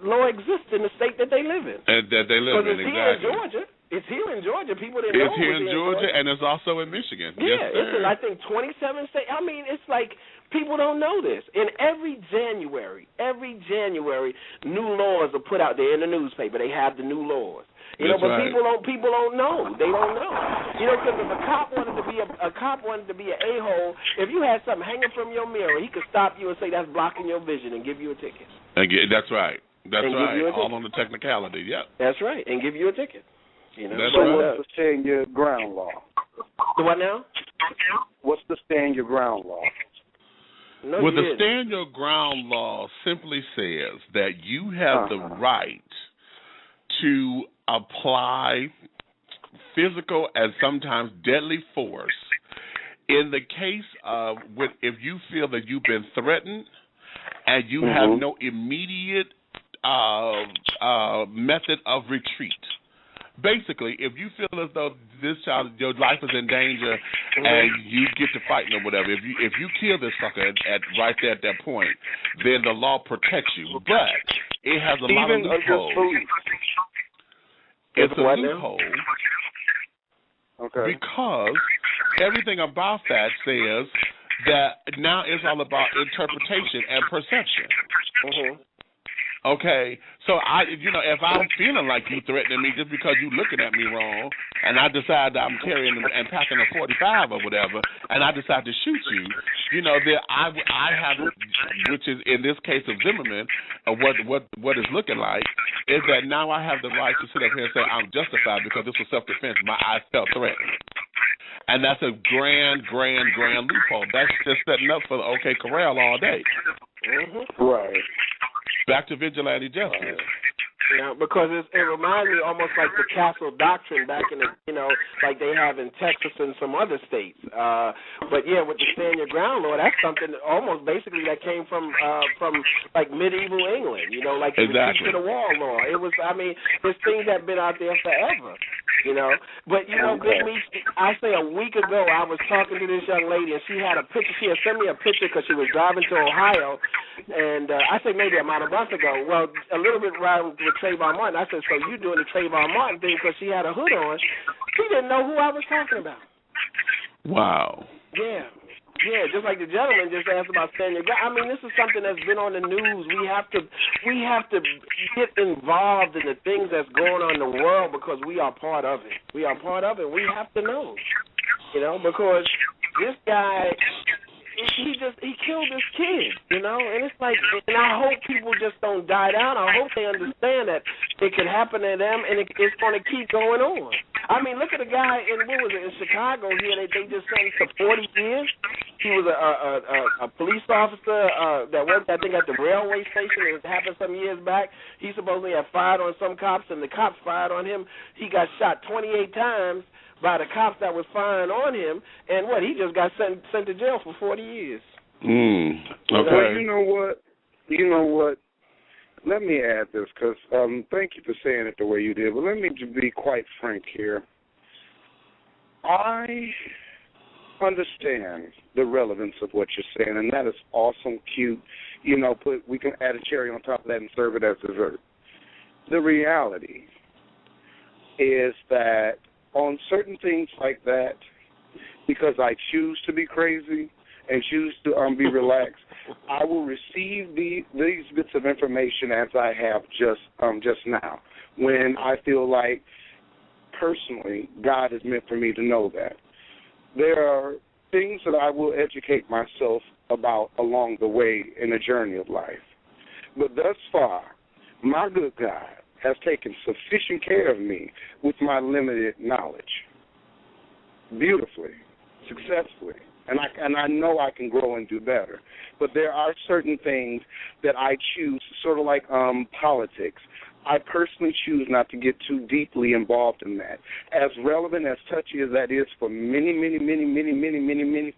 law exists in the state that they live in. And that they live in, exactly. Here in Georgia. It's here in Georgia. People didn't know. It's here in Georgia, and it's also in Michigan. Yeah, yes, it's in, I think, 27 states. It's like people don't know this. And every January, new laws are put out there in the newspaper. They have the new laws. But right. people don't know. They don't know. Because if a cop wanted to be an a-hole, if you had something hanging from your mirror, he could stop you and say that's blocking your vision and give you a ticket. That's right. That's right. All on the technicality. Yep. That's right, and give you a ticket. What's the stand your ground law? The what now? What's the stand your ground law? The stand your ground law simply says that you have the right to apply physical and sometimes deadly force in the case of if you feel that you've been threatened and you have no immediate method of retreat. Basically, if you feel as though your life is in danger and you get to fighting or whatever, if you kill this sucker right there at that point, then the law protects you. But it has a lot of loopholes. It's a loophole because everything about that says that now it's all about interpretation and perception. Okay, so if I'm feeling like you threatening me just because you looking at me wrong, and I decide that I'm carrying and packing a 45 or whatever, and I decide to shoot you, then I have, which is in this case of Zimmerman, what it's looking like is that now I have the right to sit up here and say I'm justified because this was self-defense. I felt threatened. And that's a grand loophole. That's just setting up for the OK Corral all day. Right. Back to vigilante justice. Yeah, because it reminds me almost like the Castle Doctrine back in the, like they have in Texas and some other states. But yeah, with the stand your ground law, that's something almost basically that came from like medieval England. Like the retreat to the wall law. It was, there's things that have been out there forever. you know. But, you know, Big Meech, I say a week ago I was talking to this young lady, and she had a picture. She had sent me a picture because she was driving to Ohio, and I said maybe about a month ago. Well, a little bit around with Trayvon Martin. I said, so you doing the Trayvon Martin thing because she had a hood on. She didn't know who I was talking about. Wow. Yeah. Yeah, just like the gentleman just asked about standing. I mean, this is something that's been on the news. We have to get involved in the things that's going on in the world because we are part of it. We are part of it. We have to know, you know, because this guy, he killed his kid, you know, and it's like, and I hope people just don't die down. I hope they understand that it could happen to them, and it's going to keep going on. I mean, look at the guy in Chicago here. They just sentenced to 40 years. He was a police officer that worked, I think, at the railway station. It happened some years back. He supposedly had fired on some cops, and the cops fired on him. He got shot 28 times by the cops that was firing on him, and he just got sent to jail for 40 years. Okay. Well, you know what? Let me add this, because thank you for saying it the way you did, but let me just be quite frank here. I understand the relevance of what you're saying, and that is awesome, cute. You know, we can add a cherry on top of that and serve it as dessert. The reality is that on certain things like that, because I choose to be crazy and choose to be relaxed, I will receive these bits of information as I have just now, when I feel like personally God is meant for me to know that. There are things that I will educate myself about along the way in the journey of life. But thus far, my good God has taken sufficient care of me with my limited knowledge. Beautifully, successfully. And I know I can grow and do better. But there are certain things that I choose, sort of like politics. I personally choose not to get too deeply involved in that. As relevant, as touchy as that is for many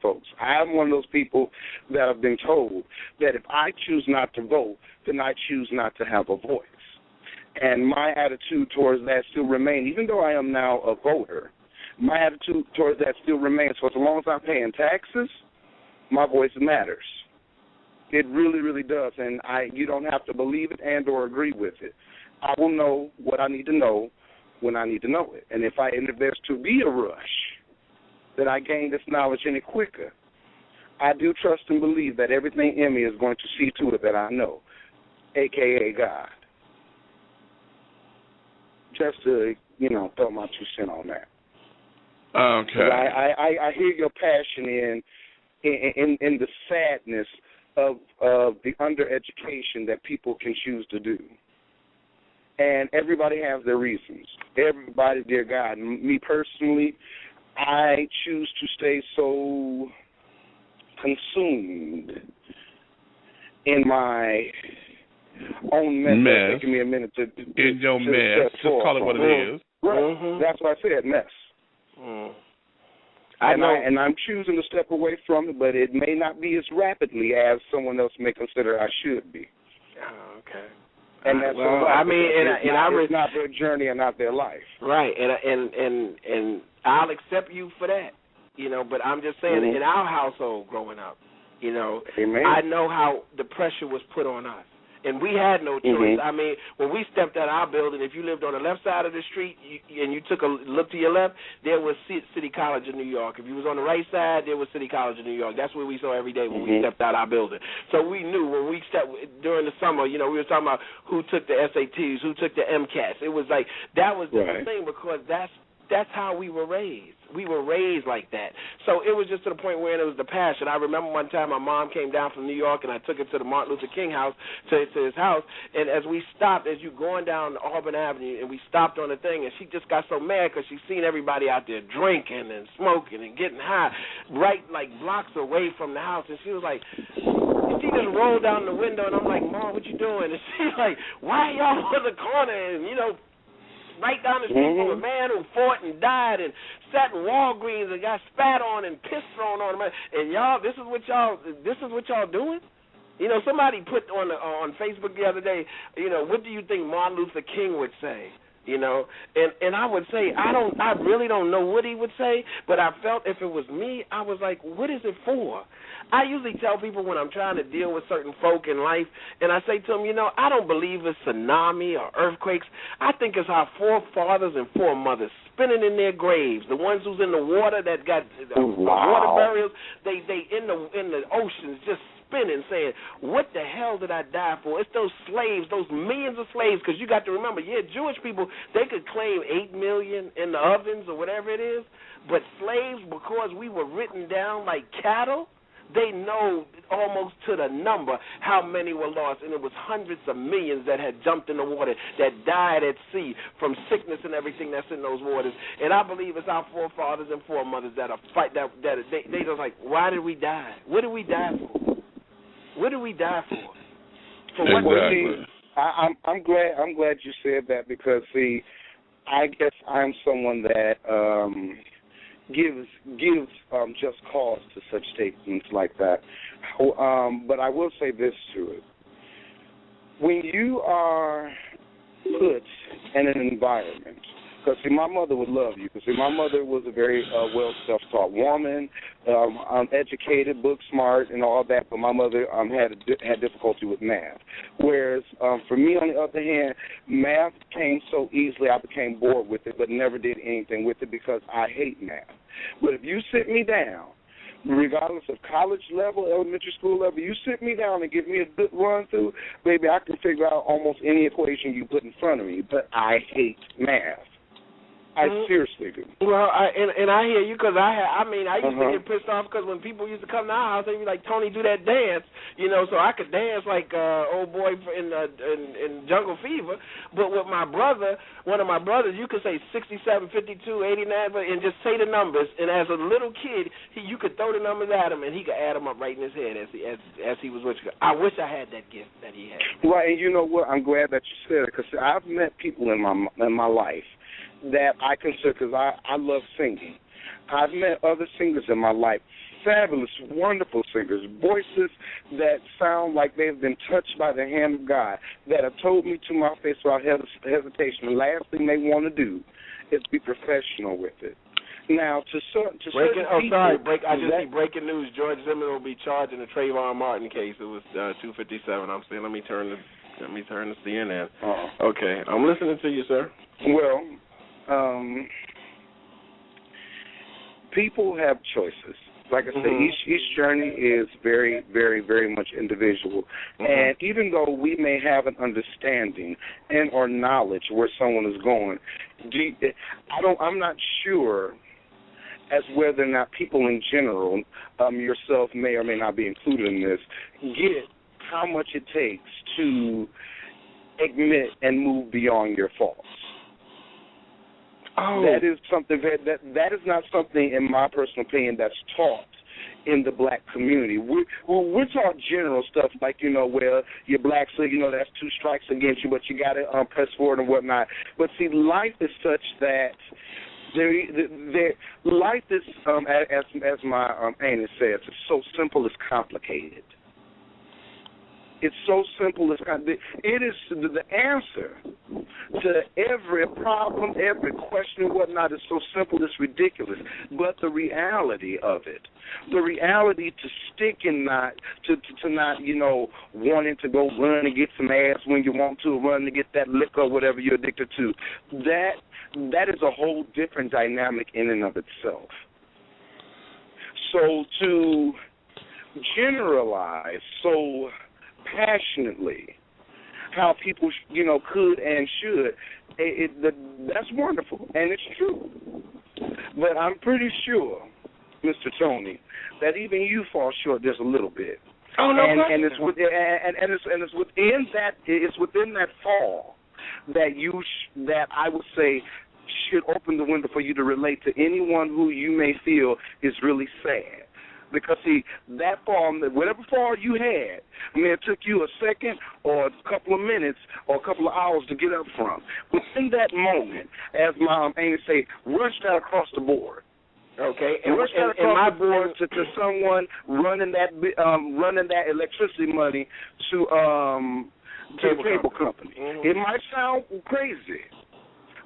folks, I am one of those people that have been told that if I choose not to vote, then I choose not to have a voice. And my attitude towards that still remains, even though I am now a voter, my attitude towards that still remains. So as long as I'm paying taxes, my voice matters. It really, really does. And you don't have to believe it and or agree with it. I will know what I need to know when I need to know it. And if there's to be a rush that I gain this knowledge any quicker, I do trust and believe that everything in me is going to see to it that I know, a.k.a. God. Just to, throw my 2 cents on that. Okay. I hear your passion in the sadness of the undereducation that people can choose to do. And everybody has their reasons. Everybody, dear God. Me personally, I choose to stay so consumed in my own mess. It's taking me a minute to in your mess. Just call it what it is. Right. Mm-hmm. That's what I said, mess. I know. And I'm choosing to step away from it, but it may not be as rapidly as someone else may consider I should be. Oh, okay. And that's it's not their journey and not their life. Right, and I'll accept you for that, But I'm just saying, in our household growing up, Amen. I know how the pressure was put on us. And we had no choice. I mean, when we stepped out of our building, if you lived on the left side of the street and you took a look to your left, there was City College of New York. If you was on the right side, there was City College of New York. That's what we saw every day when we stepped out of our building. So we knew when we stepped during the summer, we were talking about who took the SATs, who took the MCATs. It was like that was the thing because that's how we were raised. We were raised like that. So it was just to the point where it was the passion. I remember one time my mom came down from New York and I took her to the Martin Luther King house, to his house, and as we stopped, as you going down Auburn Avenue, and we stopped on the thing, and she just got so mad because she seen everybody out there drinking and smoking and getting high right like blocks away from the house, and she was like, she just rolled down the window, and I'm like, Mom, what you doing? And she's like, why y'all on the corner? And, right down the street from a man who fought and died and sat in Walgreens and got spat on and piss thrown on him. And y'all, this is what y'all doing? Somebody put on Facebook the other day, what do you think Martin Luther King would say? you know. And I would say I really don't know what he would say, but I felt if it was me, I was like, what is it for? I usually tell people when I'm trying to deal with certain folk in life, and I say to them, you know, I don't believe it's tsunami or earthquakes. I think it's our forefathers and foremothers spinning in their graves. The ones who's in the water that got water burials, they in the oceans just spinning, saying, what the hell did I die for? It's those slaves, those millions of slaves, because you got to remember, Jewish people, they could claim 8 million in the ovens or whatever it is, but slaves, because we were written down like cattle, they know almost to the number how many were lost, and it was hundreds of millions that had jumped in the water, that died at sea from sickness and everything that's in those waters. And I believe it's our forefathers and foremothers that are fight that they just like, why did we die? What did we die for? What did we die for? For what reason? I'm glad you said that, because see, I guess I'm someone that gives just cause to such statements like that. But I will say this to it: when you are put in an environment, because see, my mother would love you. Because see, my mother was a very well self-taught woman, educated, book smart, and all that. But my mother had difficulty with math. Whereas for me, on the other hand, math came so easily, I became bored with it, but never did anything with it because I hate math. But if you sit me down, regardless of college level, elementary school level, you sit me down and give me a good run through, baby, I can figure out almost any equation you put in front of me. But I hate math. I seriously do. Well, I hear you, because I used to get pissed off because when people used to come to our house, they'd be like, Tony, do that dance, you know, so I could dance like old boy in Jungle Fever. But with my brother, one of my brothers, you could say 67, 52, 89, and just say the numbers. And as a little kid, you could throw the numbers at him, and he could add them up right in his head as he was with you. I wish I had that gift that he had. Right, and you know what? I'm glad that you said it, because I've met people in my life that I consider, because I love singing. I've met other singers in my life, fabulous, wonderful singers, voices that sound like they've been touched by the hand of God, that have told me to my face without hesitation, the last thing they want to do is be professional with it. Now, to certain people... I just see breaking news. George Zimmerman will be charged in the Trayvon Martin case. It was 257. I'm saying, let me turn to CNN. Okay, I'm listening to you, sir. Well, people have choices. Like I said, each journey is very, very, very much individual. And even though we may have an understanding and or knowledge where someone is going, I'm not sure as whether or not people in general, yourself may or may not be included in this, get how much it takes to admit and move beyond your faults. That is something that is not something, in my personal opinion, that's taught in the black community. We're taught general stuff like, you know, well, you're black, so, you know, that's 2 strikes against you, but you got to press forward and whatnot. But, see, life is such that life is, as my auntie says, it's so simple it's complicated. It's so simple. It is the answer to every problem, every question, and whatnot. Is so simple. It's ridiculous. But the reality of it, the reality to stick and not to not, you know, wanting to go run and get some ass when you want to, run to get that liquor or whatever you're addicted to. That is a whole different dynamic in and of itself. So to generalize so passionately how people, you know, could and should, that's wonderful, and it's true. But I'm pretty sure, Mr. Tony, that even you fall short just a little bit. Oh no, and it's within that fall that I would say should open the window for you to relate to anyone who you may feel is really sad. Because, see, that fall, whatever fall you had, I mean, it took you a second or a couple of minutes or a couple of hours to get up from. Within that moment, as my auntie say, rush that across the board. Okay, and rush that across the board to someone running that electricity money to the cable company. It might sound crazy,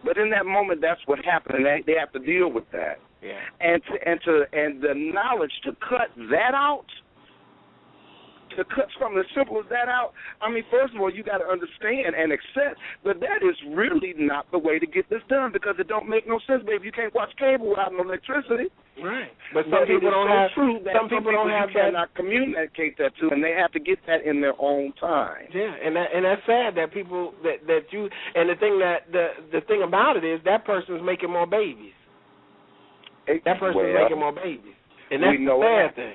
But in that moment, that's what happened, and they have to deal with that. Yeah. And the knowledge to cut that out, to cut something as simple as that out. I mean, first of all, you got to understand and accept that that is really not the way to get this done, because it don't make no sense, baby. You can't watch cable without no electricity. Right. But some people don't have. Some people don't have that. Cannot communicate that to, and they have to get that in their own time. Yeah, and that's sad that people that you, and the thing that the thing about it is that person's making more babies. That person's making more babies, and that's the sad thing.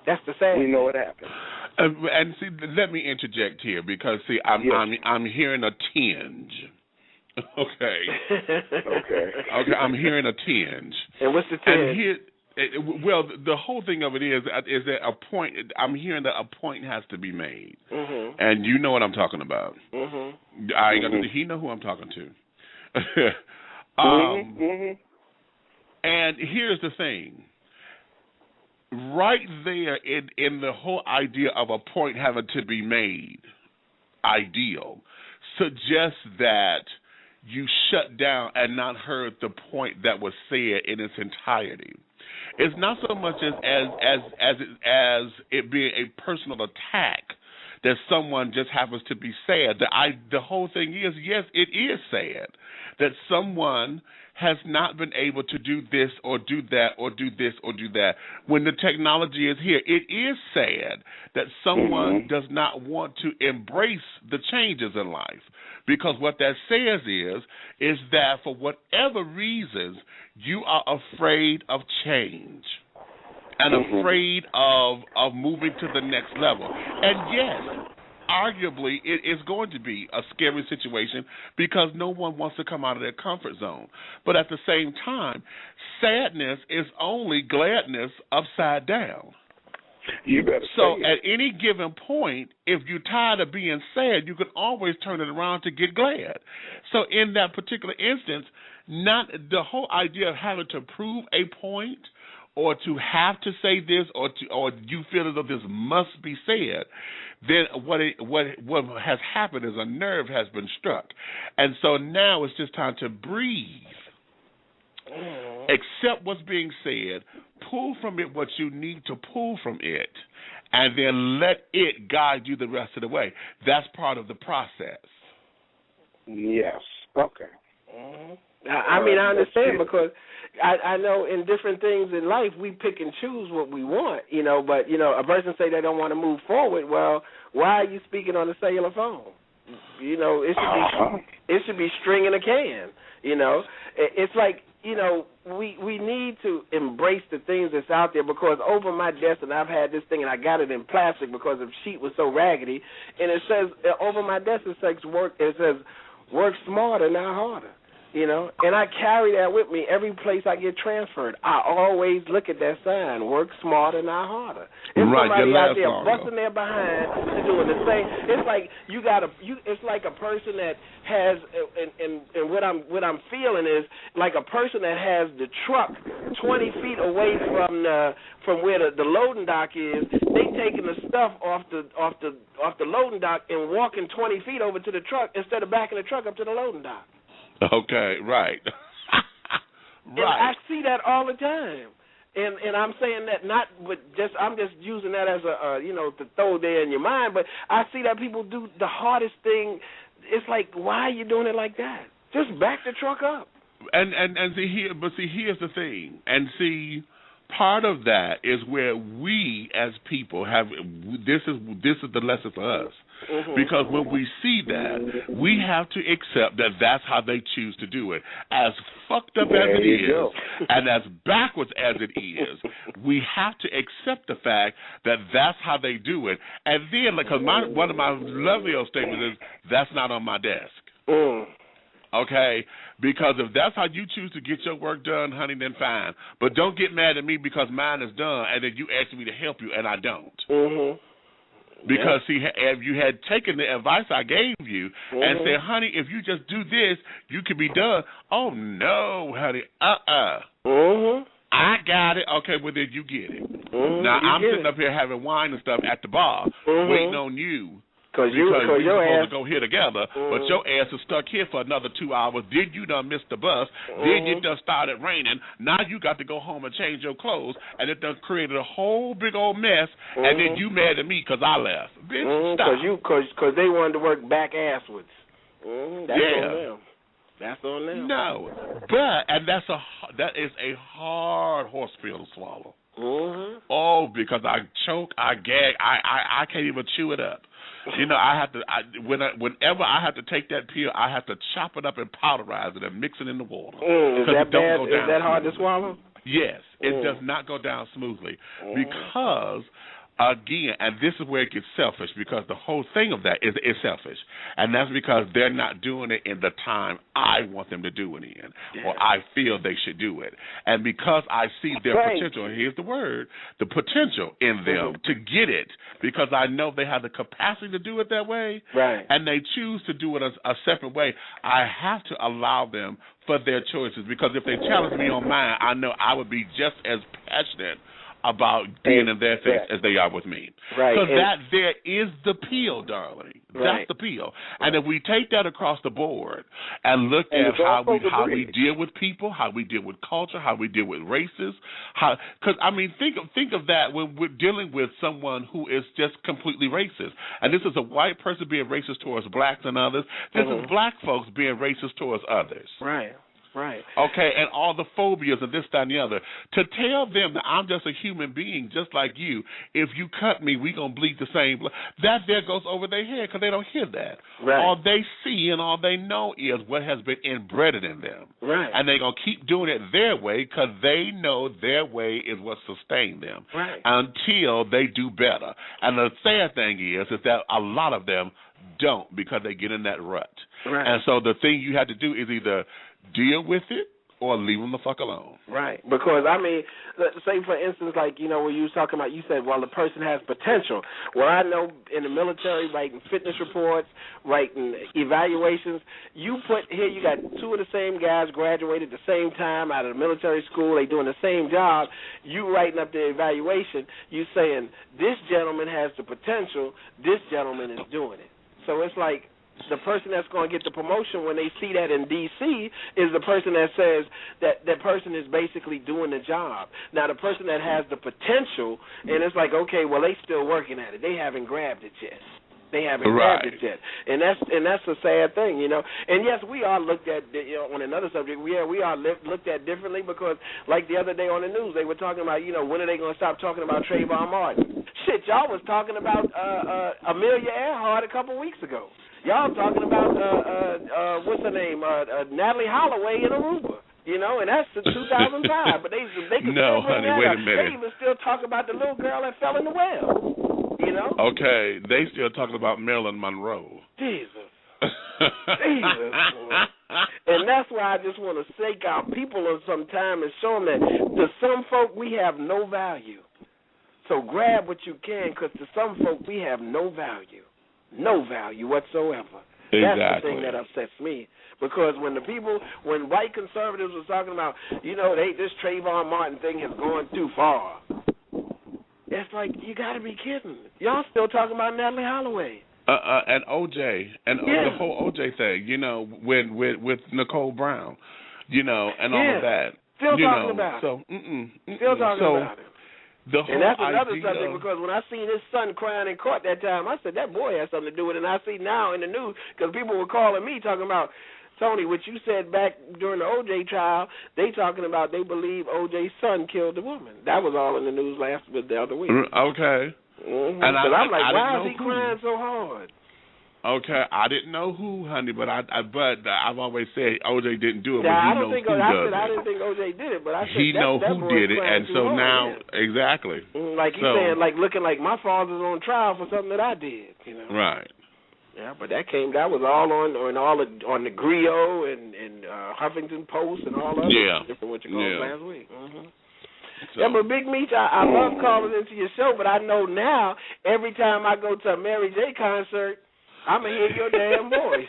That's the sad. We know what happened. And see, let me interject here, because see, I'm hearing a tinge. Okay. Okay. I'm hearing a tinge. And what's the tinge? And well, the whole thing of it is that a point. I'm hearing that a point has to be made, and you know what I'm talking about. I ain't gonna. He know who I'm talking to. And here's the thing. Right there in the whole idea of a point having to be made, ideal, suggests that you shut down and not heard the point that was said in its entirety. It's not so much as it being a personal attack that someone just happens to be sad. The whole thing is, yes, it is sad that someone has not been able to do this or do that or do this or do that. When the technology is here, it is sad that someone does not want to embrace the changes in life, because what that says is that for whatever reasons, you are afraid of change and afraid of moving to the next level. And yes, arguably, it is going to be a scary situation because no one wants to come out of their comfort zone. But at the same time, sadness is only gladness upside down. You better so say at any given point, if you're tired of being sad, you can always turn it around to get glad. So in that particular instance, not the whole idea of having to prove a point or to have to say this or you feel as though this must be said, then what has happened is a nerve has been struck. And so now it's just time to breathe. Accept what's being said, pull from it what you need to pull from it, and then let it guide you the rest of the way. That's part of the process. Yes. Okay. I mean, I understand, because I know in different things in life we pick and choose what we want, but, a person say they don't want to move forward. Well, why are you speaking on a cellular phone? It should be string in a can, It's like, we need to embrace the things that's out there, because over my desk, and I've had this thing, and I got it in plastic because the sheet was so raggedy, and it says, over my desk, it says, work smarter, not harder. And I carry that with me every place I get transferred. I always look at that sign, work smarter, not harder. If somebody out there busting their behind to doing the same, it's like it's like a person that has, and what I'm feeling is like a person that has the truck 20 feet away from where the loading dock is. They taking the stuff off the loading dock and walking 20 feet over to the truck instead of backing the truck up to the loading dock. Okay, right. And I see that all the time. And I'm saying that not with I'm just using that as a to throw there in your mind, but I see that people do the hardest thing. It's like, why are you doing it like that? Just back the truck up. And here's the thing. And see, part of that is where we as people have this is the lesson for us. Because when we see that, we have to accept that that's how they choose to do it. As fucked up as it is, and as backwards as it is, we have to accept the fact that that's how they do it. And then, because one of my lovely old statements is, that's not on my desk. Okay? Because if that's how you choose to get your work done, honey, then fine. But don't get mad at me because mine is done, and then you ask me to help you, and I don't. Because, see, if you had taken the advice I gave you and said, honey, if you just do this, you can be done. Oh, no, honey, I got it. Okay, well, then you get it. Now, I'm sitting up here having wine and stuff at the bar, waiting on you Because we were supposed ass, to go here together, but your ass is stuck here for another 2 hours. Then you done missed the bus. Then it done started raining. Now you got to go home and change your clothes, and it done created a whole big old mess. And then you mad at me because I left. Bitch, stop. Because they wanted to work back asswards. That's on them. That's on them. No, but that is a hard horse pill to swallow. Oh, because I choke, I gag, I can't even chew it up. You know, I have to. Whenever I have to take that pill, I have to chop it up and powderize it and mix it in the water. Is that bad? Is that hard to swallow? Yes, it does not go down smoothly because. Again, and this is where it gets selfish, because the whole thing of that is selfish. And that's because they're not doing it in the time I want them to do it in, or I feel they should do it. And because I see their potential, and here's the word, the potential in them to get it, because I know they have the capacity to do it that way, and they choose to do it a separate way, I have to allow them for their choices, because if they challenge me on mine, I know I would be just as passionate about being in their face as they are with me. Because that there is the peel, darling. That's the peel. And if we take that across the board and look at how we deal with people, how we deal with culture, how we deal with races, because I mean, think of that when we're dealing with someone who is just completely racist. And this is a white person being racist towards blacks and others. This is black folks being racist towards others. Right. Okay, and all the phobias and this, that, and the other. To tell them that I'm just a human being just like you, if you cut me, we going to bleed the same blood. That there goes over their head because they don't hear that. All they see and all they know is what has been inbred in them. And they're going to keep doing it their way because they know their way is what sustains them until they do better. And the sad thing is that a lot of them don't, because they get in that rut. And so the thing you have to do is either deal with it or leave them the fuck alone. Because, I mean, say, for instance, like, you know, when you was talking about, you said, well, the person has potential. Well, I know in the military, writing fitness reports, writing evaluations, you got two of the same guys graduated at the same time out of the military school, they doing the same job, you writing up the evaluation, you saying, this gentleman has the potential, this gentleman is doing it. So it's like, the person that's going to get the promotion when they see that in D.C. is the person that says that person is basically doing the job. Now, the person that has the potential, and it's like, okay, well, they still working at it. They haven't grabbed it yet. Grabbed it yet. And that's a sad thing, you know. And, yes, we are looked at, you know, on another subject, we are looked at differently because, like the other day on the news, they were talking about, you know, when are they going to stop talking about Trayvon Martin? Shit, y'all was talking about Amelia Earhart a couple weeks ago. Y'all talking about, what's her name, Natalie Holloway in Aruba, you know, and that's 2005. But they could no, honey, wait a minute. They even still talk about the little girl that fell in the well, you know. Okay, they still talking about Marilyn Monroe. Jesus. And that's why I just want to shake our people on some time and show them that to some folk we have no value. So grab what you can, because to some folk we have no value. No value whatsoever. That's the thing that upsets me. Because when white conservatives were talking about, you know, this Trayvon Martin thing has gone too far, it's like, you got to be kidding. Y'all still talking about Natalie Holloway. And O.J. and the whole O.J. thing, you know, with Nicole Brown, you know, and all of that. Still talking about it. Still talking about it. And that's another subject, because when I seen his son crying in court that time, I said, that boy has something to do with it. And I see now in the news, because people were calling me talking about, Tony, what you said back during the O.J. trial, they talking about they believe O.J.'s son killed the woman. That was all in the news the other week. Okay. And I'm like, why is he crying so hard? Okay, I didn't know who, honey, but I've always said O.J. didn't do it. Yeah, but I didn't think O.J. did it, but I said he know who did it, and so now exactly. Like he's saying, like looking like my father's on trial for something that I did, you know. Right. Yeah, but that was all on the Griot and Huffington Post and all that different what you called last week. So. Yeah, but Big Meech, I love calling into your show, but I know now every time I go to a Mary J concert, I'm going to hear your damn voice.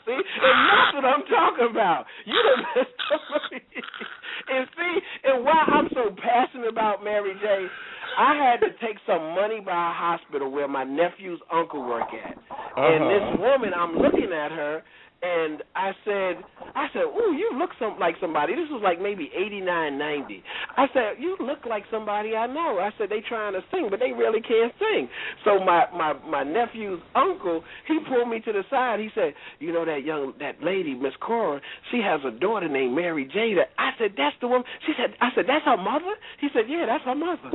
See? And that's what I'm talking about. You done messed up. And see, and why I'm so passionate about Mary J, I had to take some money by a hospital where my nephew's uncle worked at. And this woman, I'm looking at her, and I said, ooh, you look like somebody. This was like maybe 89, 90. I said, you look like somebody I know. I said, they trying to sing, but they really can't sing. So my nephew's uncle, he pulled me to the side. He said, you know that lady, Miss Cora, she has a daughter named Mary J. I said, that's the woman. I said, that's her mother? He said, yeah, that's her mother.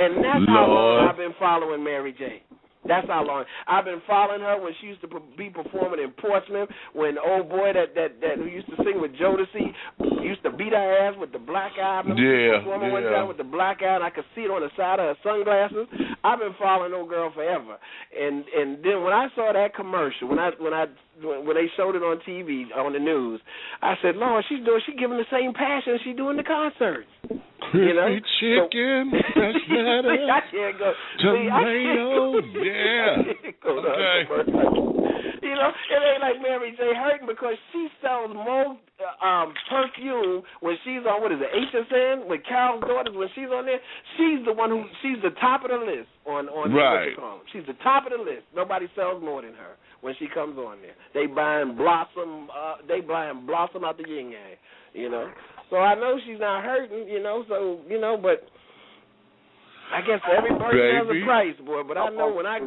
And that's how long I've been following Mary J. That's how long I've been following her. When she used to be performing in Portsmouth, when old boy that who used to sing with Jodeci used to beat her ass with the black eye. Performing one time with the black eye, and I could see it on the side of her sunglasses. I've been following old girl forever. And then when I saw that commercial, when they showed it on TV on the news, I said, Lord, she's giving the same passion she doing the concerts. You know, chicken, fresh lettuce, tomatoes, okay. You know, it ain't like Mary J hurting because she sells more perfume when she's on, what is it, HSN, with Carol's Daughters, when she's on there, she's the top of the list on right. She's the top of the list. Nobody sells more than her when she comes on there. They buying Blossom out the yin yang, you know. So I know she's not hurting, you know, but I guess every person has a price, boy. But I know when I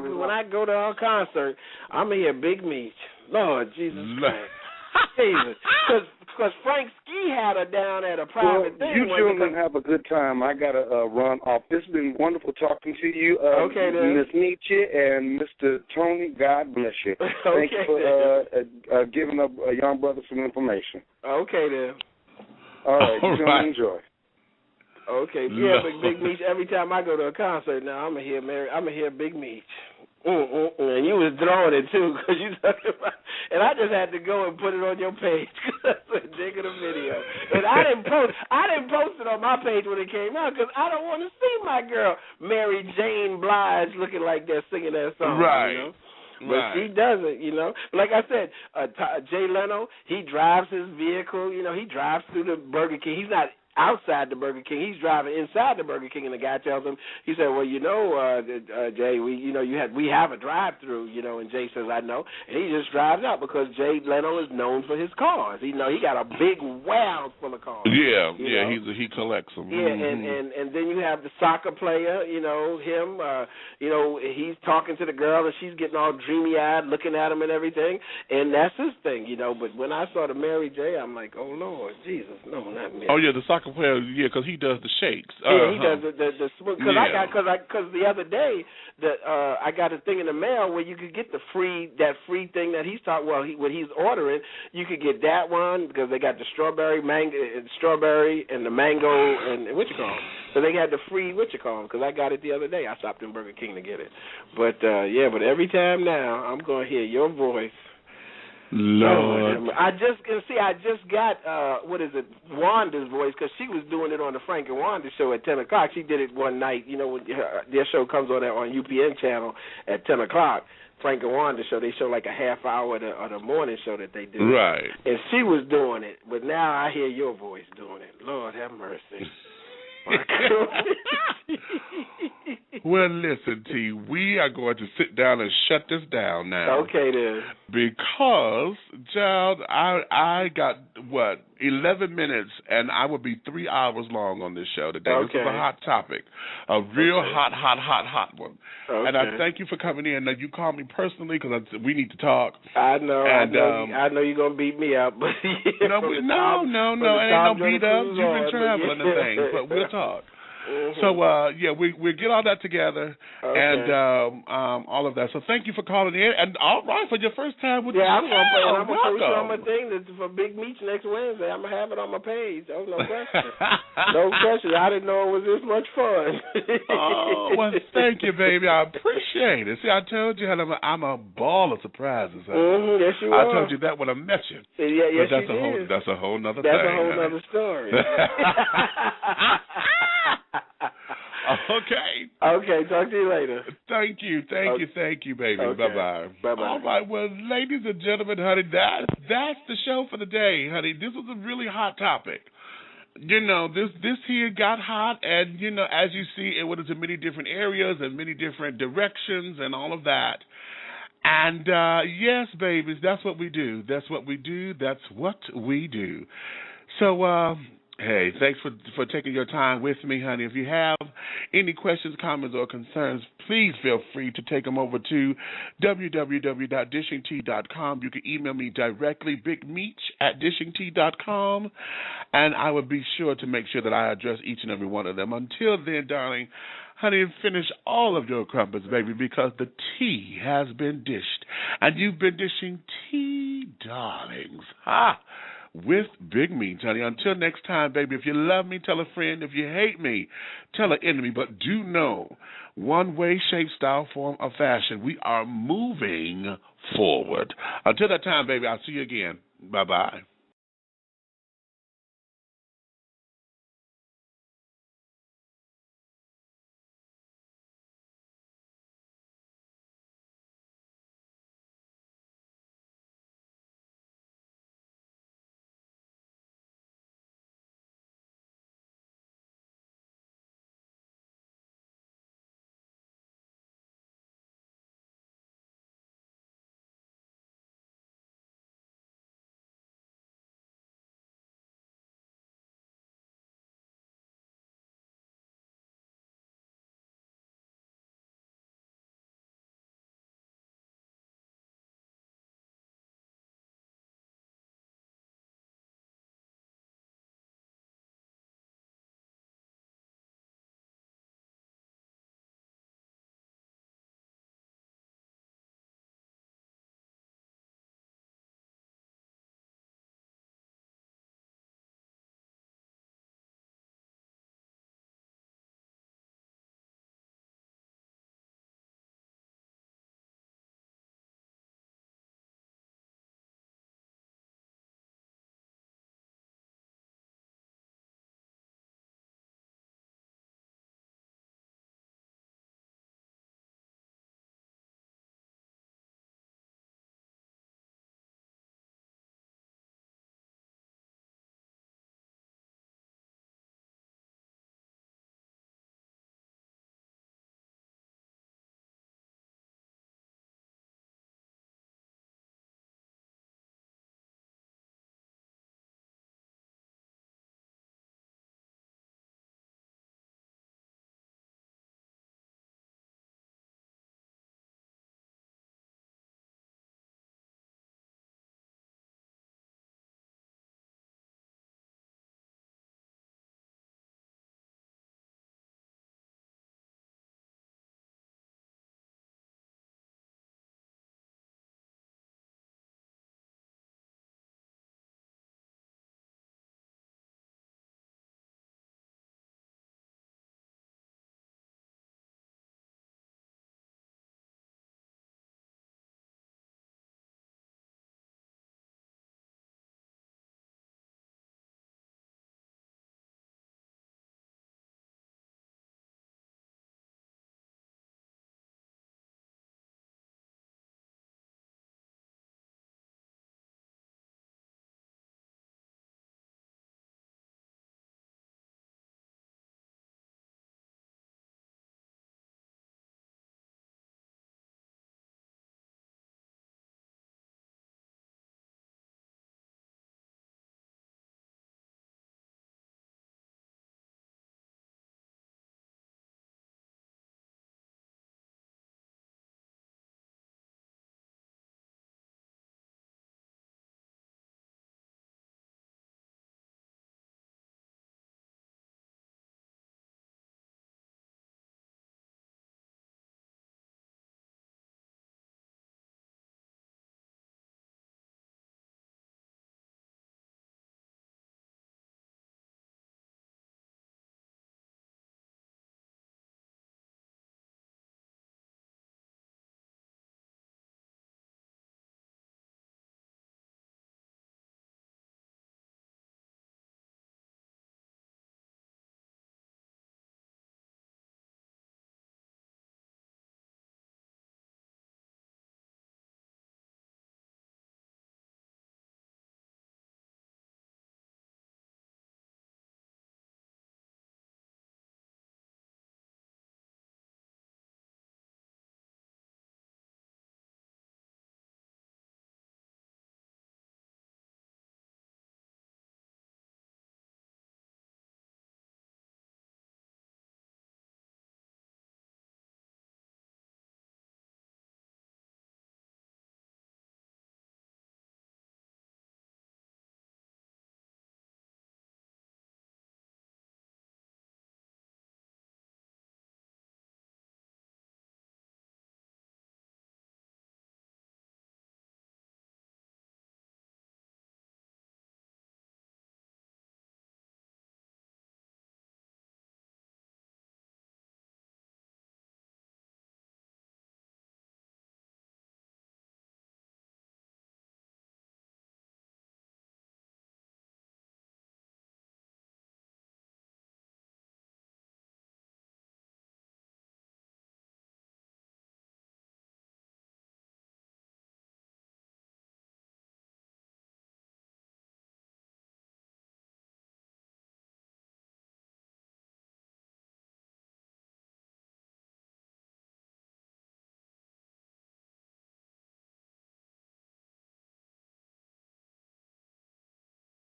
go to her concert, I'm going to hear Big Meech. Lord Jesus Christ. Jesus. Because Frank Ski had her down at a private thing. You children have a good time. I got to run off. It's been wonderful talking to you. Okay, then. Miss Nietzsche and Mr. Tony, God bless you. Thank you for giving a young brother some information. Okay, then. All right, enjoy. Okay, yeah, Big Meech. Every time I go to a concert now, I'm gonna hear Big Meech. And you was throwing it too, cause you talking about, and I just had to go and put it on your page because I was digging the video. And I didn't post it on my page when it came out because I don't want to see my girl Mary J Blige looking like that singing that song. Right. You know? But she doesn't, you know. Like I said, Jay Leno, he drives his vehicle, you know, he drives through the Burger King. He's not outside the Burger King. He's driving inside the Burger King, and the guy tells him, he said, well, you know, Jay, we have a drive-through, you know, and Jay says, I know. And he just drives out because Jay Leno is known for his cars. He got a big warehouse full of cars. Yeah, know? He collects them. Yeah, and then you have the soccer player, you know, him, you know, he's talking to the girl, and she's getting all dreamy-eyed, looking at him and everything, and that's his thing, you know. But when I saw the Mary J, I'm like, oh, Lord, Jesus, no, not Mary. Oh, yeah, the soccer player, yeah, because he does the shakes. Yeah, he does the smooth. Because the other day I got a thing in the mail where you could get that free thing that he's talking. Well, what he's ordering, you could get that one because they got the strawberry and the mango and what you call them. So they got the free because I got it the other day. I stopped in Burger King to get it. But but every time now I'm gonna hear your voice. Lord. I just got Wanda's voice because she was doing it on the Frank and Wanda show at 10 o'clock. She did it one night, you know, when their show comes on UPN channel at 10 o'clock. Frank and Wanda show, they show like a half hour of the morning show that they do. Right. And she was doing it, but now I hear your voice doing it. Lord have mercy. Well, listen, T, we are going to sit down and shut this down now. Okay, then. Because, child, I got, 11 minutes, and I will be 3 hours long on this show today. Okay. This is a hot topic, a real hot one. Okay. And I thank you for coming in. Now, you called me personally because we need to talk. I know. And, I know you're going to beat me up. But no, it ain't no beat up. You've been traveling and things, but we'll talk. Mm-hmm. So, we'll get all that together and all of that. So thank you for calling in. And all right, for your first time with I'm going to post on my thing for Big Meech next Wednesday. I'm going to have it on my page. Oh, no question. No question. I didn't know it was this much fun. Oh, well, thank you, baby. I appreciate it. See, I told you I'm a ball of surprises. Mm-hmm. Yes, you are. I told you that when I met you. Yeah, yes, but that's a whole nother thing. That's a whole nother story. Okay, talk to you later. Thank you, baby. Okay. Bye-bye. Bye-bye. All right, well, ladies and gentlemen, honey, that's the show for the day, honey. This was a really hot topic. this here got hot, and, as you see, it was in many different areas and many different directions and all of that. And, yes, babies, that's what we do. That's what we do. That's what we do. So, hey, thanks for taking your time with me, honey. If you have any questions, comments, or concerns, please feel free to take them over to www.dishingtea.com. You can email me directly, bigmeech@dishingtea.com, and I will be sure to make sure that I address each and every one of them. Until then, darling, honey, finish all of your crumpets, baby, because the tea has been dished, and you've been dishing tea, darlings. With Big Meech, honey. Until next time, baby, if you love me, tell a friend. If you hate me, tell an enemy. But do know, one way, shape, style, form, or fashion, we are moving forward. Until that time, baby, I'll see you again. Bye-bye.